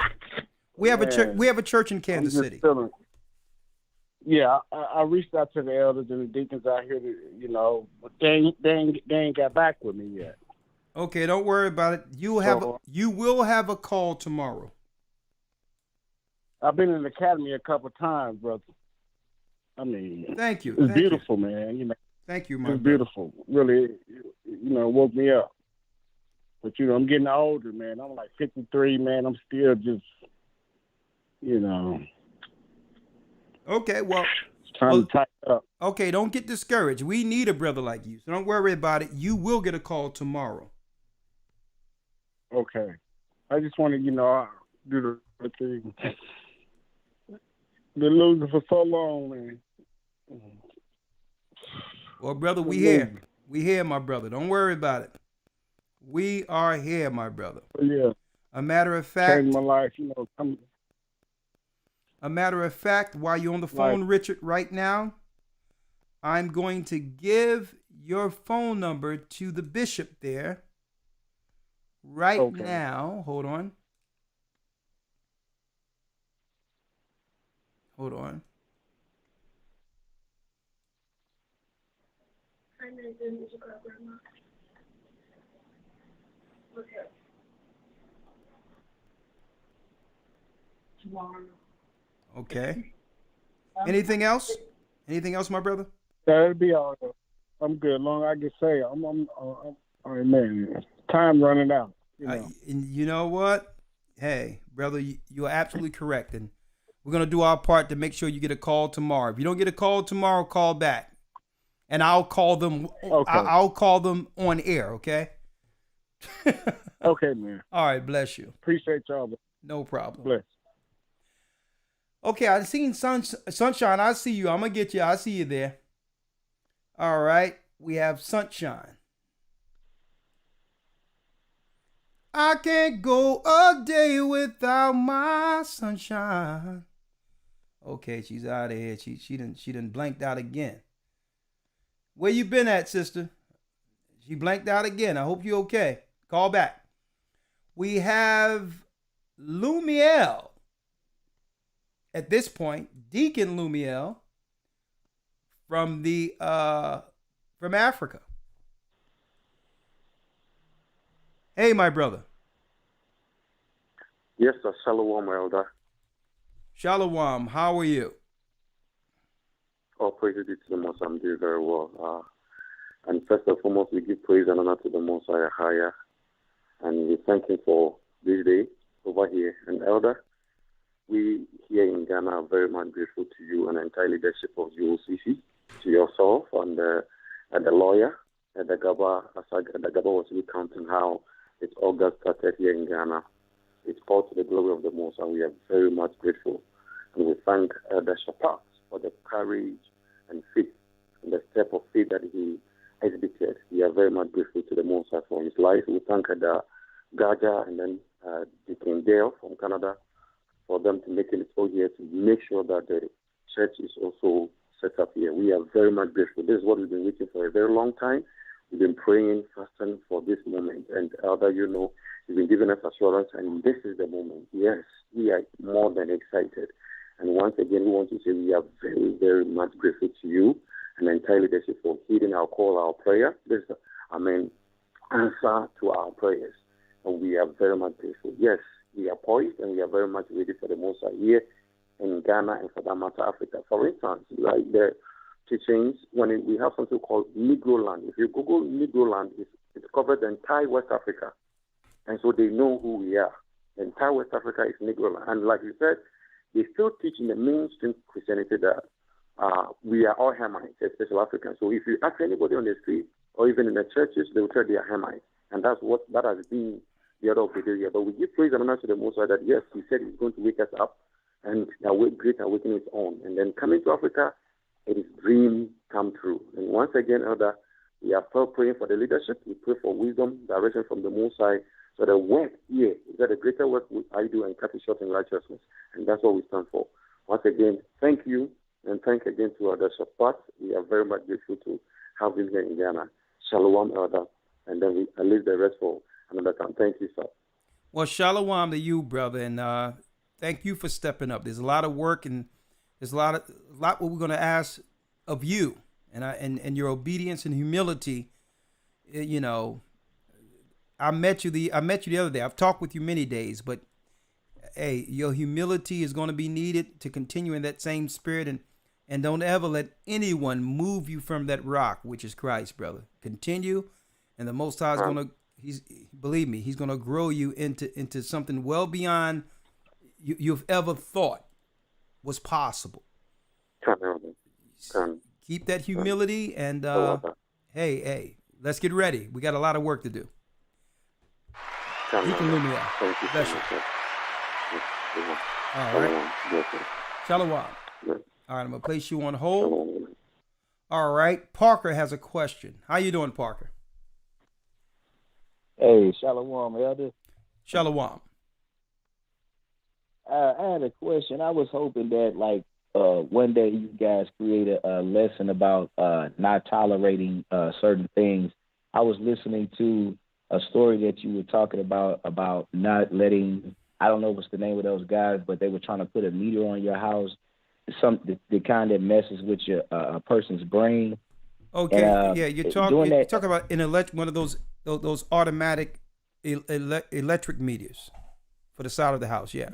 Speaker 6: We have a church. We have a church in Kansas City.
Speaker 10: Yeah, I reached out to the elders and the deacons out here, but they ain't got back with me yet.
Speaker 6: Okay, don't worry about it. You will have a call tomorrow.
Speaker 10: I've been in the academy a couple of times, brother. I mean,
Speaker 6: thank you.
Speaker 10: it's
Speaker 6: Thank
Speaker 10: beautiful,
Speaker 6: you.
Speaker 10: man. You know,
Speaker 6: Thank you, my
Speaker 10: it's
Speaker 6: brother.
Speaker 10: beautiful. Really, woke me up. But I'm getting older, man. I'm like 53, man. I'm still just,
Speaker 6: Okay, well,
Speaker 10: trying to tighten up.
Speaker 6: okay, don't get discouraged. We need a brother like you, so don't worry about it. You will get a call tomorrow.
Speaker 10: Okay. I just want to, do the thing. Been losing for so long, man.
Speaker 6: Well, brother, we here. We here, my brother. Don't worry about it. We are here, my brother.
Speaker 10: Yeah.
Speaker 6: A matter of fact,
Speaker 10: Changed my life,
Speaker 6: a matter of fact, while you're on the phone, Richard, right now, I'm going to give your phone number to the bishop there. Right now, hold on. Hold on. Okay. Anything else? Anything else, my brother?
Speaker 10: That'd be all. I'm good. Long I can say, I'm man. Time running out.
Speaker 6: And you know what? Hey, brother, you're absolutely correct, and we're gonna do our part to make sure you get a call tomorrow. If you don't get a call tomorrow, call back, and I'll call them.
Speaker 10: Okay.
Speaker 6: I'll call them on air. Okay.
Speaker 10: Okay, man.
Speaker 6: All right. Bless you.
Speaker 10: Appreciate y'all.
Speaker 6: No problem.
Speaker 10: Bless.
Speaker 6: Okay, I seen Sunshine. I see you. I'm gonna get you. I see you there. All right. We have Sunshine. I can't go a day without my sunshine. Okay, she's out of here. She done blanked out again. Where you been at, sister? She blanked out again. I hope you okay. Call back. We have Lumiel. At this point, Deacon Lumiel from from Africa. Hey, my brother.
Speaker 12: Yes, sir. Shalom, elder.
Speaker 6: Shalom. How are you?
Speaker 12: All praise be to the Most High. I'm doing very well. And first and foremost, we give praise and honor to the Most High, and we thank Him for this day over here. And elder, we here in Ghana are very much grateful to you and the entire leadership of UOCC, to yourself and the lawyer, and the Gaba, as the Gaba was recounting how it all got started here in Ghana. It's all to the glory of the Most High. We are very much grateful. And we thank Elder Shapat for the courage and faith and the step of faith that he exhibited. We are very much grateful to the Most High for his life. We thank the Gaja and then Deacon Dale from Canada for them to make it so here to make sure that the church is also set up here. We are very much grateful. This is what we've been waiting for a very long time. We've been praying, fasting for this moment. And Elder, you've been giving us assurance, and this is the moment. Yes, we are more than excited. And once again, we want to say we are very, very much grateful to you and the entire leadership for heeding our call, our prayer. This is, answer to our prayers. And we are very much grateful. Yes, we are poised and we are very much ready for the Most High here in Ghana and for that matter, Africa. For instance, like the teachings, when we have something called Negro Land. If you Google Negro Land, it covers the entire West Africa. And so they know who we are. The entire West Africa is Negro Land. And like you said, they still teach in the mainstream Christianity that we are all Hamites, especially Africans. So if you ask anybody on the street or even in the churches, they will tell they are Hamites. And that has been the order of the day here. But we give praise and honor to the Most High that yes, He said He's going to wake us up and great awakening is on. And then coming to Africa, it is dream come true. And once again, Elder, we are still praying for the leadership. We pray for wisdom, direction from the Most High. So the work here is that the greater work I do and cut it short in righteousness. And that's what we stand for. Once again, thank you. And thank again to Elder Shapat. We are very much grateful to have him here in Ghana. Shalom, Elder. And then I leave the rest for another time. Thank you, sir.
Speaker 6: Well, shalom to you, brother. And thank you for stepping up. There's a lot of work and there's a lot what we're going to ask of you and your obedience and humility. I met you the other day. I've talked with you many days, but hey, your humility is going to be needed to continue in that same spirit. And And don't ever let anyone move you from that rock, which is Christ, brother. Continue, and the Most High is believe me, he's gonna grow you into something well beyond you've ever thought was possible. Keep that humility, and hey, let's get ready. We got a lot of work to do. You can move me out. Bless you. All right. Shalom. All right, I'm gonna place you on hold. All right, Parker has a question. How you doing, Parker?
Speaker 13: Hey, Shalom, Elder.
Speaker 6: Shalom.
Speaker 13: I had a question. I was hoping that, like, one day you guys create a lesson about not tolerating certain things. I was listening to a story that you were talking about not letting, I don't know what's the name of those guys, but they were trying to put a meter on your house, the kind that messes with your a person's brain.
Speaker 6: Okay, and, you're talking about one of those automatic electric meters for the side of the house.
Speaker 13: Yeah.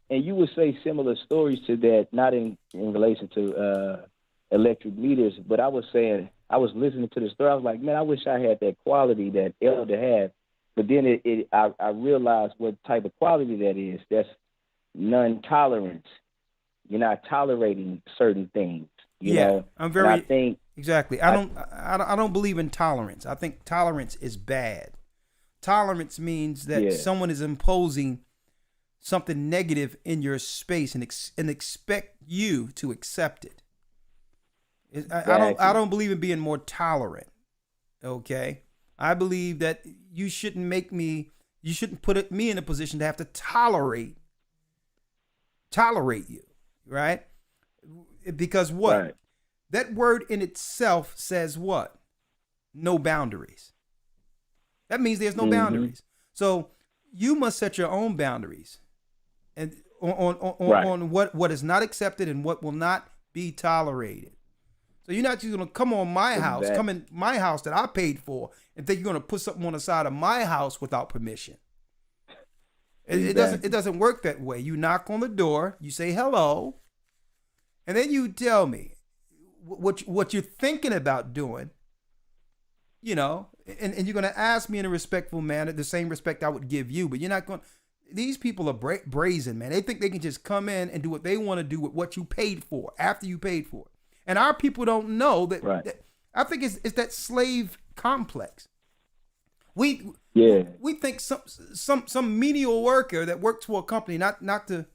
Speaker 13: And you would say similar stories to that, not in relation to electric meters, but I was saying, I was listening to the story. I was like, man, I wish I had that quality that Elder had. But then I realized what type of quality that is. That's non-tolerance. You're not tolerating certain things. You know?
Speaker 6: I think exactly. I don't believe in tolerance. I think tolerance is bad. Tolerance means that someone is imposing something negative in your space and expect you to accept it. I don't believe in being more tolerant. Okay, I believe that you shouldn't put me in a position to have to tolerate you, right? Because what? Right. That word in itself says what? No boundaries. That means there's no boundaries. So you must set your own boundaries, and on what is not accepted and what will not be tolerated. So you're not just gonna come in my house that I paid for, and think you're gonna put something on the side of my house without permission. It doesn't work that way. You knock on the door, you say hello, and then you tell me what you're thinking about doing. You know, and you're gonna ask me in a respectful manner, the same respect I would give you. But you're not going. These people are brazen, man. They think they can just come in and do what they want to do with what you paid for after you paid for it. And our people don't know that. Right. I think it's that slave complex. We think some menial worker that works for a company, not to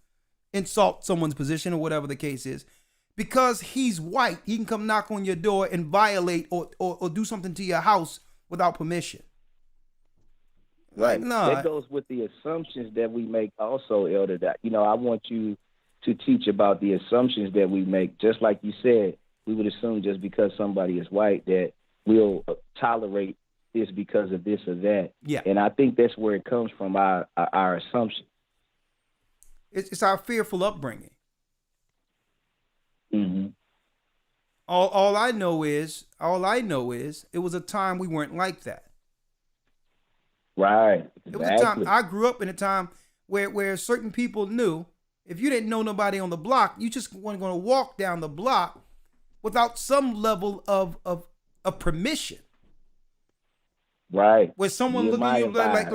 Speaker 6: insult someone's position or whatever the case is, because he's white, he can come knock on your door and violate or do something to your house without permission.
Speaker 13: Right.
Speaker 6: Like, no.
Speaker 13: That goes with the assumptions that we make also, Elder. That, I want you to teach about the assumptions that we make. Just like you said, we would assume just because somebody is white that we'll tolerate this because of this or that.
Speaker 6: Yeah.
Speaker 13: And I think that's where it comes from, our assumption.
Speaker 6: It's our fearful upbringing.
Speaker 13: Mm-hmm.
Speaker 6: All I know is it was a time we weren't like that.
Speaker 13: Right. Exactly.
Speaker 6: It was a time I grew up in a time where certain people knew if you didn't know nobody on the block, you just weren't going to walk down the block without some level of permission.
Speaker 13: Right.
Speaker 6: Where someone looking at you like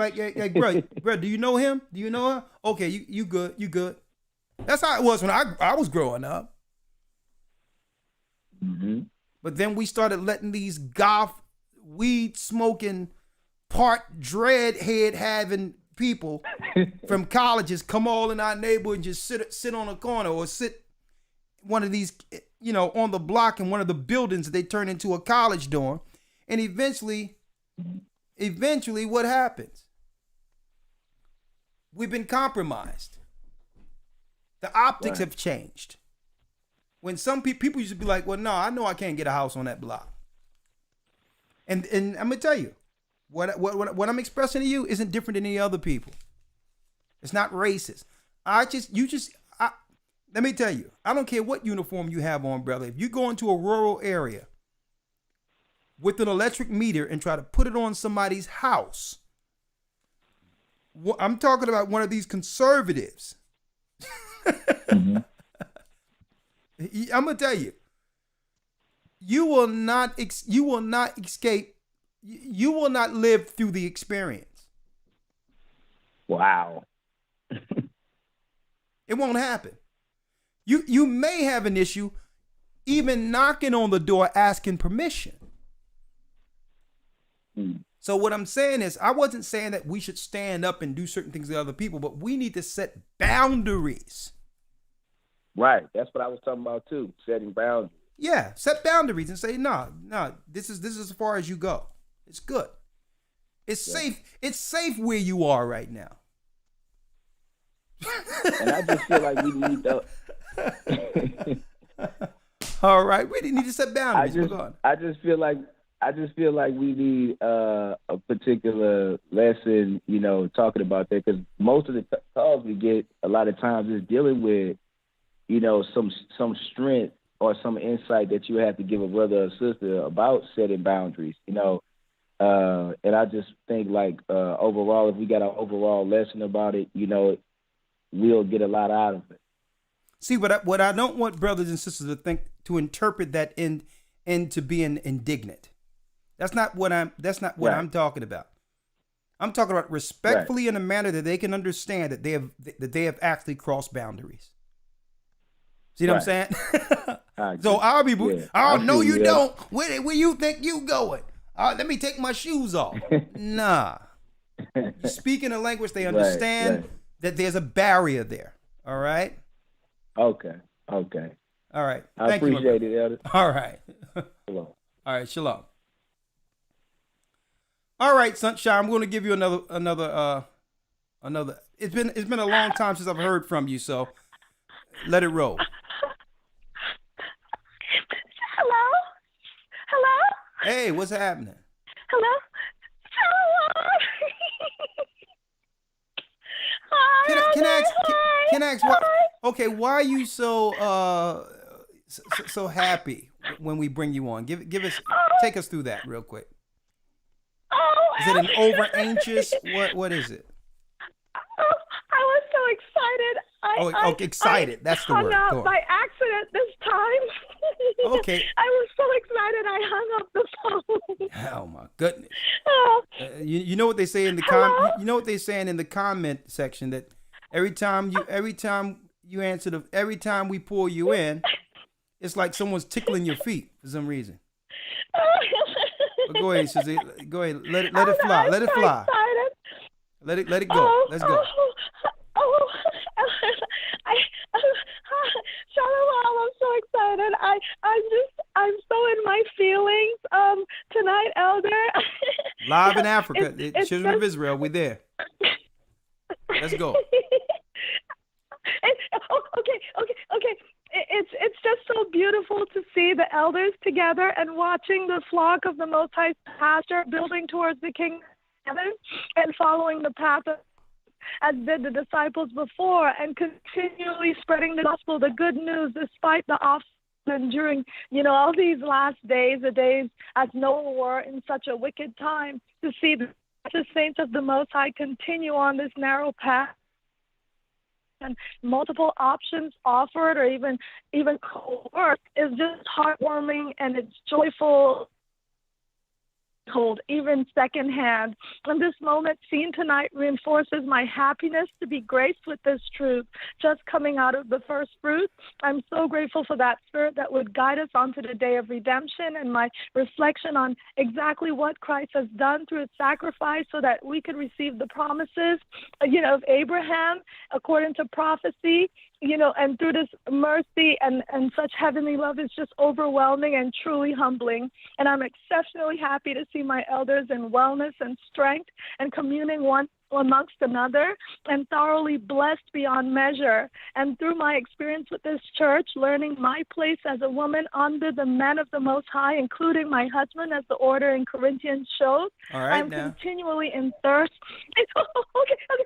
Speaker 6: bro, do you know him? Do you know her? Okay, you good. That's how it was when I was growing up.
Speaker 13: Mm-hmm.
Speaker 6: But then we started letting these goth, weed smoking, part dreadhead having people from colleges come all in our neighborhood and just sit on a corner or sit one of these, on the block in one of the buildings that they turn into a college dorm. And eventually what happens? We've been compromised. The optics have changed. When some people used to be like, well, no, I know I can't get a house on that block. And I'm gonna tell you, what I'm expressing to you isn't different than any other people. It's not racist. Let me tell you, I don't care what uniform you have on, brother. If you go into a rural area with an electric meter and try to put it on somebody's house, I'm talking about one of these conservatives.
Speaker 13: Mm-hmm.
Speaker 6: I'm gonna tell you, you will not escape. You will not live through the experience.
Speaker 13: Wow.
Speaker 6: It won't happen. You may have an issue even knocking on the door asking permission. So what I'm saying is, I wasn't saying that we should stand up and do certain things to other people, but we need to set boundaries.
Speaker 13: Right. That's what I was talking about too, setting boundaries.
Speaker 6: Yeah, set boundaries and say, no, this is as far as you go. It's good. It's safe. It's safe where you are right now.
Speaker 13: And I just feel like we need to.
Speaker 6: All right, we need to set boundaries.
Speaker 13: I just feel like we need a particular lesson, talking about that, because most of the calls we get a lot of times is dealing with, some strength or some insight that you have to give a brother or sister about setting boundaries, and I just think overall, if we got an overall lesson about it, we'll get a lot out of it.
Speaker 6: See, what I don't want brothers and sisters to interpret that into being indignant. That's not what I'm talking about. I'm talking about respectfully in a manner that they can understand that they have actually crossed boundaries. See what I'm saying? So I'll be, no, you don't. Where you think you going? Let me take my shoes off. Nah. You speak in a language they understand that there's a barrier there. All right?
Speaker 13: Okay.
Speaker 6: All right.
Speaker 13: I appreciate it, Elder.
Speaker 6: All right.
Speaker 13: Shalom.
Speaker 6: All right, shalom. All right, Sunshine, I'm going to give you another. It's been a long time since I've heard from you, so let it roll.
Speaker 5: Hello?
Speaker 6: Hey, what's happening?
Speaker 5: Hello?
Speaker 6: Can I ask what? Okay, why are you so happy when we bring you on? Take us through that real quick. Is it an over anxious? What is it?
Speaker 5: I was so excited.
Speaker 6: Excited. That's the word.
Speaker 5: I hung up by accident this time.
Speaker 6: Okay.
Speaker 5: I was so excited I hung up the phone.
Speaker 6: Oh my goodness. You know what they say in the You know what they're saying in the comment section, that every time we pull you in, it's like someone's tickling your feet for some reason. But go ahead, Susie. Go ahead. Let it fly. Let it fly.
Speaker 5: Excited.
Speaker 6: Let it go. Let's go.
Speaker 5: Shalom, I'm so excited. I'm so in my feelings tonight, Elder.
Speaker 6: Live in Africa, Children of Israel, we're there. Let's go.
Speaker 5: Okay. It's just so beautiful to see the elders together and watching the flock of the Most High Pastor building towards the kingdom of heaven and following the path as did the disciples before, and continually spreading the gospel, the good news, despite the obstacles during, all these last days, the days as Noah were in such a wicked time, to see the saints of the Most High continue on this narrow path. And multiple options offered, or even co-work, is just heartwarming, and it's joyful, told even secondhand. And this moment seen tonight reinforces my happiness to be graced with this truth just coming out of the first fruit. I'm so grateful for that spirit that would guide us onto the day of redemption, and my reflection on exactly what Christ has done through his sacrifice so that we can receive the promises, of Abraham according to prophecy, and through this mercy and such heavenly love is just overwhelming and truly humbling. And I'm exceptionally happy to see my elders in wellness and strength and communing one amongst another, and thoroughly blessed beyond measure. And through my experience with this church, learning my place as a woman under the men of the Most High, including my husband, as the order in Corinthians shows, I'm continually in thirst. Okay.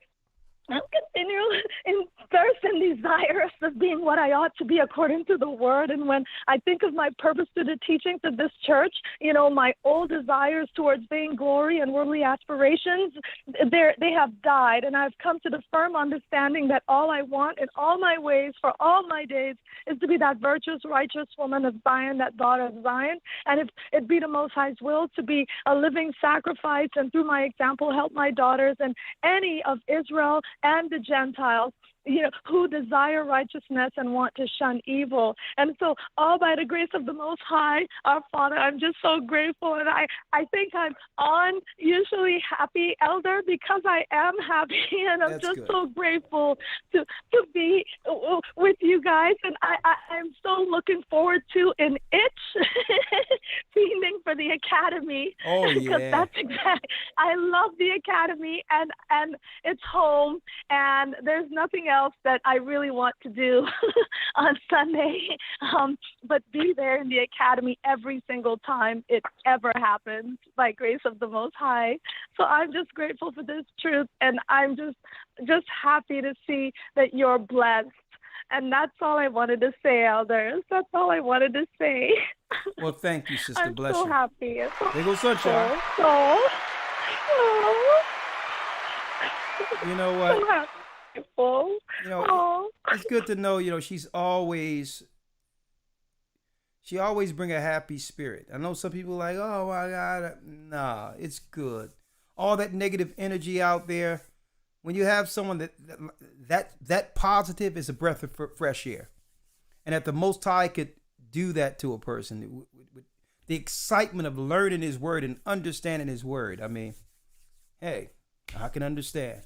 Speaker 5: I'm continually in thirst and desirous of being what I ought to be according to the word. And when I think of my purpose to the teachings of this church, you know, my old desires towards vainglory and worldly aspirations, they have died. And I've come to the firm understanding that all I want in all my ways for all my days is to be that virtuous, righteous woman of Zion, that daughter of Zion. And if it be the Most High's will to be a living sacrifice and through my example help my daughters and any of Israel and the Gentiles, you know, who desire righteousness and want to shun evil. And so all by the grace of the Most High, our Father, I'm just so grateful. And I think I'm unusually happy, Elder, because I am happy. And I'm so grateful to be with you guys. And I'm so looking forward to an itch feeling for the Academy.
Speaker 6: Oh, yeah.
Speaker 5: Because that's exactly, I love the Academy and it's home. And there's nothing else that I really want to do on Sunday, but be there in the Academy every single time it ever happens by grace of the Most High. So I'm just grateful for this truth, and I'm just happy to see that you're blessed. And that's all I wanted to say, elders. That's all I wanted to say.
Speaker 6: Well, thank you, sister.
Speaker 5: I'm
Speaker 6: Bless
Speaker 5: so
Speaker 6: you.
Speaker 5: happy.
Speaker 6: There goes sunshine. You know what?
Speaker 5: So happy.
Speaker 6: You know, it's good to know, you know, she always bring a happy spirit. I know some people are like, oh my God, nah, it's good. All that negative energy out there, when you have someone that positive is a breath of fresh air. And if the Most High could do that to a person, with the excitement of learning his word and understanding his word, I mean, hey, I can understand.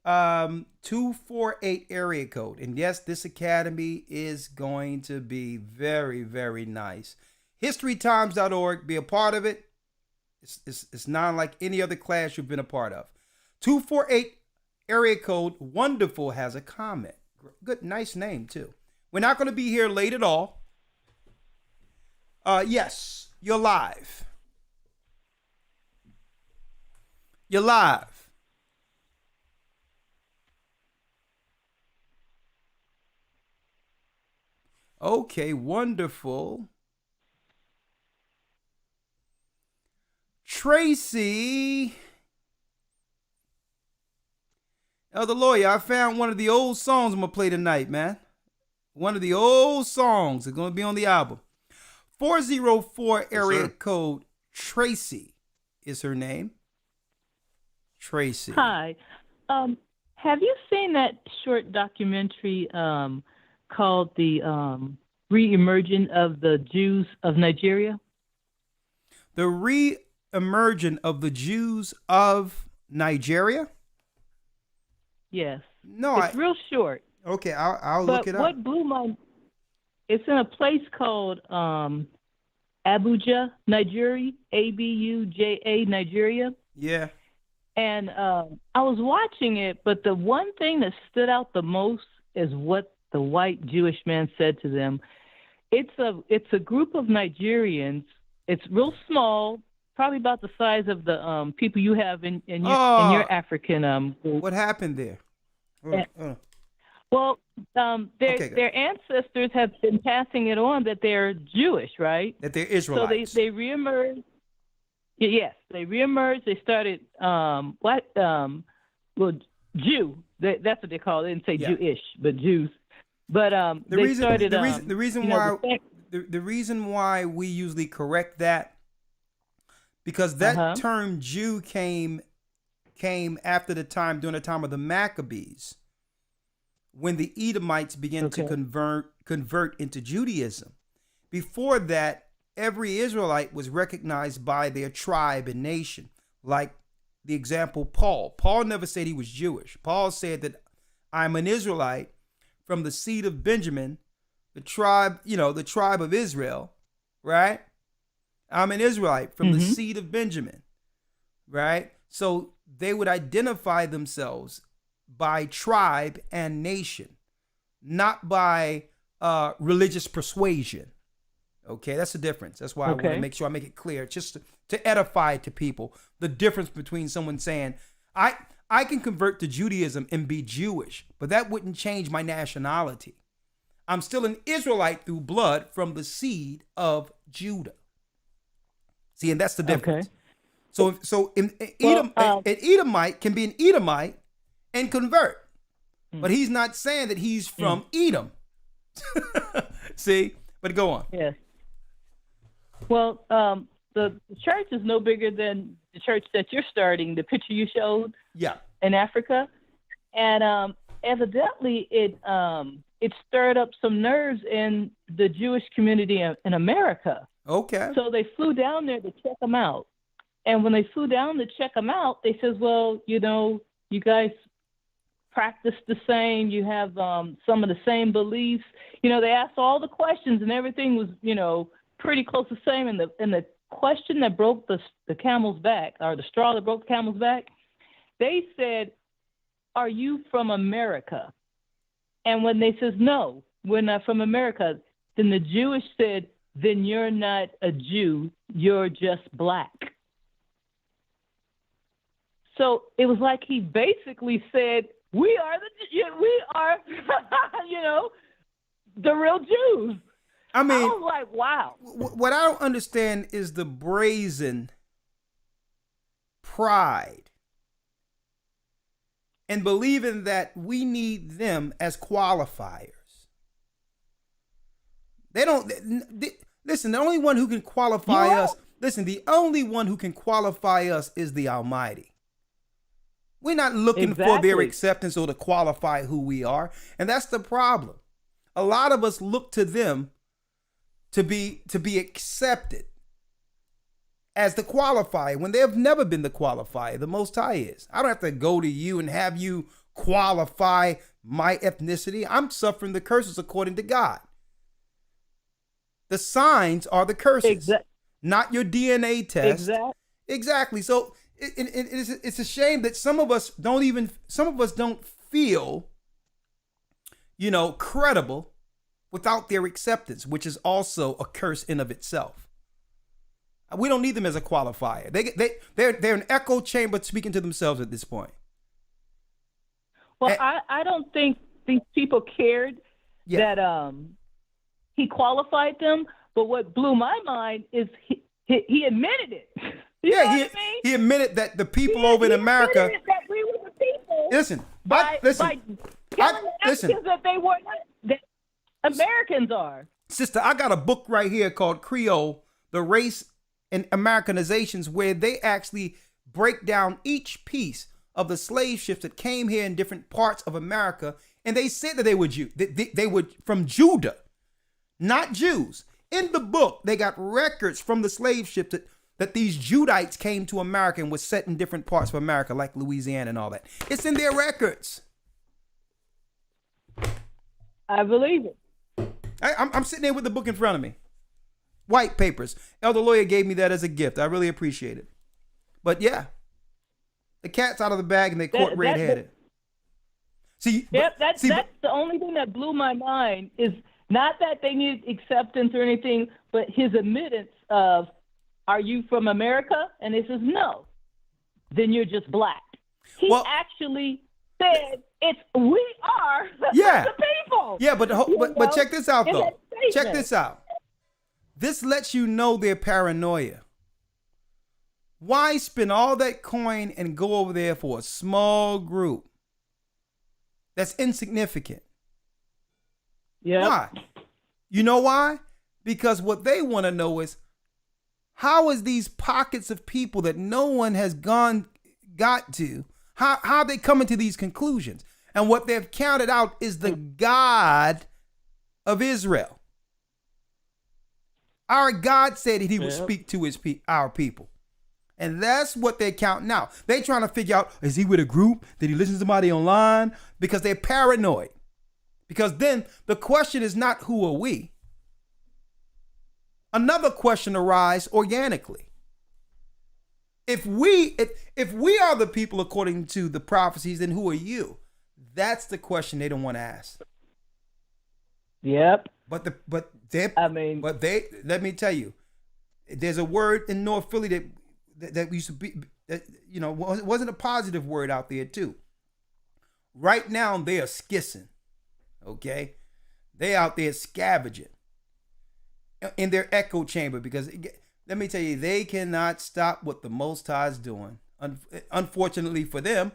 Speaker 6: 248 area code. And yes, this academy is going to be very, very nice. Historytimes.org, be a part of it. It's not like any other class you've been a part of. 248 area code Wonderful has a comment. Good, nice name too. We're not going to be here late at all. Yes, you're live. You're live. Okay, wonderful. Tracy. Elder Lawyer, I found one of the old songs I'm going to play tonight, man. One of the old songs is going to be on the album. 404 area code Tracy is her name. Tracy.
Speaker 14: Hi. Have you seen that short documentary called The Re-Emergence of the Jews of Nigeria?
Speaker 6: The Re-Emergence of the Jews of Nigeria?
Speaker 14: Yes.
Speaker 6: No,
Speaker 14: it's real short.
Speaker 6: Okay, I'll look it up.
Speaker 14: What blew my... It's in a place called Abuja, Nigeria, Abuja, Nigeria.
Speaker 6: Yeah.
Speaker 14: And I was watching it, but the one thing that stood out the most is what the white Jewish man said to them. It's a group of Nigerians. It's real small, probably about the size of the people you have in your African group.
Speaker 6: What happened there?
Speaker 14: Well, their ancestors have been passing it on that they're Jewish, right?
Speaker 6: That they're Israelites.
Speaker 14: So they reemerged. Yes, they reemerged. They started Jew. That's what they call it. They didn't say Jewish, but Jews. But the
Speaker 6: reason why we usually correct that, because that term Jew came after during the time of the Maccabees, when the Edomites began to convert into Judaism. Before that, every Israelite was recognized by their tribe and nation. Like the example, Paul. Paul never said he was Jewish. Paul said that I'm an Israelite from the seed of Benjamin, the tribe of Israel, right? I'm an Israelite from the seed of Benjamin, right? So they would identify themselves by tribe and nation, not by religious persuasion. Okay, that's the difference. That's why I want to make sure I make it clear, just to edify to people the difference between someone saying, I can convert to Judaism and be Jewish, but that wouldn't change my nationality. I'm still an Israelite through blood from the seed of Judah. See, and that's the difference.
Speaker 14: Okay.
Speaker 6: So an Edomite can be an Edomite and convert, but he's not saying that he's from Edom. See, but go on.
Speaker 14: Yes. Well, the church is no bigger than the church that you're starting. The picture you showed.
Speaker 6: Yeah.
Speaker 14: In Africa, and evidently it stirred up some nerves in the Jewish community in America.
Speaker 6: Okay.
Speaker 14: So they flew down there to check them out, and when they flew down to check them out, they says, "Well, you know, you guys practice the same. You have some of the same beliefs. You know, they asked all the questions, and everything was, you know, pretty close the same. And the question that broke the camel's back, or the straw that broke the camel's back." They said, "Are you from America?" And when they says, "No, we're not from America," then the Jewish said, "Then you're not a Jew, you're just black." So it was like he basically said, we are, you know, the real Jews.
Speaker 6: I mean,
Speaker 14: I was like, wow.
Speaker 6: What I don't understand is the brazen pride and believing that we need them as qualifiers. They don't listen. The only one who can qualify us. Listen, the only one who can qualify us is the Almighty. We're not looking for their acceptance or to qualify who we are, and that's the problem. A lot of us look to them to be accepted as the qualifier when they have never been the qualifier. The Most High is. I don't have to go to you and have you qualify my ethnicity. I'm suffering the curses according to God. The signs are the curses, not your DNA test. Exactly. So it's a shame that some of us don't feel, you know, credible without their acceptance, which is also a curse in of itself. We don't need them as a qualifier. They're an echo chamber speaking to themselves at this point.
Speaker 14: Well, I don't think these people cared that he qualified them. But what blew my mind is he admitted it. You know what I mean?
Speaker 6: He admitted that the people over in America.
Speaker 14: Admitted that we were the people.
Speaker 6: Listen,
Speaker 14: by telling the Africans that they were not, that Americans are.
Speaker 6: Sister, I got a book right here called Creole, the Race and Americanizations, where they actually break down each piece of the slave ships that came here in different parts of America, and they said that they were they were from Judah, not Jews. In the book, they got records from the slave ships that these Judites came to America and was set in different parts of America, like Louisiana and all that. It's in their records.
Speaker 14: I believe it.
Speaker 6: I'm sitting there with the book in front of me. White papers. Elder Lawyer gave me that as a gift. I really appreciate it. But yeah, the cat's out of the bag and they caught red-headed.
Speaker 14: That's the only thing that blew my mind is not that they needed acceptance or anything, but his admittance of, "Are you from America?" And he says, "No." Then you're just black. He actually said, we are the people.
Speaker 6: Yeah, but check this out though. Check this out. This lets you know their paranoia. Why spend all that coin and go over there for a small group that's insignificant?
Speaker 14: Yeah.
Speaker 6: Why? You know why? Because what they want to know is, how is these pockets of people that no one has got to, how they coming to these conclusions? And what they've counted out is the God of Israel. Our God said that he would speak to our people. And that's what they're counting out. They're trying to figure out, is he with a group? Did he listen to somebody online? Because they're paranoid. Because then the question is not, who are we? Another question arises organically. If we are the people according to the prophecies, then who are you? That's the question they don't want to ask.
Speaker 14: Yep.
Speaker 6: But let me tell you, there's a word in North Philly that used to wasn't a positive word out there too. Right now they are skissing, okay? They out there scavenging in their echo chamber because let me tell you, they cannot stop what the Most High is doing. Unfortunately for them,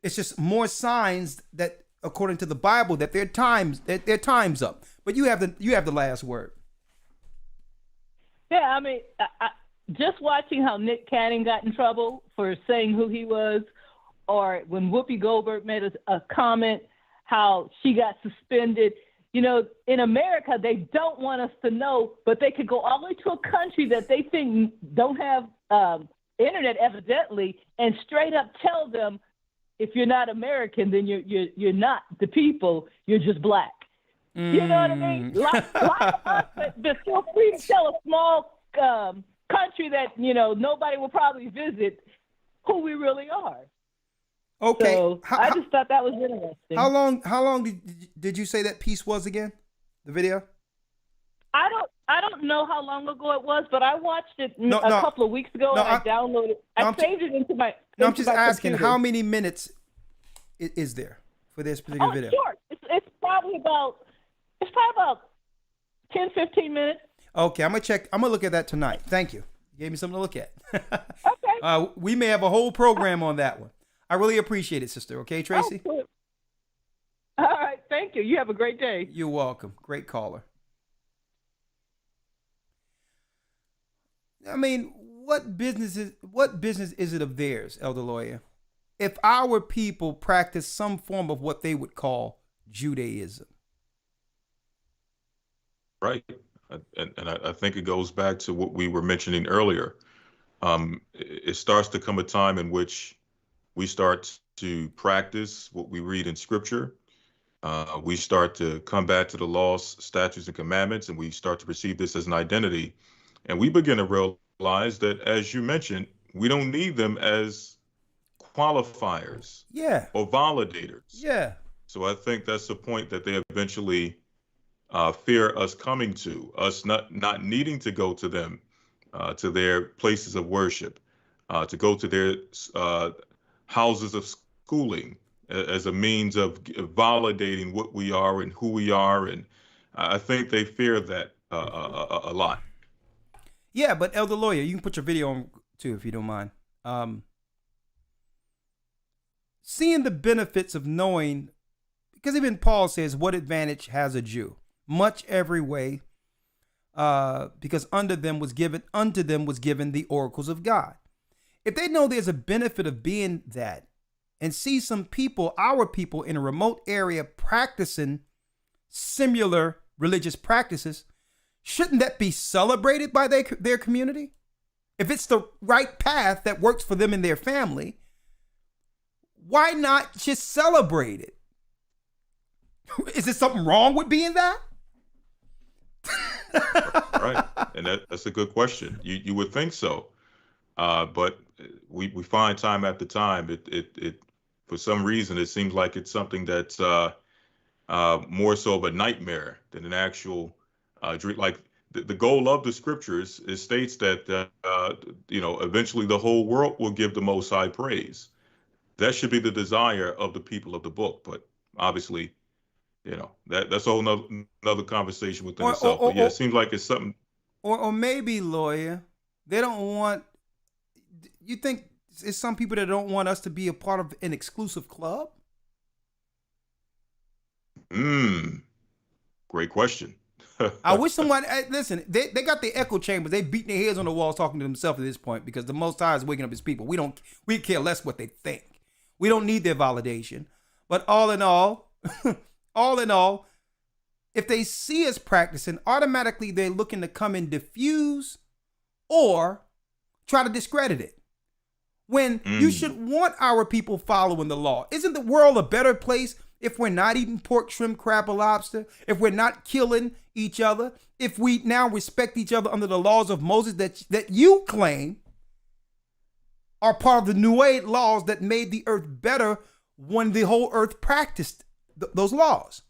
Speaker 6: it's just more signs that, according to the Bible, that their time's up. But you have the last word.
Speaker 14: Yeah, I mean, just watching how Nick Cannon got in trouble for saying who he was, or when Whoopi Goldberg made a comment, how she got suspended. You know, in America, they don't want us to know, but they could go all the way to a country that they think don't have internet, evidently, and straight up tell them, if you're not American, then you're not the people. You're just black. You know what I mean? Like us, but feel free to tell a small country that nobody will probably visit who we really are.
Speaker 6: Okay.
Speaker 14: So I just thought that was interesting.
Speaker 6: How long did you say that piece was again? The video?
Speaker 14: I don't know how long ago it was, but I watched it a couple of weeks ago, and I downloaded it. I saved it into my.
Speaker 6: I'm just asking,
Speaker 14: computer.
Speaker 6: how many minutes is there for this particular video?
Speaker 14: Short. It's probably about 10, 15 minutes.
Speaker 6: Okay, I'm gonna look at that tonight. Thank you. You gave me something to look at. Okay. We may have a whole program on that one. I really appreciate it, sister. Okay, Tracy?
Speaker 14: Oh, cool. All right, thank you. You have a great day.
Speaker 6: You're welcome. Great caller. I mean, what business is it of theirs, Elder Lawyer, if our people practice some form of what they would call Judaism?
Speaker 2: Right. And I think it goes back to what we were mentioning earlier. It starts to come a time in which we start to practice what we read in Scripture. We start to come back to the laws, statutes, and commandments, and we start to perceive this as an identity. And we begin to realize that, as you mentioned, we don't need them as qualifiers or validators.
Speaker 6: Yeah.
Speaker 2: So I think that's the point that they eventually fear us coming to, us not needing to go to them, to their places of worship, to go to their houses of schooling as a means of validating what we are and who we are. And I think they fear that a lot.
Speaker 6: Yeah, but Elder Lawyer, you can put your video on too, if you don't mind. Seeing the benefits of knowing, because even Paul says, what advantage has a Jew? Much every way, because unto them was given the oracles of God. If they know there's a benefit of being that, and see some people, our people in a remote area practicing similar religious practices, shouldn't that be celebrated by their community? If it's the right path that works for them and their family, why not just celebrate it? Is there something wrong with being that?
Speaker 2: Right. And that's a good question. You would think so. But we find time after time, it for some reason, it seems like it's something that's more so of a nightmare than an actual dream. Like the goal of the scriptures, it states that, eventually the whole world will give the Most High praise. That should be the desire of the people of the book. But obviously, that's a whole another conversation within itself. But yeah, it seems like it's something.
Speaker 6: Or maybe, Lawyer, they don't want. You think it's some people that don't want us to be a part of an exclusive club?
Speaker 2: Great question.
Speaker 6: I wish someone listen. They got the echo chambers. They beating their heads on the walls, talking to themselves at this point, because the Most High is waking up His people. We care less what they think. We don't need their validation. But all in all, if they see us practicing, automatically they're looking to come and diffuse or try to discredit it. When you should want our people following the law. Isn't the world a better place if we're not eating pork, shrimp, crab, or lobster? If we're not killing each other? If we now respect each other under the laws of Moses that you claim are part of the New Age laws that made the earth better when the whole earth practiced those laws?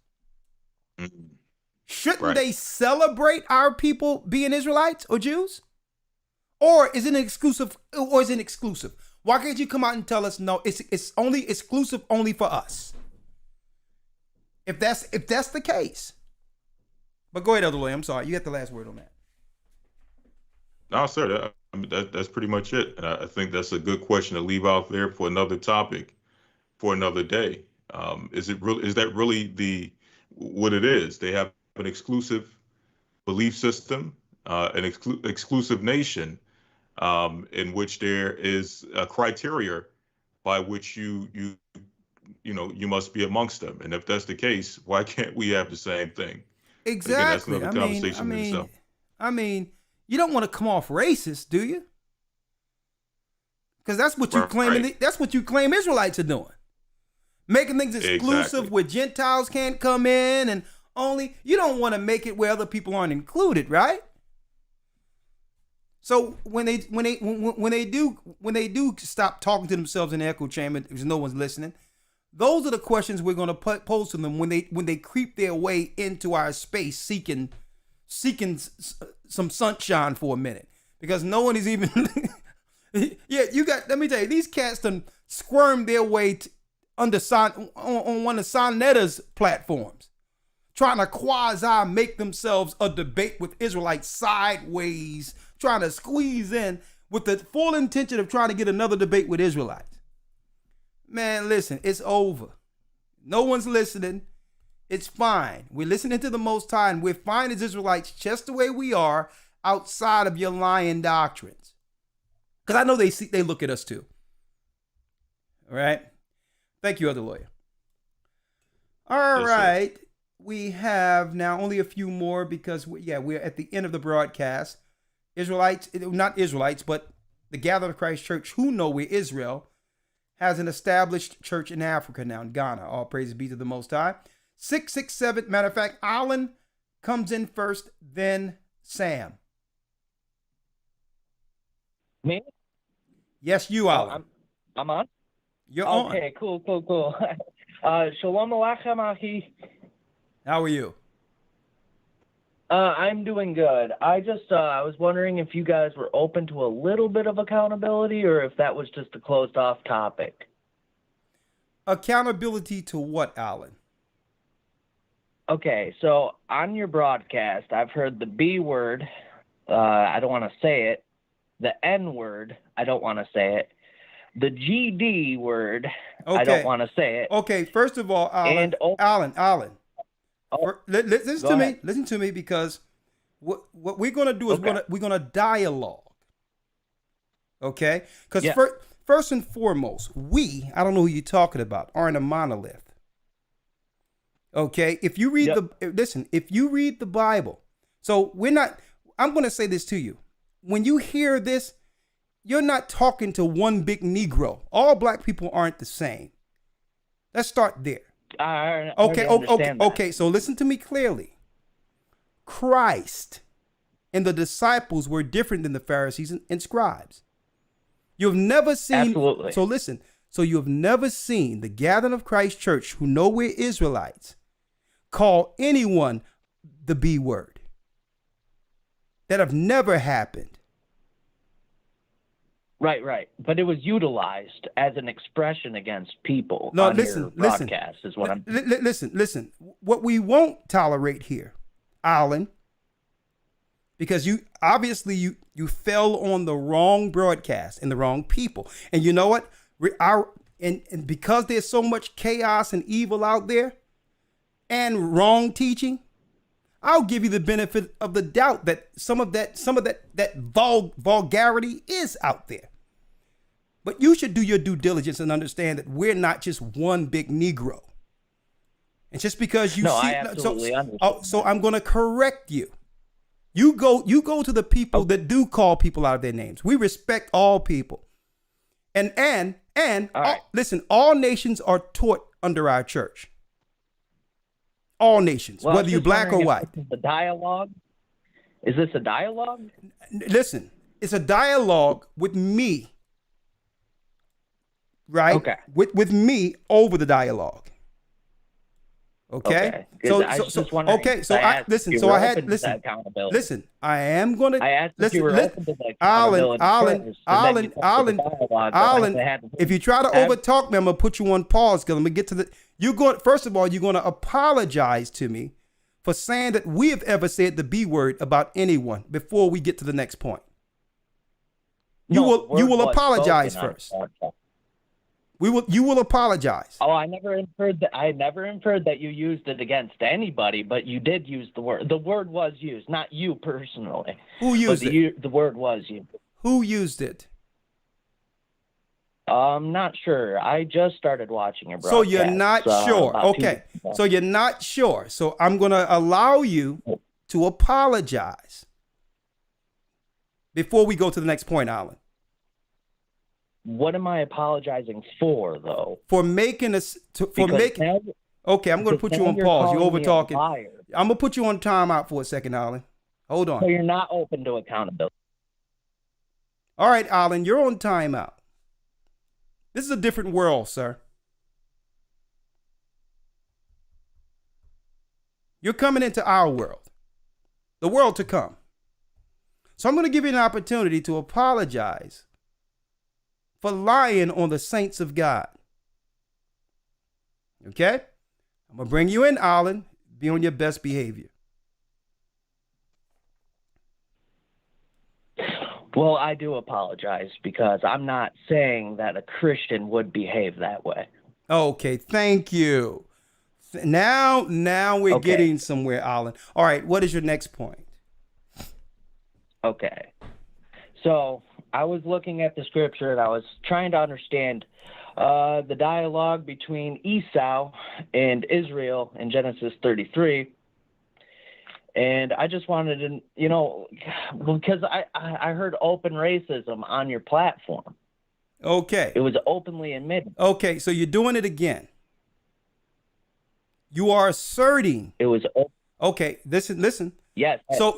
Speaker 6: Shouldn't they celebrate our people being Israelites or Jews? Or is it exclusive? Why can't you come out and tell us no? It's only exclusive only for us. If that's the case. But go ahead, Elder Lawyer. I'm sorry. You got the last word on that.
Speaker 2: No, sir. That's pretty much it. And I think that's a good question to leave out there for another topic, for another day. Is that really what it is? They have an exclusive belief system, an exclusive nation, in which there is a criteria by which you must be amongst them. And if that's the case, why can't we have the same thing?
Speaker 6: Exactly.
Speaker 2: Again, that's another conversation in itself.
Speaker 6: I mean, you don't want to come off racist, do you? Because that's what you claim.
Speaker 2: Right.
Speaker 6: That's what you claim Israelites are doing, making things exclusive where Gentiles can't come in, and only you don't want to make it where other people aren't included, right? So when they do stop talking to themselves in the echo chamber because no one's listening, those are the questions we're going to pose to them when they creep their way into our space seeking some sunshine for a minute, because no one is even let me tell you, these cats done squirmed their way on one of Sonetta's platforms, trying to quasi make themselves a debate with Israelites sideways, trying to squeeze in with the full intention of trying to get another debate with Israelites. Man, listen, it's over. No one's listening. It's fine. We're listening to the Most High, and we're fine as Israelites just the way we are outside of your lying doctrines. Because I know they look at us too. All right? Thank you, Elder Lawyer. All right. Sir. We have now only a few more because, we're at the end of the broadcast. Israelites, not Israelites, but the Gathered of Christ Church, who know we're Israel, has an established church in Africa now, in Ghana. All praise be to the Most High. 667. Matter of fact, Alan comes in first, then Sam.
Speaker 15: Me?
Speaker 6: Yes, you, Alan.
Speaker 15: I'm on?
Speaker 6: You're on.
Speaker 15: Okay, cool. Shalom Aleichem, Achi.
Speaker 6: How are you?
Speaker 15: I'm doing good. I was wondering if you guys were open to a little bit of accountability or if that was just a closed off topic.
Speaker 6: Accountability to what, Alan?
Speaker 15: Okay, so on your broadcast, I've heard the B word. I don't want to say it. The N word. I don't want to say it. The GD word.
Speaker 6: Okay.
Speaker 15: I don't want to say it.
Speaker 6: Okay, first of all, Alan. Alan. Listen to me, because what we're going to do is we're going to dialogue. Okay? Because first and foremost, I don't know who you're talking about, are in a monolith. Okay? If you read if you read the Bible, so I'm going to say this to you. When you hear this, you're not talking to one big Negro. All black people aren't the same. Let's start there. Okay. So listen to me clearly. Christ and the disciples were different than the Pharisees and scribes. You've never seen.
Speaker 15: Absolutely.
Speaker 6: So listen. So you have never seen the Gathering of Christ Church, who know we're Israelites, call anyone the B word. That have never happened.
Speaker 15: Right. But it was utilized as an expression against people on your broadcast, is what I'm...
Speaker 6: Listen. What we won't tolerate here, Alan, because you fell on the wrong broadcast and the wrong people. And you know what? And because there's so much chaos and evil out there and wrong teaching, I'll give you the benefit of the doubt that some of that vulgarity is out there. But you should do your due diligence and understand that we're not just one big Negro. And just because
Speaker 15: I absolutely understand.
Speaker 6: So I'm going to correct you. You go to the people that do call people out of their names. We respect all people. And
Speaker 15: right.
Speaker 6: Listen, all nations are taught under our church. All nations, whether you're black or white.
Speaker 15: Is this a dialogue? Is this a dialogue?
Speaker 6: Listen, it's a dialogue with me, right?
Speaker 15: Okay.
Speaker 6: With me over the dialogue. Okay.
Speaker 15: I was just wondering.
Speaker 6: Okay. So
Speaker 15: I
Speaker 6: I
Speaker 15: asked
Speaker 6: listen.
Speaker 15: if you
Speaker 6: So
Speaker 15: were
Speaker 6: I had
Speaker 15: open to
Speaker 6: listen.
Speaker 15: that accountability.
Speaker 6: Listen. I am gonna.
Speaker 15: I asked if
Speaker 6: listen.
Speaker 15: you were
Speaker 6: Listen.
Speaker 15: open to the
Speaker 6: Alan.
Speaker 15: accountability first, and then you took the dialogue that I had to
Speaker 6: If you try to
Speaker 15: have-
Speaker 6: overtalk me, I'm gonna put you on pause. Cause let me get to the. You going first of all. You're gonna apologize to me for saying that we have ever said the B word about anyone before we get to the next point. You will apologize first. You will apologize.
Speaker 15: Oh, I never inferred that. I never inferred that you used it against anybody, but you did use the word. The word was used, not you personally.
Speaker 6: Who used it?
Speaker 15: The word was used.
Speaker 6: Who used it?
Speaker 15: I'm not sure. I just started watching your broadcast.
Speaker 6: So you're not sure.
Speaker 15: about 2
Speaker 6: Okay.
Speaker 15: weeks ago.
Speaker 6: So you're not sure. So I'm going to allow you to apologize before we go to the next point, Alan.
Speaker 15: What am I apologizing for, though?
Speaker 6: For making us Okay, I'm going to put you on
Speaker 15: you're
Speaker 6: pause. You're
Speaker 15: calling
Speaker 6: over
Speaker 15: me a
Speaker 6: talking.
Speaker 15: liar.
Speaker 6: I'm going to put you on timeout for a second, Alan. Hold on.
Speaker 15: So you're not open to accountability.
Speaker 6: All right, Alan, you're on timeout. This is a different world, sir. You're coming into our world, the world to come. So I'm going to give you an opportunity to apologize for lying on the saints of God. Okay? I'm going to bring you in, Alan. Be on your best behavior.
Speaker 15: Well, I do apologize because I'm not saying that a Christian would behave that way.
Speaker 6: Okay, thank you. Now we're getting somewhere, Alan. All right, what is your next point?
Speaker 15: Okay. So I was looking at the scripture and I was trying to understand the dialogue between Esau and Israel in Genesis 33. And I just wanted to, because I heard open racism on your platform.
Speaker 6: Okay.
Speaker 15: It was openly admitted.
Speaker 6: Okay, so you're doing it again. You are asserting.
Speaker 15: It was
Speaker 6: okay. Listen.
Speaker 15: Yes.
Speaker 6: So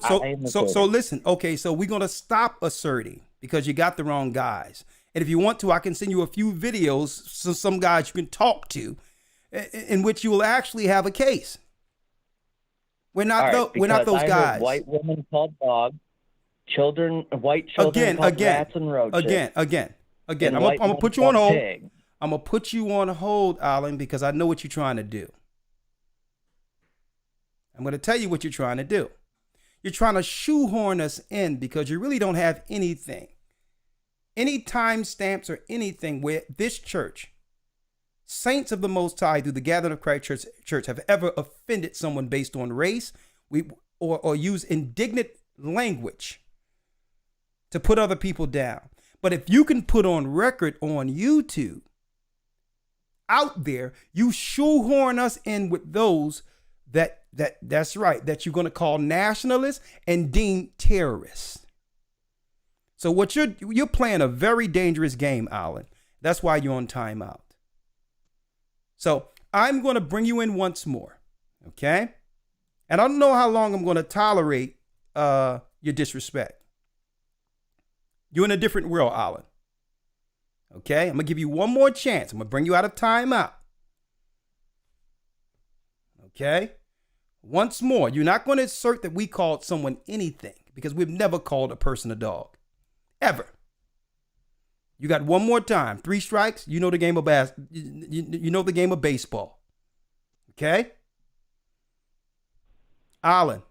Speaker 6: listen. Okay, so we're gonna stop asserting because you got the wrong guys. And if you want to, I can send you a few videos, some guys you can talk to, in which you will actually have a case. We're not we're not those guys.
Speaker 15: White women called dogs, white children called rats and roaches.
Speaker 6: Again. I'm gonna put you on hold. I'm gonna put you on hold, Alan, because I know what you're trying to do. I'm gonna tell you what you're trying to do. You're trying to shoehorn us in because you really don't have anything, any timestamps or anything where this church, saints of the Most High, through the Gathering of Christ Church, have ever offended someone based on race, or use indignant language to put other people down. But if you can put on record on YouTube, out there, you shoehorn us in with those that's right, that you're going to call nationalists and deem terrorists. So what you're playing a very dangerous game, Alan. That's why you're on timeout. So I'm going to bring you in once more, okay? And I don't know how long I'm going to tolerate your disrespect. You're in a different world, Alan. Okay? I'm going to give you one more chance. I'm going to bring you out of timeout. Okay? Once more, you're not going to assert that we called someone anything because we've never called a person a dog. Ever. You got one more time. 3 strikes. You know the game of you know the game of baseball. Okay? Alan.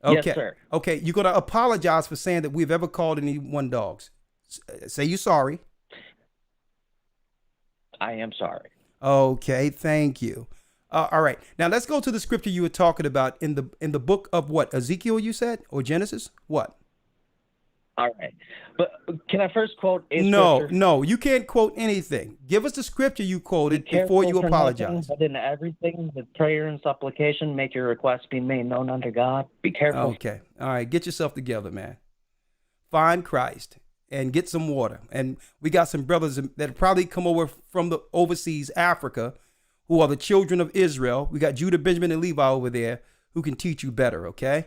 Speaker 6: Okay.
Speaker 15: Yes, sir.
Speaker 6: Okay, you're going to apologize for saying that we've ever called anyone dogs. Say you're sorry.
Speaker 15: I am sorry.
Speaker 6: Okay, thank you. All right. Now let's go to the scripture you were talking about in the book of what? Ezekiel, you said? Or Genesis? What?
Speaker 15: All right. But can I first quote a
Speaker 6: scripture? No, you can't quote anything. Give us the scripture you quoted before you apologize.
Speaker 15: But in everything, with prayer and supplication, make your requests be made known unto God. Be careful.
Speaker 6: Okay. All right. Get yourself together, man. Find Christ and get some water. And we got some brothers that probably come over from the overseas Africa who are the children of Israel. We got Judah, Benjamin, and Levi over there who can teach you better, okay?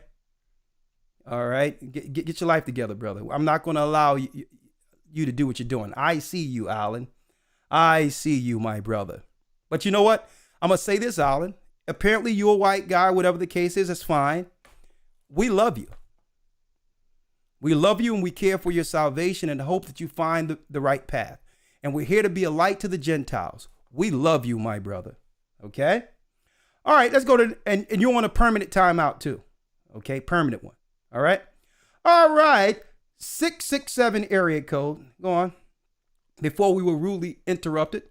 Speaker 6: All right? Get your life together, brother. I'm not going to allow you to do what you're doing. I see you, Alan. I see you, my brother. But you know what? I'm going to say this, Alan. Apparently you're a white guy, whatever the case is, that's fine. We love you. We love you and we care for your salvation and hope that you find the right path. And we're here to be a light to the Gentiles. We love you, my brother. Okay? All right, let's go to, and you want a permanent timeout too. Okay, permanent one. All right? All right, 667 area code. Go on. Before we were rudely interrupted.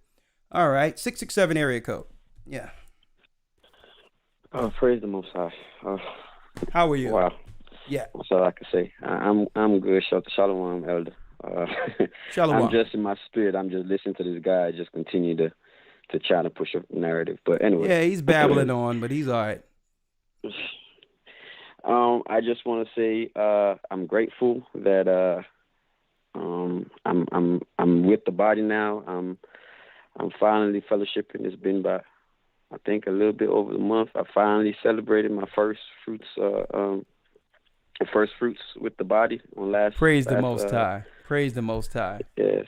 Speaker 6: All right, 667 area code. Yeah.
Speaker 16: Praise the Most High.
Speaker 6: How are you?
Speaker 16: Wow.
Speaker 6: Yeah.
Speaker 16: That's all I can say. I'm good. Shalom, Elder.
Speaker 6: Shalom.
Speaker 16: I'm just in my spirit. I'm just listening to this guy just continue to try to push a narrative. But anyway.
Speaker 6: Yeah, he's babbling on, but he's all right.
Speaker 16: I just want to say I'm grateful that I'm with the body now. I'm finally fellowshipping. It's been about, I think, a little bit over a month. I finally celebrated my first fruits with the body on last.
Speaker 6: Praise the Most High. Praise the Most High.
Speaker 16: Yes,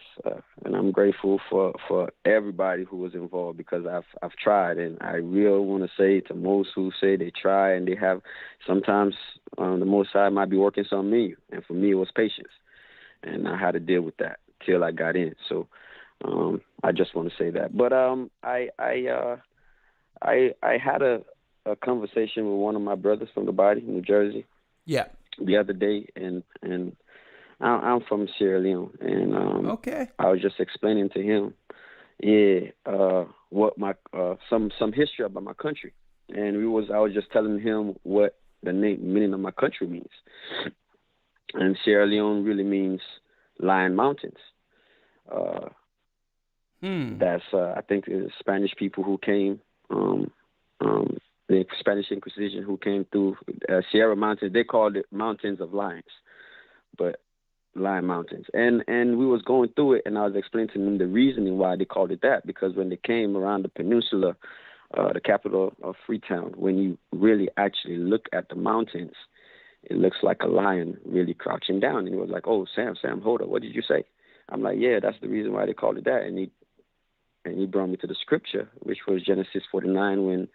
Speaker 16: and I'm grateful for everybody who was involved because I've tried, and I really want to say to most who say they try and they have sometimes the Most High might be working something in you, and for me it was patience, and I had to deal with that till I got in. So I just want to say that. But I had a conversation with one of my brothers from the body in New Jersey.
Speaker 6: Yeah.
Speaker 16: The other day, and I'm from Sierra Leone, and
Speaker 6: okay.
Speaker 16: I was just explaining to him, what my some history about my country, and I was just telling him what the meaning of my country means, and Sierra Leone really means Lion Mountains. That's I think the Spanish people who came, the Spanish Inquisition who came through Sierra Mountains. They called it Mountains of Lions, but Lion Mountains. And we was going through it, and I was explaining to them the reasoning why they called it that, because when they came around the peninsula, the capital of Freetown, when you really actually look at the mountains, it looks like a lion really crouching down. And he was like, "Oh, Sam, hold up. What did you say?" I'm like, "Yeah, that's the reason why they called it that." And he brought me to the scripture, which was Genesis 49, when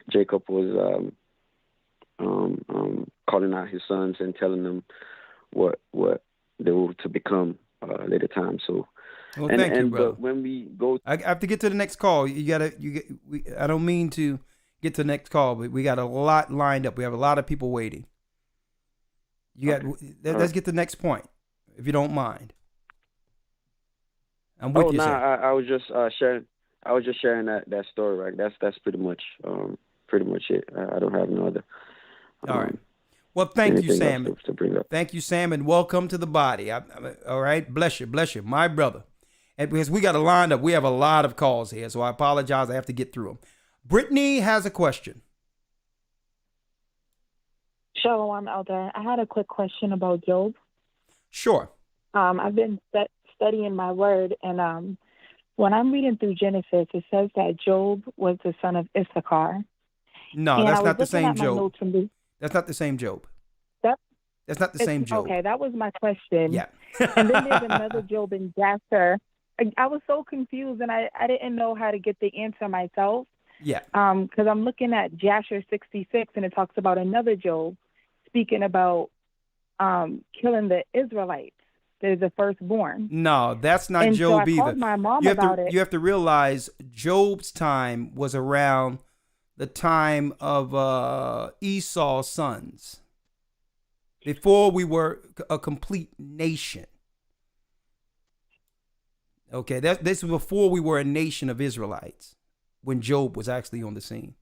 Speaker 16: Jacob was calling out his sons and telling them what they were to become later time. So,
Speaker 6: well, thank you, brother.
Speaker 16: But when we go,
Speaker 6: I have to get to the next call. I don't mean to get to the next call, but we got a lot lined up. We have a lot of people waiting. Let's get to the next point, if you don't mind. I'm with you, sir.
Speaker 16: I was just sharing. I was just sharing that story, right? That's pretty much it. I don't have no other.
Speaker 6: All right. Well, thank you, Sam.
Speaker 16: To bring up.
Speaker 6: Thank you, Sam, and welcome to the body. All right, bless you, my brother. And because we got a line up, we have a lot of calls here, so I apologize. I have to get through them. Brittany has a question.
Speaker 17: Shalom, Elder. I had a quick question about Job.
Speaker 6: Sure.
Speaker 17: I've been studying my word, and when I'm reading through Genesis, it says that Job was the son of Issachar.
Speaker 6: No, that's not the same Job. That's not the same Job. That's not the same Job.
Speaker 17: Okay, that was my question.
Speaker 6: Yeah.
Speaker 17: And then there's another Job in Jasher. I was so confused, and I didn't know how to get the answer myself.
Speaker 6: Yeah.
Speaker 17: Because I'm looking at Jasher 66, and it talks about another Job speaking about killing the Israelites. They're the firstborn.
Speaker 6: No, that's not Job
Speaker 17: so I
Speaker 6: either.
Speaker 17: Called my mom about it.
Speaker 6: You have to realize Job's time was around the time of Esau's sons, before we were a complete nation. Okay, this was before we were a nation of Israelites, when Job was actually on the scene.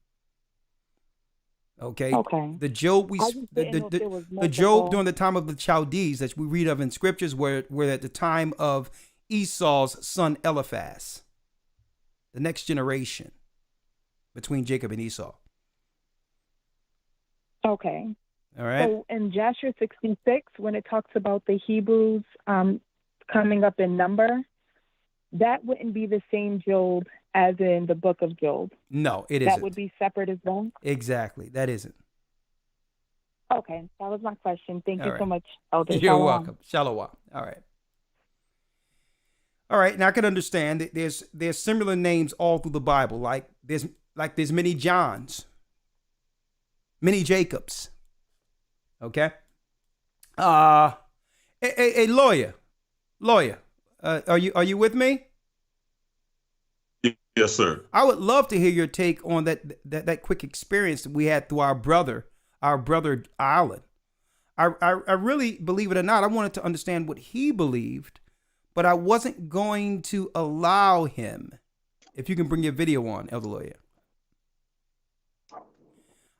Speaker 6: Okay. The Job the Job during the time of the Chaldees that we read of in scriptures were at the time of Esau's son Eliphaz, the next generation between Jacob and Esau.
Speaker 17: Okay.
Speaker 6: All right.
Speaker 17: So in Jasher 66, when it talks about the Hebrews coming up in number, that wouldn't be the same Job as in the book of Job.
Speaker 6: No, it isn't.
Speaker 17: That would be separate as well?
Speaker 6: Exactly. That isn't.
Speaker 17: Okay. That was my question. Thank you
Speaker 6: right.
Speaker 17: so much, Elder.
Speaker 6: You're welcome. Shalom. All right. All right. Now I can understand that there's similar names all through the Bible. Like like there's many Johns, many Jacobs. Okay. A lawyer, are you with me?
Speaker 2: Yes, sir.
Speaker 6: I would love to hear your take on that quick experience that we had through our brother Island. I really, believe it or not, I wanted to understand what he believed, but I wasn't going to allow him. If you can bring your video on, Elder Lawyer.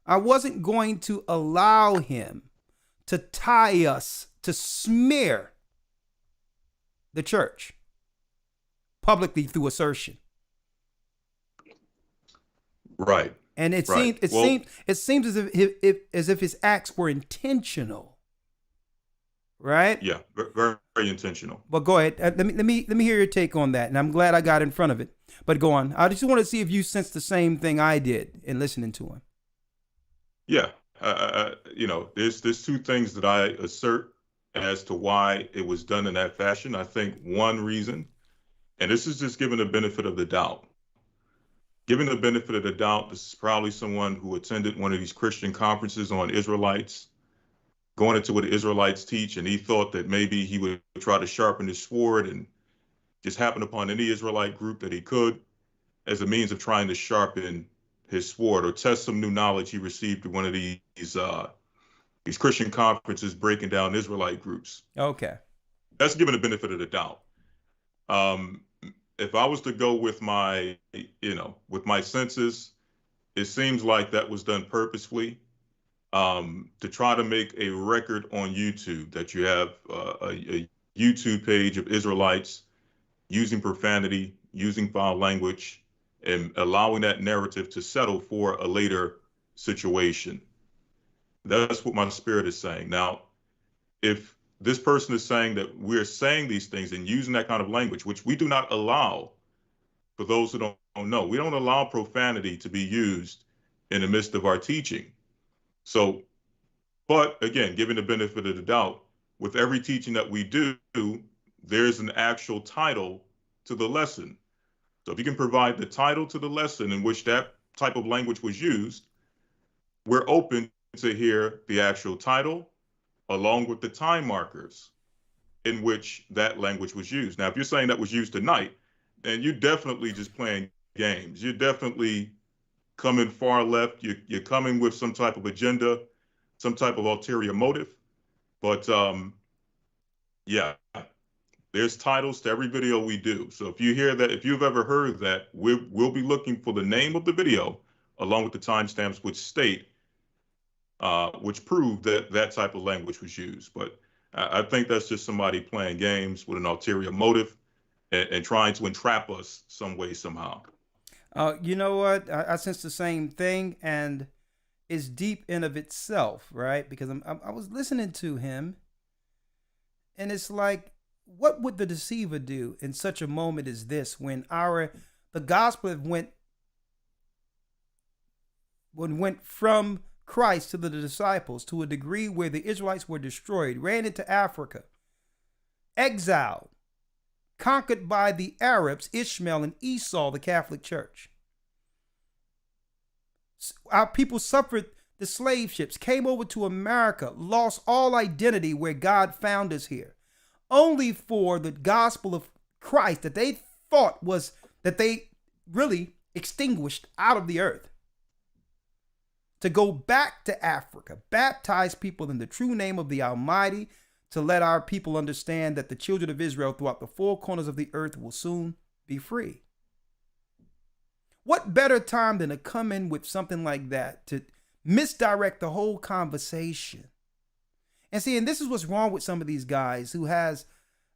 Speaker 6: I wasn't going to allow him to tie us, to smear the church publicly through assertion.
Speaker 2: Right.
Speaker 6: And it
Speaker 2: right.
Speaker 6: seems as if his acts were intentional. Right?
Speaker 2: Yeah, very, very intentional.
Speaker 6: But go ahead. Let me hear your take on that. And I'm glad I got in front of it. But go on. I just want to see if you sense the same thing I did in listening to him.
Speaker 2: Yeah. There's two things that I assert as to why it was done in that fashion. I think one reason, and this is just given the benefit of the doubt. Given the benefit of the doubt, this is probably someone who attended one of these Christian conferences on Israelites, going into what the Israelites teach, and he thought that maybe he would try to sharpen his sword and just happen upon any Israelite group that he could as a means of trying to sharpen his sword or test some new knowledge he received at one of these Christian conferences breaking down Israelite groups.
Speaker 6: Okay.
Speaker 2: That's given the benefit of the doubt. If I was to go with my senses, it seems like that was done purposefully to try to make a record on YouTube that you have a YouTube page of Israelites using profanity, using foul language, and allowing that narrative to settle for a later situation. That's what my spirit is saying. Now, if this person is saying that we're saying these things and using that kind of language, which we do not allow, for those who don't know, we don't allow profanity to be used in the midst of our teaching. So, but again, given the benefit of the doubt, with every teaching that we do, there's an actual title to the lesson. So if you can provide the title to the lesson in which that type of language was used, we're open to hear the actual title along with the time markers in which that language was used. Now, if you're saying that was used tonight, then you're definitely just playing games. You're definitely coming far left. You're coming with some type of agenda, some type of ulterior motive. But yeah, there's titles to every video we do. So if you hear that, if you've ever heard that, we'll be looking for the name of the video along with the timestamps which state, which prove that that type of language was used. But I think that's just somebody playing games with an ulterior motive and trying to entrap us some way, somehow.
Speaker 6: You know what? I sense the same thing, and it's deep in of itself, right? Because I was listening to him, and it's like, what would the deceiver do in such a moment as this when the gospel went from Christ to the disciples to a degree where the Israelites were destroyed, ran into Africa, exiled, conquered by the Arabs, Ishmael and Esau, the Catholic Church. Our people suffered the slave ships, came over to America, lost all identity where God found us here, only for the gospel of Christ that they thought was, that they really extinguished out of the earth, to go back to Africa, baptize people in the true name of the Almighty, to let our people understand that the children of Israel throughout the four corners of the earth will soon be free. What better time than to come in with something like that to misdirect the whole conversation? And see, and this is what's wrong with some of these guys who has,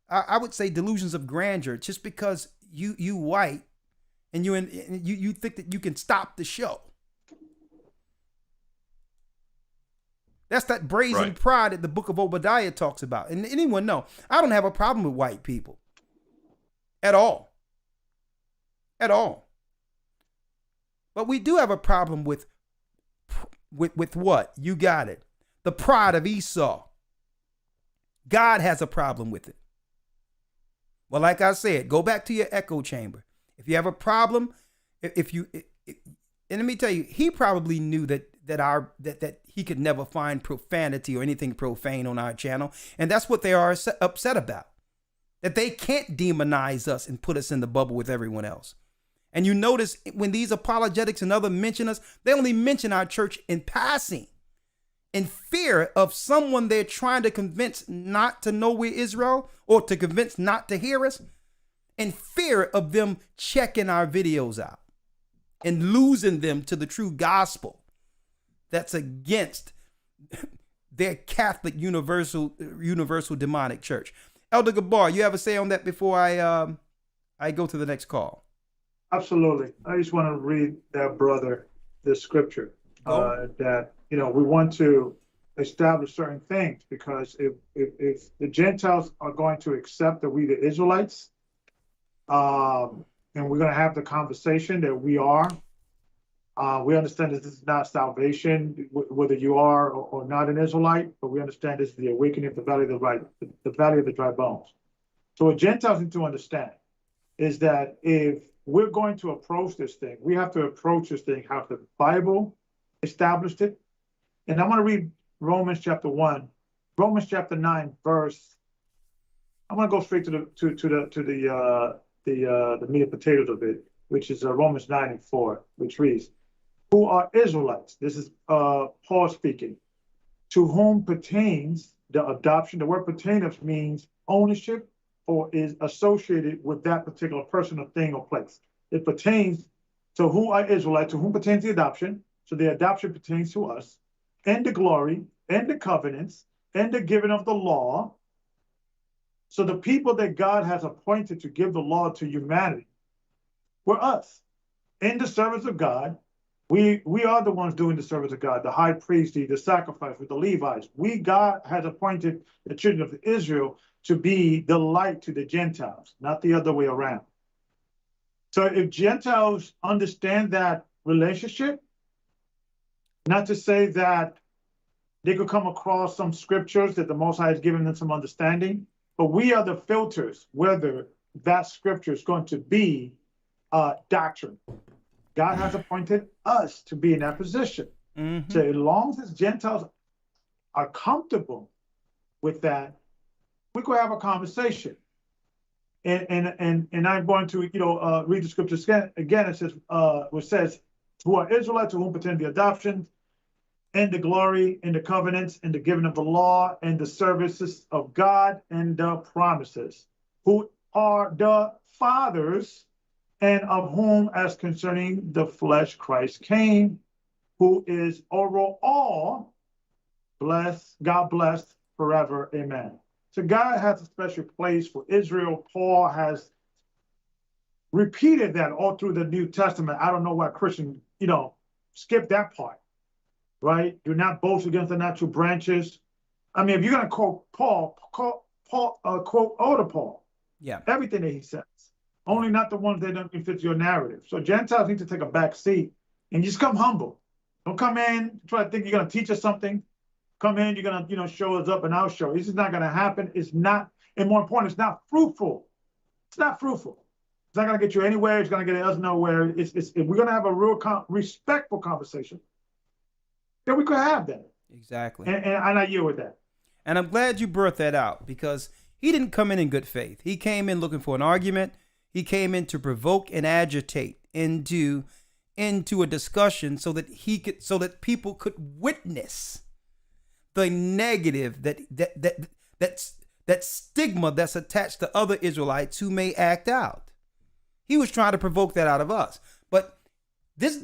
Speaker 6: I would say, delusions of grandeur, just because you white and you think that you can stop the show. That's that brazen pride that the book of Obadiah talks about. And anyone know, I don't have a problem with white people. At all. At all. But we do have a problem with what? You got it. The pride of Esau. God has a problem with it. Well, like I said, go back to your echo chamber. If you have a problem, if And let me tell you, he probably knew that he could never find profanity or anything profane on our channel. And that's what they are upset about. That they can't demonize us and put us in the bubble with everyone else. And you notice when these apologetics and others mention us, they only mention our church in passing, in fear of someone they're trying to convince not to know we're Israel or to convince not to hear us, in fear of them checking our videos out and losing them to the true gospel that's against their Catholic universal demonic church. Elder Gabar, you have a say on that before I go to the next call?
Speaker 7: Absolutely. I just want to read that brother the scripture that, you know, we want to establish certain things, because if the Gentiles are going to accept that we the Israelites, and we're going to have the conversation that we are, we understand that this is not salvation, whether you are or not an Israelite, but we understand this is the awakening of the valley of the dry bones. So what Gentiles need to understand is that if we're going to approach this thing, we have to approach this thing how the Bible established it. And I'm going to read Romans chapter 1, Romans chapter 9, verse. I'm going to go straight to the meat and potatoes of it, which is Romans 9:4, which reads, "Who are Israelites?" This is Paul speaking. "To whom pertains the adoption." The word pertains means ownership, or is associated with that particular person or thing or place. It pertains to who are Israelites, to whom pertains the adoption. So the adoption pertains to us, and the glory, and the covenants, and the giving of the law. So the people that God has appointed to give the law to humanity were us. In the service of God, we are the ones doing the service of God, the high priest, the sacrifice with the Levites. God has appointed the children of Israel to be the light to the Gentiles, not the other way around. So if Gentiles understand that relationship, not to say that they could come across some scriptures that the Most High has given them some understanding, but we are the filters whether that scripture is going to be doctrine. God has appointed us to be in that position. Mm-hmm. So as long as Gentiles are comfortable with that, we could have a conversation. And I'm going to, read the scriptures again. It says, which says, "Who are Israelites, to whom pertain the adoption, and the glory, and the covenants, and the giving of the law, and the services of God, and the promises, who are the fathers, and of whom, as concerning the flesh, Christ came, who is over all, God blessed forever. Amen." So God has a special place for Israel. Paul has repeated that all through the New Testament. I don't know why Christians, skip that part, right? Do not boast against the natural branches. I mean, if you're going to quote Paul, quote older Paul.
Speaker 6: Yeah.
Speaker 7: Everything that he says. Only not the ones that don't fit your narrative. So Gentiles need to take a back seat and just come humble. Don't come in, try to think you're going to teach us something. Come in, you're going to, show us up and I'll show. This is not going to happen. It's not, and more important, it's not fruitful. It's not fruitful. It's not going to get you anywhere. It's going to get us nowhere. If we're going to have a real respectful conversation, then we could have that.
Speaker 6: Exactly.
Speaker 7: And I yield with that.
Speaker 6: And I'm glad you brought that out, because he didn't come in good faith. He came in looking for an argument. He came in to provoke and agitate into a discussion so that people could witness the negative that stigma that's attached to other Israelites who may act out. He was trying to provoke that out of us. But this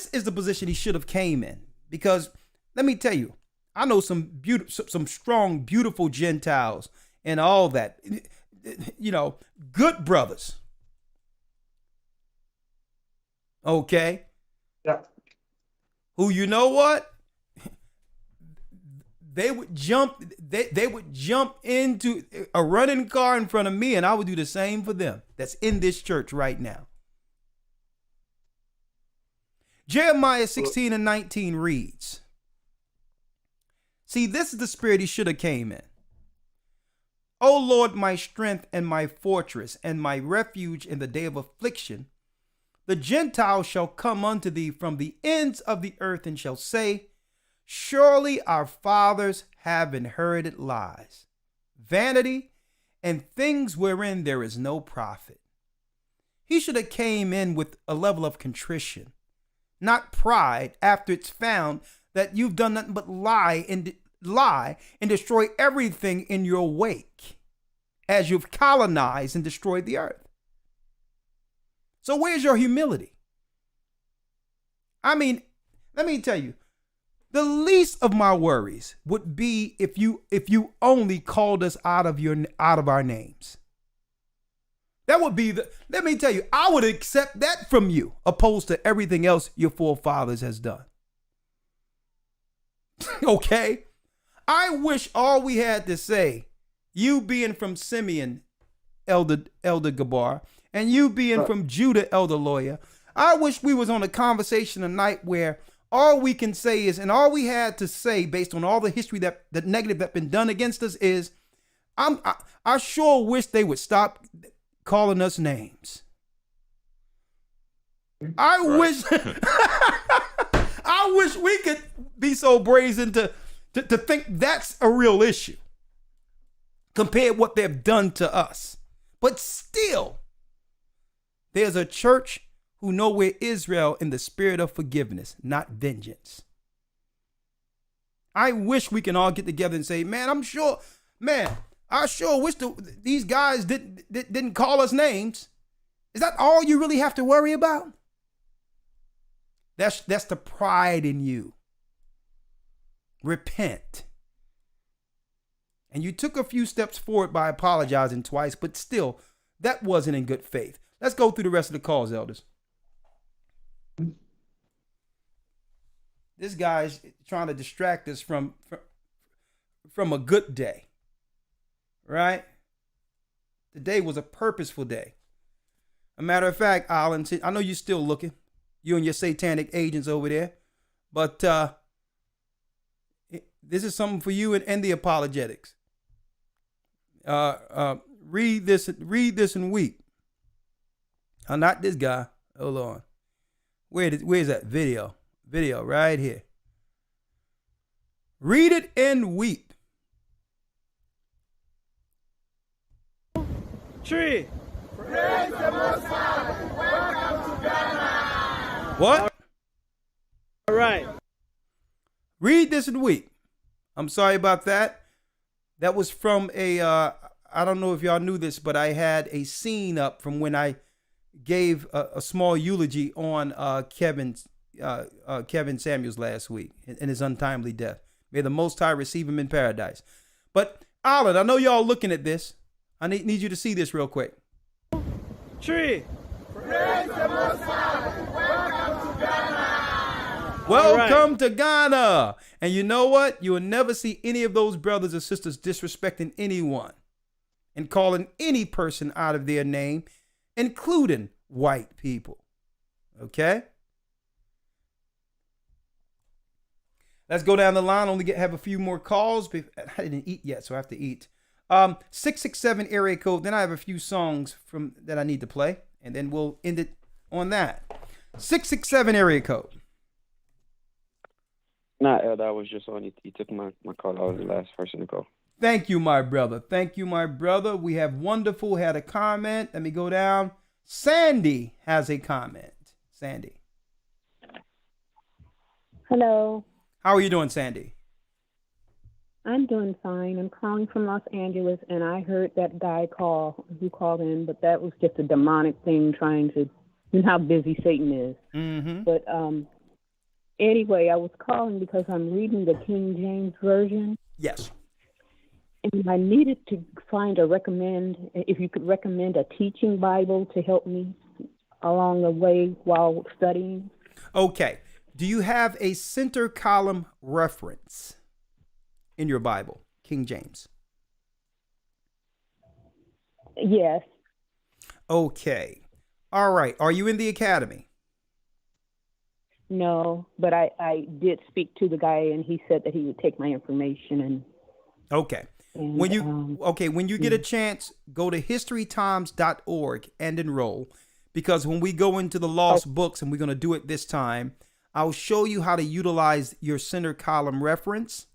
Speaker 6: is the position he should have came in, because let me tell you, I know some strong, beautiful Gentiles and all that, good brothers. Okay.
Speaker 7: Yeah.
Speaker 6: Who, you know what? They would jump into a running car in front of me, and I would do the same for them. That's in this church right now. Jeremiah 16:19 reads, see, this is the spirit he should have came in. O Lord, my strength and my fortress and my refuge in the day of affliction, the Gentiles shall come unto thee from the ends of the earth and shall say, surely our fathers have inherited lies, vanity, and things wherein there is no profit. He should have came in with a level of contrition, not pride, after it's found that you've done nothing but lie and destroy everything in your wake as you've colonized and destroyed the earth. So where's your humility? I mean, let me tell you, the least of my worries would be if you only called us out of our names. That would be let me tell you, I would accept that from you, opposed to everything else your forefathers has done. Okay? I wish all we had to say, you being from Simeon, Elder Gabar, and you being from Judah, Elder Lawyer, I wish we was on a conversation tonight where all we can say is, and all we had to say based on all the history that negative that's been done against us is, I sure wish they would stop calling us names. I wish we could be so brazen to think that's a real issue compared to what they've done to us. But still, there's a church who know we're Israel in the spirit of forgiveness, not vengeance. I wish we can all get together and say, I sure wish these guys didn't call us names. Is that all you really have to worry about? That's the pride in you. Repent. And you took a few steps forward by apologizing twice, but still, that wasn't in good faith. Let's go through the rest of the calls, elders. This guy's trying to distract us from a good day. Right? Today was a purposeful day. A matter of fact, Alan, I know you're still looking. You and your satanic agents over there. But this is something for you and the apologetics. Read this and weep. Not this guy. Hold on. Where's that video? Video right here. Read it and weep.
Speaker 4: Tree.
Speaker 3: Praise the Most High. Welcome to Ghana.
Speaker 6: What?
Speaker 4: All right.
Speaker 6: Read this and weep. I'm sorry about that. That was from I don't know if y'all knew this, but I had a scene up from when I gave a small eulogy on Kevin Samuels last week in his untimely death. May the Most High receive him in paradise. But Alan, I know y'all looking at this. I need you to see this real quick.
Speaker 4: Tree.
Speaker 3: Praise the Most High. Welcome to Ghana.
Speaker 6: Welcome to Ghana. And you know what? You will never see any of those brothers or sisters disrespecting anyone and calling any person out of their name, including white people. Okay? Let's go down the line. Have a few more calls. I didn't eat yet, so I have to eat. 667 area code. Then I have a few songs that I need to play, and then we'll end it on that. 667 area code.
Speaker 16: Nah, Elder, I was just on. You took my call. I was the last person to go.
Speaker 6: Thank you, my brother. Thank you, my brother. We have Wonderful had a comment. Let me go down. Sandy has a comment. Sandy.
Speaker 18: Hello.
Speaker 6: How are you doing, Sandy?
Speaker 18: I'm doing fine. I'm calling from Los Angeles, and I heard that guy who called in, but that was just a demonic thing trying to, you know how busy Satan is.
Speaker 6: Mm-hmm.
Speaker 18: But anyway, I was calling because I'm reading the King James Version.
Speaker 6: Yes.
Speaker 18: And I needed to if you could recommend a teaching Bible to help me along the way while studying.
Speaker 6: Okay. Do you have a center column reference in your Bible, King James?
Speaker 18: Yes.
Speaker 6: Okay. All right. Are you in the academy?
Speaker 18: No, but I did speak to the guy, and he said that he would take my information and.
Speaker 6: Okay. When you get a chance, go to historytimes.org and enroll, because when we go into the lost books, and we're going to do it this time, I'll show you how to utilize your center column reference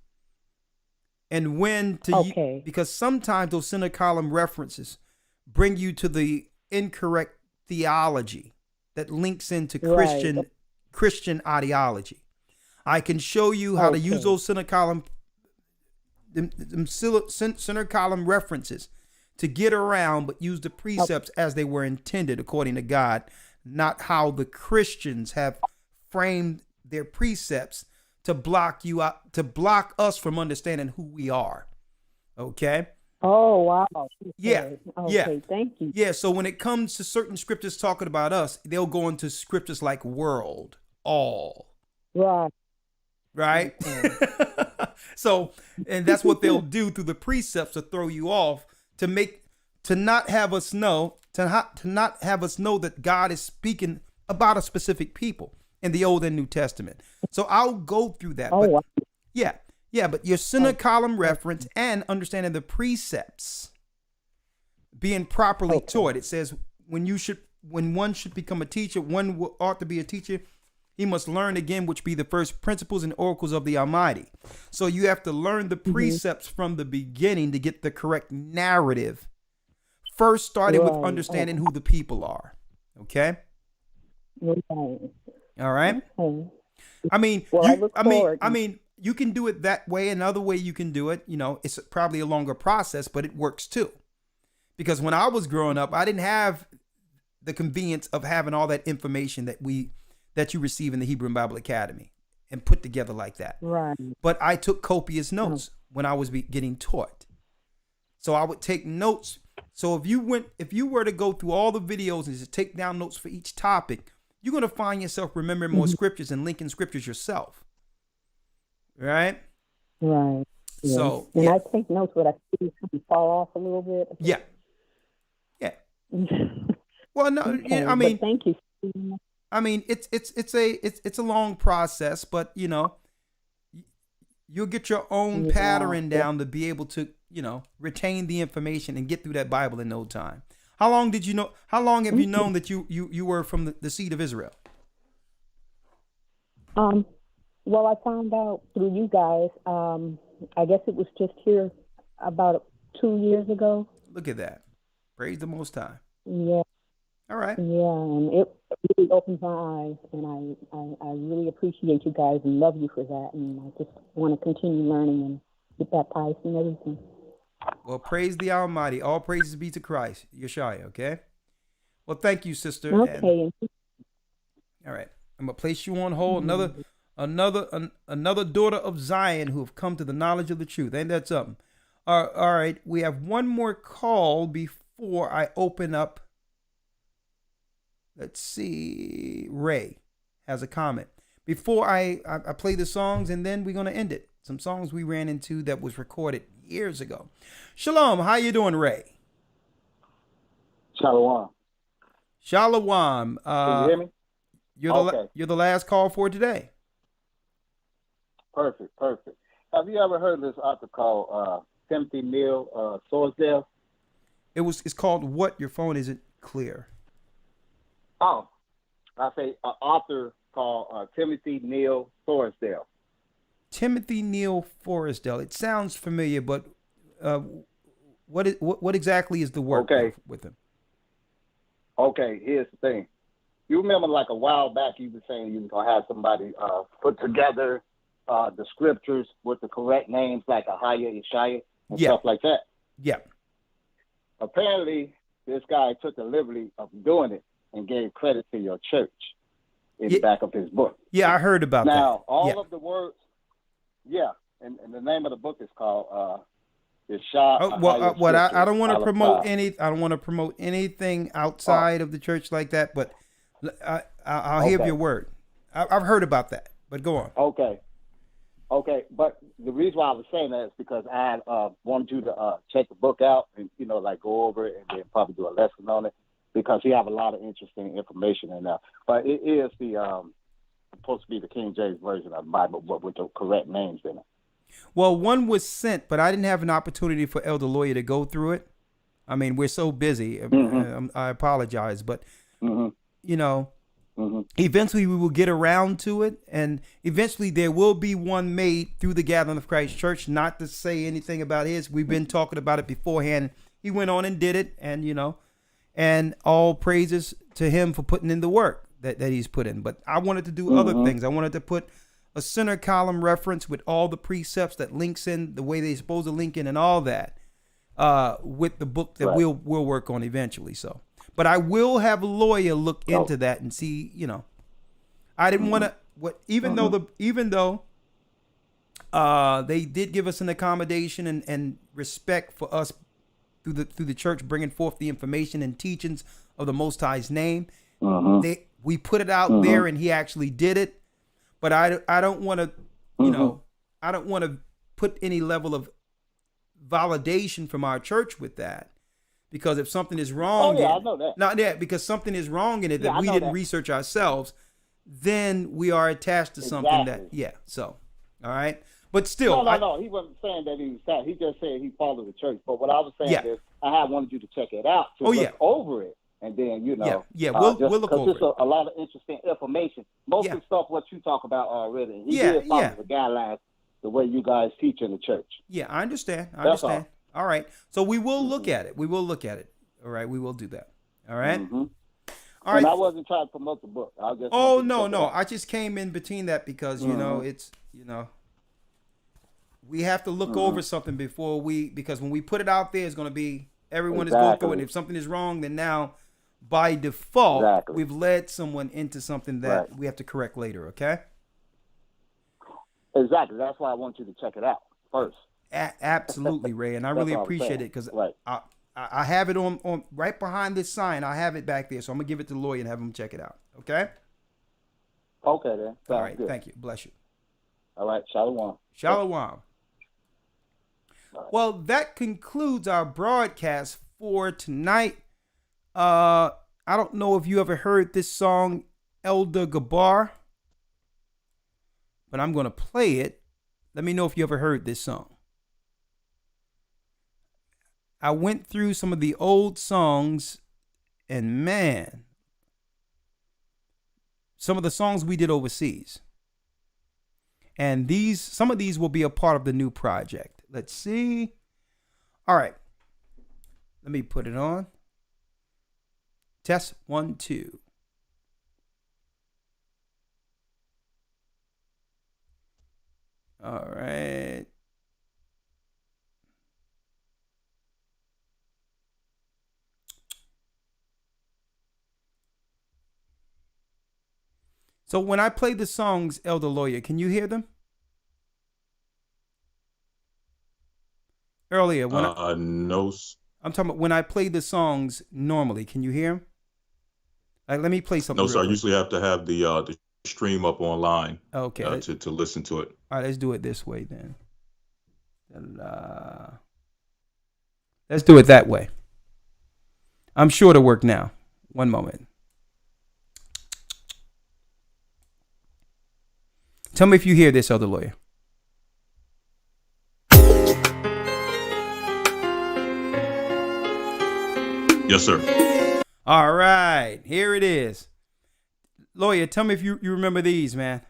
Speaker 6: and when to because sometimes those center column references bring you to the incorrect theology that links into Christian ideology. I can show you how to use those center column references to get around, but use the precepts as they were intended according to God, not how the Christians have framed their precepts to block you out, to block us from understanding who we are. Okay.
Speaker 18: Oh, wow.
Speaker 6: Yeah.
Speaker 18: Okay, thank you.
Speaker 6: Yeah. So when it comes to certain scriptures talking about us, they'll go into scriptures like world, all.
Speaker 18: Right.
Speaker 6: Right. So, and that's what they'll do through the precepts to throw you off, to not have us know that God is speaking about a specific people in the Old and New Testament. So I'll go through that. But but your center column reference and understanding the precepts, being properly taught. It says when one should become a teacher, one ought to be a teacher. He must learn again, which be the first principles and oracles of the Almighty. So you have to learn the precepts from the beginning to get the correct narrative. First, starting with understanding who the people are. Okay. All right. I mean, you can do it that way. Another way you can do it, it's probably a longer process, but it works too. Because when I was growing up, I didn't have the convenience of having all that information that you receive in the Hebrew and Bible Academy and put together like that.
Speaker 18: Right.
Speaker 6: But I took copious notes when I was getting taught. So I would take notes. So if you were to go through all the videos and just take down notes for each topic, you're going to find yourself remembering more scriptures and linking scriptures yourself. Right?
Speaker 18: Right. Yeah.
Speaker 6: So,
Speaker 18: and I take notes, but I see something fall off a little bit.
Speaker 6: Yeah. Yeah. Well, no, I mean,
Speaker 18: thank you.
Speaker 6: I mean, it's a long process, but you'll get your own pattern down to be able to, retain the information and get through that Bible in no time. How long have you known that you were from the seed of Israel?
Speaker 18: Well, I found out through you guys. I guess it was just here about 2 years ago.
Speaker 6: Look at that. Praise the Most High.
Speaker 18: Yeah.
Speaker 6: All right.
Speaker 18: Yeah, and it really opens my eyes, and I really appreciate you guys and love you for that, and I just want to continue learning and get baptized and everything.
Speaker 6: Well, praise the Almighty. All praises be to Christ, Yeshua, okay? Well, thank you, sister.
Speaker 18: Okay.
Speaker 6: All right. I'm going to place you on hold. Another daughter of Zion who have come to the knowledge of the truth. Ain't that something? All right. We have one more call before I open up. Let's see. Ray has a comment. Before I play the songs, and then we're going to end it. Some songs we ran into that was recorded years ago. Shalom. How you doing, Ray?
Speaker 10: Shalom.
Speaker 6: Shalom.
Speaker 10: Can you hear me?
Speaker 6: You're the last call for today.
Speaker 10: Perfect. Have you ever heard of this author called Timothy Neal Sorsdale?
Speaker 6: It's called what? Your phone isn't clear.
Speaker 10: Oh, I say an author called Timothy Neal Sorsdale.
Speaker 6: Timothy Neal Forresdale. It sounds familiar, but what exactly is the work with him?
Speaker 10: Okay, here's the thing. You remember like a while back you were saying you were going to have somebody put together the scriptures with the correct names like Ahaya, Ishaya, and stuff like that?
Speaker 6: Yeah.
Speaker 10: Apparently, this guy took the liberty of doing it and gave credit to your church in the back of his book.
Speaker 6: Yeah, I heard about that.
Speaker 10: Now, all of the words, and the name of the book is called Ishaya.
Speaker 6: I don't want to promote I don't want to promote anything outside of the church like that, but I'll hear your word. I've heard about that, but go on.
Speaker 10: Okay, but the reason why I was saying that is because I wanted you to check the book out and like go over it and then probably do a lesson on it because you have a lot of interesting information in there. But it is supposed to be the King James version of the Bible, but with the correct names in it.
Speaker 6: Well, one was sent, but I didn't have an opportunity for Elder Lawyer to go through it. I mean, we're so busy. I apologize, but you know, eventually we will get around to it, and eventually there will be one made through the Gathering of Christ Church. Not to say anything about his. We've been talking about it beforehand. He went on and did it, and you know, and all praises to him for putting in the work that he's put in. But I wanted to do other things. I wanted to put a center column reference with all the precepts that links in the way they're supposed to link in and all that with the book that we'll work on eventually. So, but I will have a lawyer look into that and see, you know, I didn't want to, even though they did give us an accommodation and respect for us through the church bringing forth the information and teachings of the Most High's name. We put it out there, and he actually did it. But I don't want to, you know, I don't want to put any level of validation from our church with that, because if something is wrong,
Speaker 10: I know that.
Speaker 6: Not that, because something is wrong in it that we didn't research ourselves, then we are attached to something that, So, all right. But still,
Speaker 10: no. He wasn't saying that he was sad. He just said he followed the church. But what I was saying is, I had wanted you to check it out, to look over it, and then you know,
Speaker 6: we'll look over it.
Speaker 10: Because a lot of interesting information. Most of the stuff what you talk about already. He did follow the guidelines the way you guys teach in the church.
Speaker 6: Yeah, I understand. All right. So we will look at it. We will look at it. All right. We will do that. All right.
Speaker 10: All right. And I wasn't trying to promote the book. I just
Speaker 6: no. I just came in between that because you know it's we have to look over something before because when we put it out there, it's going to be everyone is going through it. And if something is wrong, then now by default we've led someone into something that we have to correct later. Okay.
Speaker 10: Exactly. That's why I want you to check it out first.
Speaker 6: Absolutely, Ray, and I really appreciate it because I have it on right behind this sign. I have it back there, so I'm gonna give it to the lawyer and have him check it out. Okay.
Speaker 10: Okay then.
Speaker 6: All right. Good. Thank you. Bless you.
Speaker 10: All right. Shalom.
Speaker 6: Shalom. Well, that concludes our broadcast for tonight. I don't know if you ever heard this song, Elder Gabar, but I'm gonna play it. Let me know if you ever heard this song. I went through some of the old songs, and man, some of the songs we did overseas. And some of these will be a part of the new project. Let's see. All right. Let me put it on. Test 1, 2. All right. So when I play the songs, Elder Lawyer, can you hear them? Earlier, when
Speaker 2: no.
Speaker 6: I'm talking about when I play the songs normally, can you hear them? Let me play something.
Speaker 2: No, sir. I usually have to have the stream up online.
Speaker 6: Okay.
Speaker 2: To listen to it.
Speaker 6: All right, let's do it this way then. Let's do it that way. I'm sure to work now. One moment. Tell me if you hear this, Elder Lawyer.
Speaker 2: Yes, sir.
Speaker 6: All right, here it is. Lawyer, tell me if you remember these, man.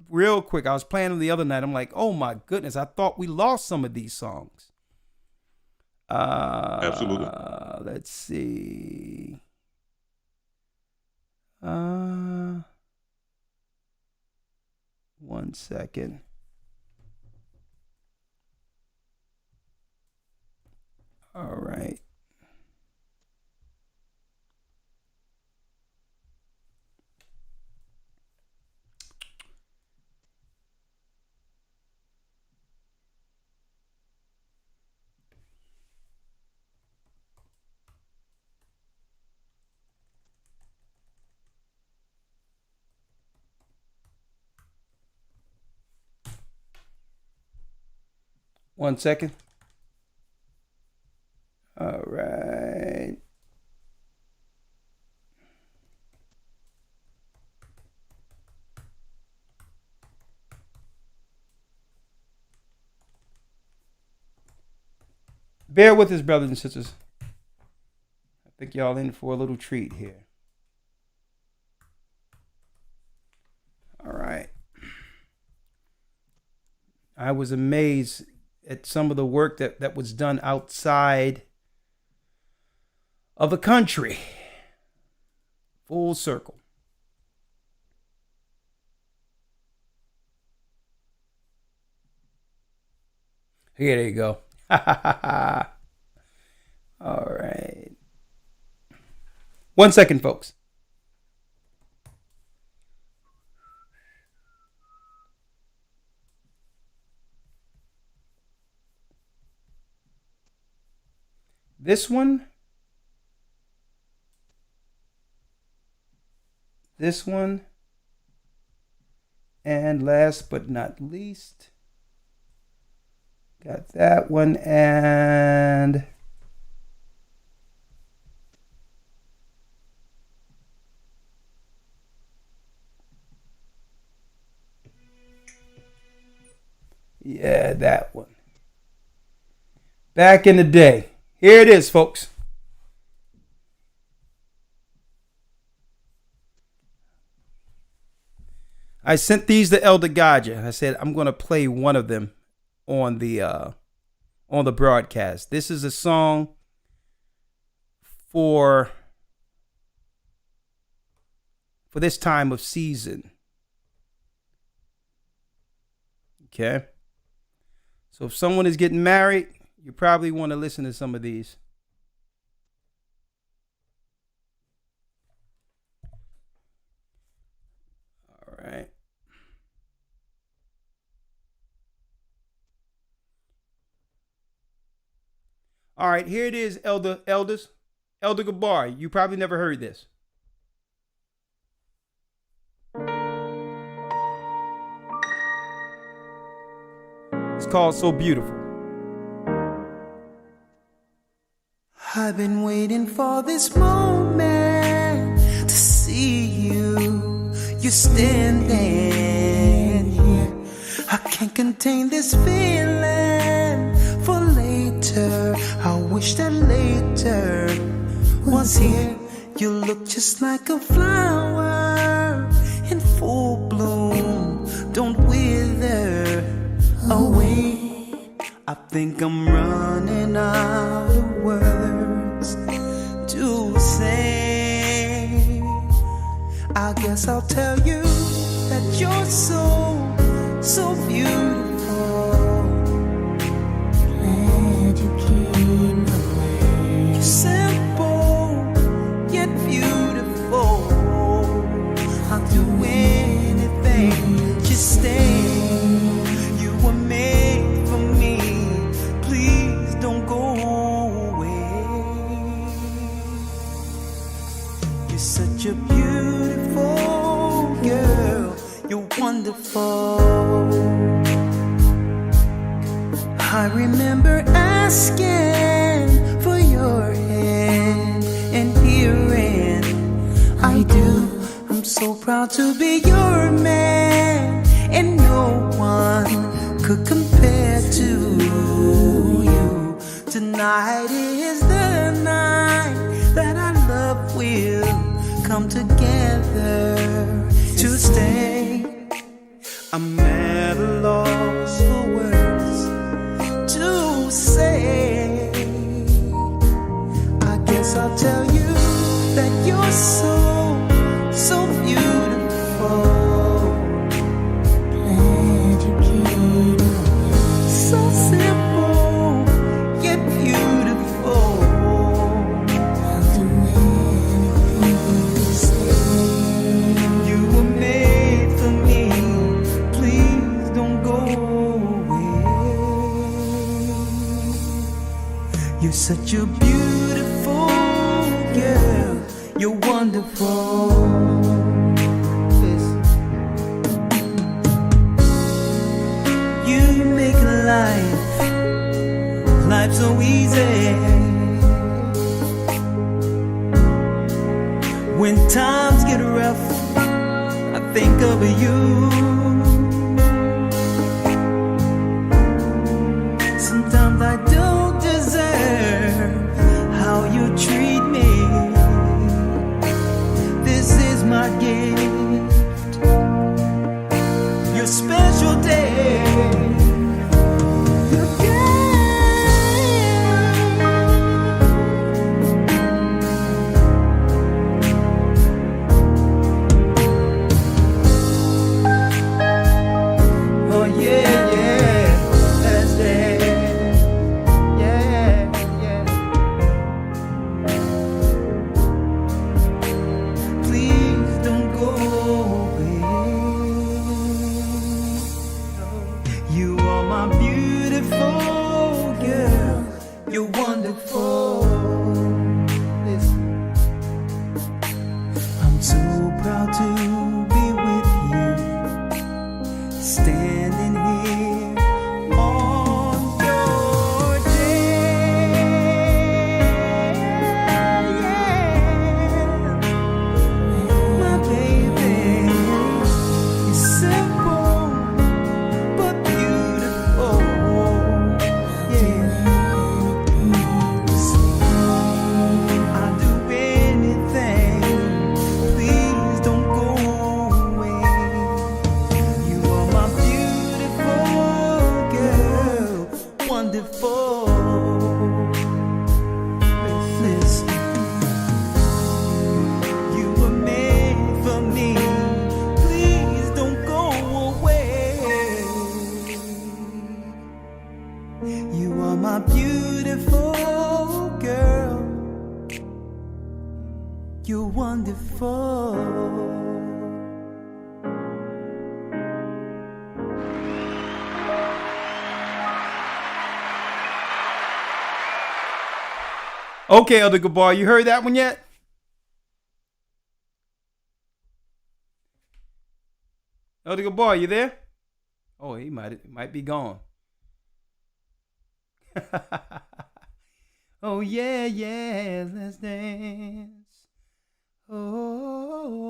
Speaker 6: Real quick. I was playing them the other night. I'm like, oh my goodness, I thought we lost some of these songs.
Speaker 2: Absolutely.
Speaker 6: Let's see. One second. All right. One second. All right. Bear with us, brothers and sisters. I think y'all in for a little treat here. I was amazed at some of the work that was done outside of the country. Full circle. Here, there you go. All right. 1 second, folks. This one. This one. And last but not least, got that one, and yeah, that one. Back in the day. Here it is, folks. I sent these to Elder Gocc. I said I'm going to play one of them on the broadcast. This is a song for this time of season. Okay. So if someone is getting married, you probably want to listen to some of these. All right. All right, here it is, Elder Gabar. You probably never heard this. It's called So Beautiful.
Speaker 3: I've been waiting for this moment to see you. You're standing here. I can't contain this feeling for later. I wish that later was here. You look just like a flower in full bloom. Don't wither away. I think I'm running out of words to say. I guess I'll tell you that you're so beautiful. Glad you came away. You're simple yet beautiful. I'll do anything, just stay. You were made for me. Please don't go away. You're such a beautiful girl. You're wonderful. I remember asking for your hand and hearing I do. I'm so proud to be your man, and no one could compare to you. Tonight is the night that our love will come together to stay. I'm at a loss for words to say. I guess I'll tell you that you're so beautiful. Glad you came away. So simple yet beautiful. I'll do anything to stay. You were made for me. Please don't go away. You're such a beautiful girl. You're wonderful. You make life so easy. When times get rough, I think of you. Sometimes I don't deserve how you treat me. This is my gift, your special day. standing here on your day. My baby is simple but beautiful. I'll do anything. Please don't go away. You are my beautiful girl, wonderful. Listen, you were made for me. Please don't go away. You are my beautiful girl. You're wonderful.
Speaker 6: Okay, Elder Gabar, you heard that one yet? Elder Gabar, you there? Oh, he might be gone. Oh yeah, yeah, let's dance. Oh,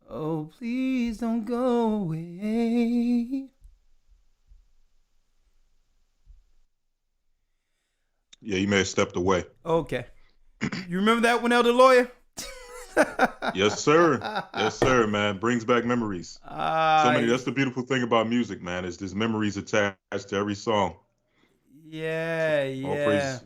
Speaker 6: oh, please don't go away.
Speaker 2: Yeah, you may have stepped away.
Speaker 6: Okay. You remember that one, Elder Lawyer?
Speaker 2: Yes, sir. Yes, sir, man. Brings back memories. So many. That's the beautiful thing about music, man, is there's memories attached to every song.
Speaker 6: Yeah,
Speaker 2: All
Speaker 6: yeah.
Speaker 2: praises.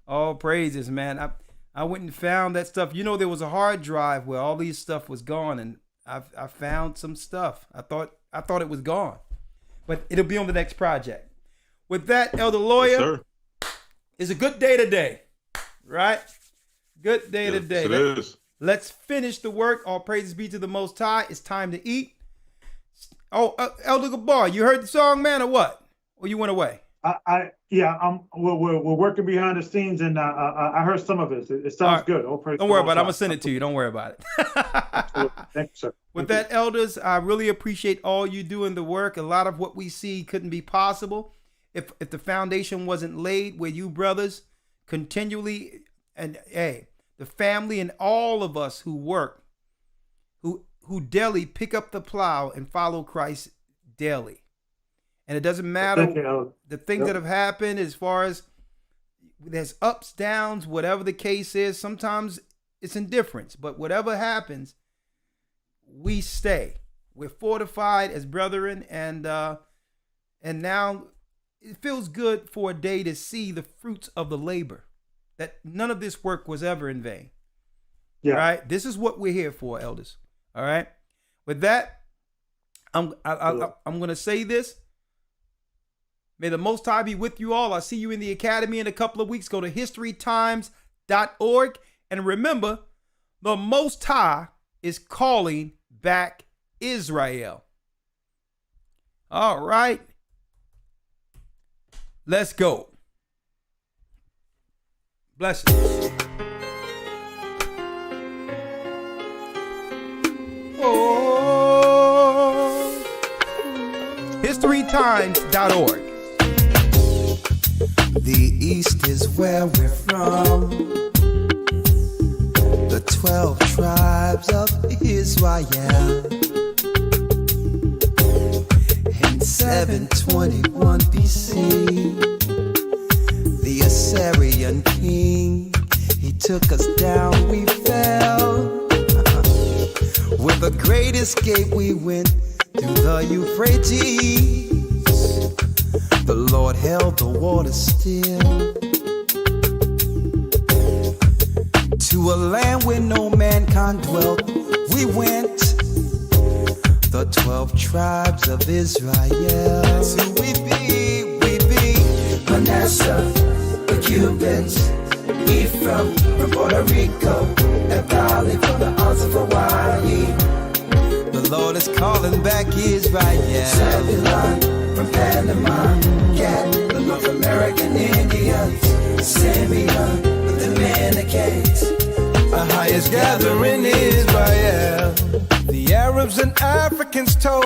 Speaker 6: All praises, man. I went and found that stuff. You know, there was a hard drive where all these stuff was gone, and I found some stuff. I thought it was gone, but it'll be on the next project. With that, Elder Lawyer,
Speaker 2: Yes, sir.
Speaker 6: it's a good day today, right? Good day today.
Speaker 2: It is.
Speaker 6: Let's finish the work. All praises be to the Most High. It's time to eat. Oh, Elder Gabar, you heard the song, man, or what? Or you went away?
Speaker 7: We're working behind the scenes, and I heard some of it. It sounds good. All praise.
Speaker 6: Don't worry about it. I'm gonna send it to you. Don't worry about it.
Speaker 7: Thank you, sir.
Speaker 6: With that, elders, I really appreciate all you do in the work. A lot of what we see couldn't be possible if the foundation wasn't laid where you brothers continually, and hey, the family and all of us who work, who daily pick up the plow and follow Christ daily. And it doesn't matter the things that have happened as far as there's ups, downs, whatever the case is. Sometimes it's indifference, but whatever happens, we stay. We're fortified as brethren, and now it feels good for a day to see the fruits of the labor. That none of this work was ever in vain. Yeah. Right? This is what we're here for, elders. All right. With that, I'm going to say this. May the Most High be with you all. I'll see you in the academy in a couple of weeks. Go to historytimes.org. And remember, the Most High is calling back Israel. All right. Let's go. Blessings. Oh. historytimes.org.
Speaker 3: The East is where we're from. The 12 tribes of Israel. In 721 BC, the Assyrian king, he took us down, we fell. With a great escape we went through the Euphrates. The Lord held the water still. To a land where no mankind dwelt, we went. The 12 tribes of Israel. So we be Manasseh, the Cubans, Ephraim from Puerto Rico, and Valley from the Isles of Hawaii. The Lord is calling back Israel. Zebulon from Panama, Gad, the North American Indians, Simeon, the Dominicans. The highest gathering Israel. The Arabs and Africans told